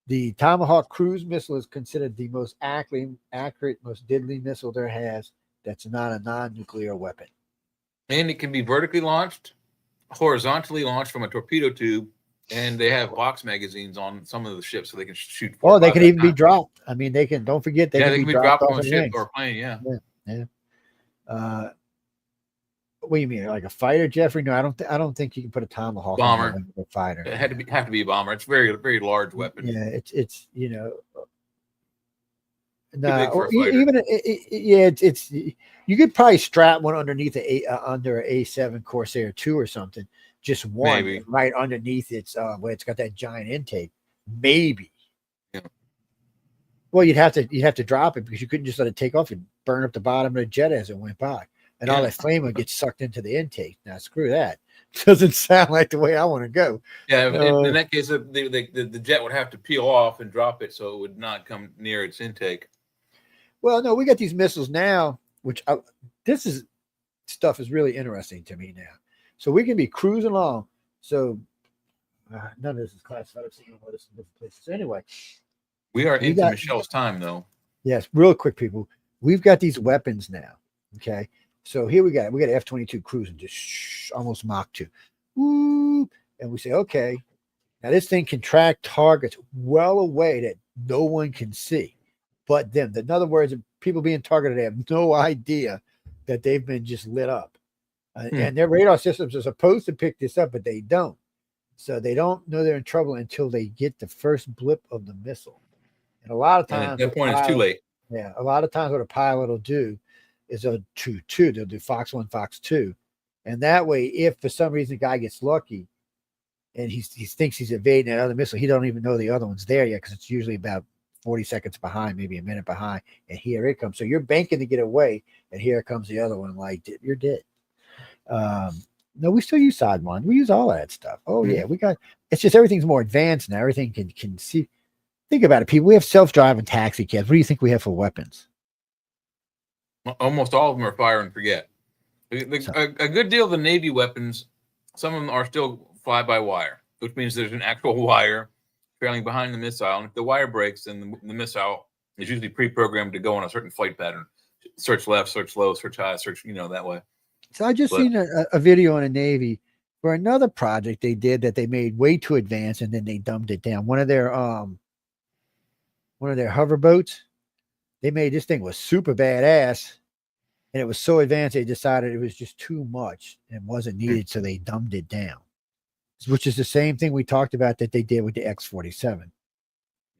The Tomahawk cruise missile is considered the most accurate, most deadly missile there has. That's not a non-nuclear weapon. And it can be vertically launched, horizontally launched from a torpedo tube, and they have box magazines on some of the ships so they can shoot. Oh, they can even be dropped. I mean, they can. Don't forget, they can be dropped on a ship or a plane. Yeah. What do you mean, like a fighter, Jeffrey? No, I don't think you can put a Tomahawk bomber on a fighter. It have to be a bomber. It's a very, very large weapon. Yeah, it's it's you could probably strap one underneath under a A7 Corsair 2 or something. Just one. Maybe. Right underneath its where it's got that giant intake. Maybe. Yeah. Well, you'd have to drop it because you couldn't just let it take off and burn up the bottom of the jet as it went by. And all that flame would get sucked into the intake. Now, screw that. Doesn't sound like the way I want to go. Yeah, in that case, the jet would have to peel off and drop it so it would not come near its intake. Well, no, we got these missiles now, which this stuff is really interesting to me now. So we can be cruising along. So none of this is classified. I've seen all this in different places. Anyway, we are into Michelle's time, though. Yes, real quick, people. We've got these weapons now. Okay. So here we got F-22 cruising, just almost Mach 2. Woo! And we say, okay, now this thing can track targets well away that no one can see but them. In other words, people being targeted, they have no idea that they've been just lit up. And their radar systems are supposed to pick this up, but they don't. So they don't know they're in trouble until they get the first blip of the missile. And a lot of times, at that point, it's too late. Yeah, a lot of times what a pilot will do is a 2-2. They'll do Fox 1, Fox 2. And that way, if for some reason the guy gets lucky and he thinks he's evading that other missile, he don't even know the other one's there yet because it's usually about 40 seconds behind, maybe a minute behind, and here it comes. So you're banking to get away, and here comes the other one. Like, you're dead. No, we still use Sidewinder. We use all that stuff. Oh, yeah, it's just everything's more advanced now. Everything can see. Think about it, people. We have self-driving taxi cabs. What do you think we have for weapons? Almost all of them are fire and forget. A good deal of the Navy weapons, some of them are still fly-by-wire, which means there's an actual wire trailing behind the missile. And if the wire breaks, then the missile is usually pre-programmed to go on a certain flight pattern. Search left, search low, search high, search, that way. So I just seen a video on a Navy for another project they did that they made way too advanced, and then they dumbed it down. One of their hover boats, they made this thing was super badass, And it was so advanced they decided it was just too much and wasn't needed, so they dumbed it down. Which is the same thing we talked about that they did with the X-47.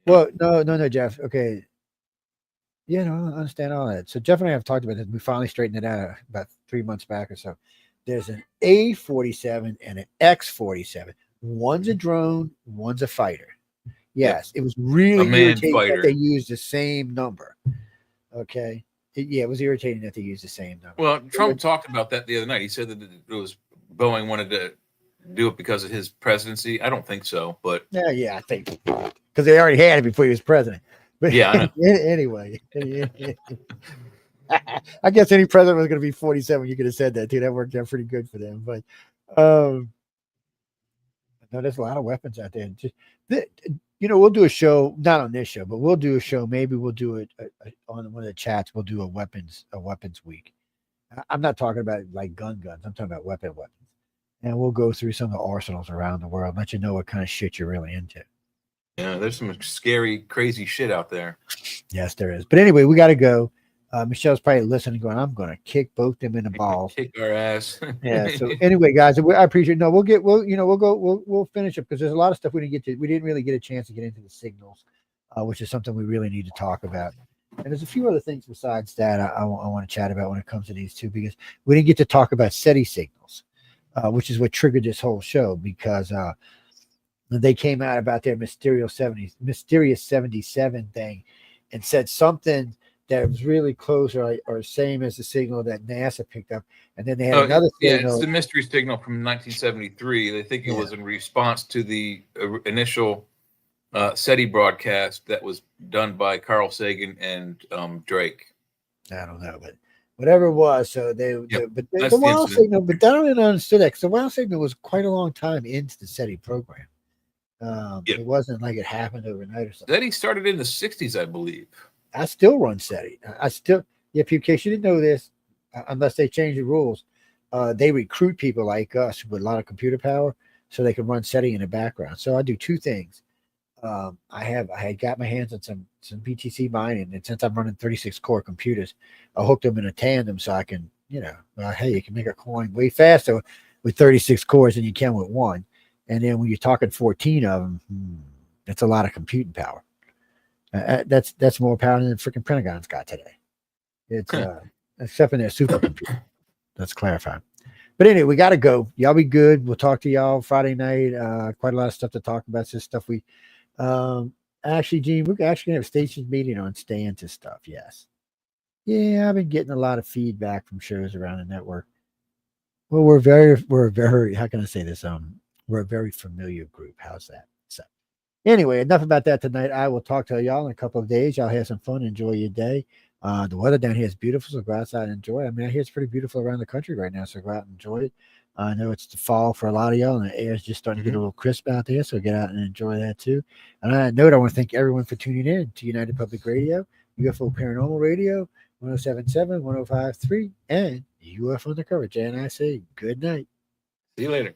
Well, no, Jeff. Okay. Yeah, no, I understand all that. So Jeff and I have talked about this. We finally straightened it out about 3 months back or so. There's an A-47 and an X-47. One's a drone, one's a fighter. Yes, it was really irritating that they used the same number. Okay. It was irritating that they used the same number. Well, Trump talked about that the other night. He said that it was Boeing wanted to do it because of his presidency. I don't think so, but yeah, I think because they already had it before he was president. But yeah, I know. Anyway, I guess any president was going to be 47. You could have said that too. That worked out pretty good for them. But no, there's a lot of weapons out there. Just, we'll do a show, not on this show, but we'll do a show. Maybe we'll do it on one of the chats. We'll do a weapons week. I'm not talking about like guns. I'm talking about weapons. And we'll go through some of the arsenals around the world, let you know what kind of shit you're really into. Yeah, there's some scary, crazy shit out there. Yes, there is. But anyway, we got to go. Michelle's probably listening, going, "I'm going to kick both them in the balls, kick our ass." Yeah. So anyway, guys, I appreciate it. No, we'll finish up because there's a lot of stuff we didn't get to. We didn't really get a chance to get into the signals, which is something we really need to talk about. And there's a few other things besides that I want to chat about when it comes to these two, because we didn't get to talk about SETI signals, which is what triggered this whole show, because they came out about their mysterious 77 thing and said something that was really close or same as the signal that NASA picked up. And then they had another signal. Yeah, it's the mystery signal from 1973. They think it was in response to the initial SETI broadcast that was done by Carl Sagan and Drake. I don't know, but whatever it was. So the WOW signal, but I don't even understand that, because the WOW signal was quite a long time into the SETI program. It wasn't like it happened overnight or something. SETI started in the 60s, I believe. I still run SETI. In case you didn't know this, unless they change the rules, they recruit people like us with a lot of computer power so they can run SETI in the background. So I do two things. I had got my hands on some BTC mining, and since I'm running 36 core computers, I hooked them in a tandem so I can, hey, you can make a coin way faster with 36 cores than you can with one. And then when you're talking 14 of them, that's a lot of computing power. That's more power than the freaking Pentagon's got today. It's except in their supercomputer. Let's clarify. But anyway, we got to go. Y'all be good. We'll talk to y'all Friday night. Quite a lot of stuff to talk about. This stuff we actually, Gene, we're actually gonna have a station meeting on Stanton stuff. Yes. Yeah, I've been getting a lot of feedback from shows around the network. Well, we're very, how can I say this? We're a very familiar group. How's that? So anyway, enough about that tonight. I will talk to y'all in a couple of days. Y'all have some fun. Enjoy your day. The weather down here is beautiful, so go outside and enjoy it. I mean, I hear it's pretty beautiful around the country right now, so go out and enjoy it. I know it's the fall for a lot of y'all, and the air is just starting to get a little crisp out there, so get out and enjoy that too. And on that note, I want to thank everyone for tuning in to United Public Radio, UFO Paranormal Radio, 107.7, 105.3, and UFO Undercover. Jay and I say good night. See you later.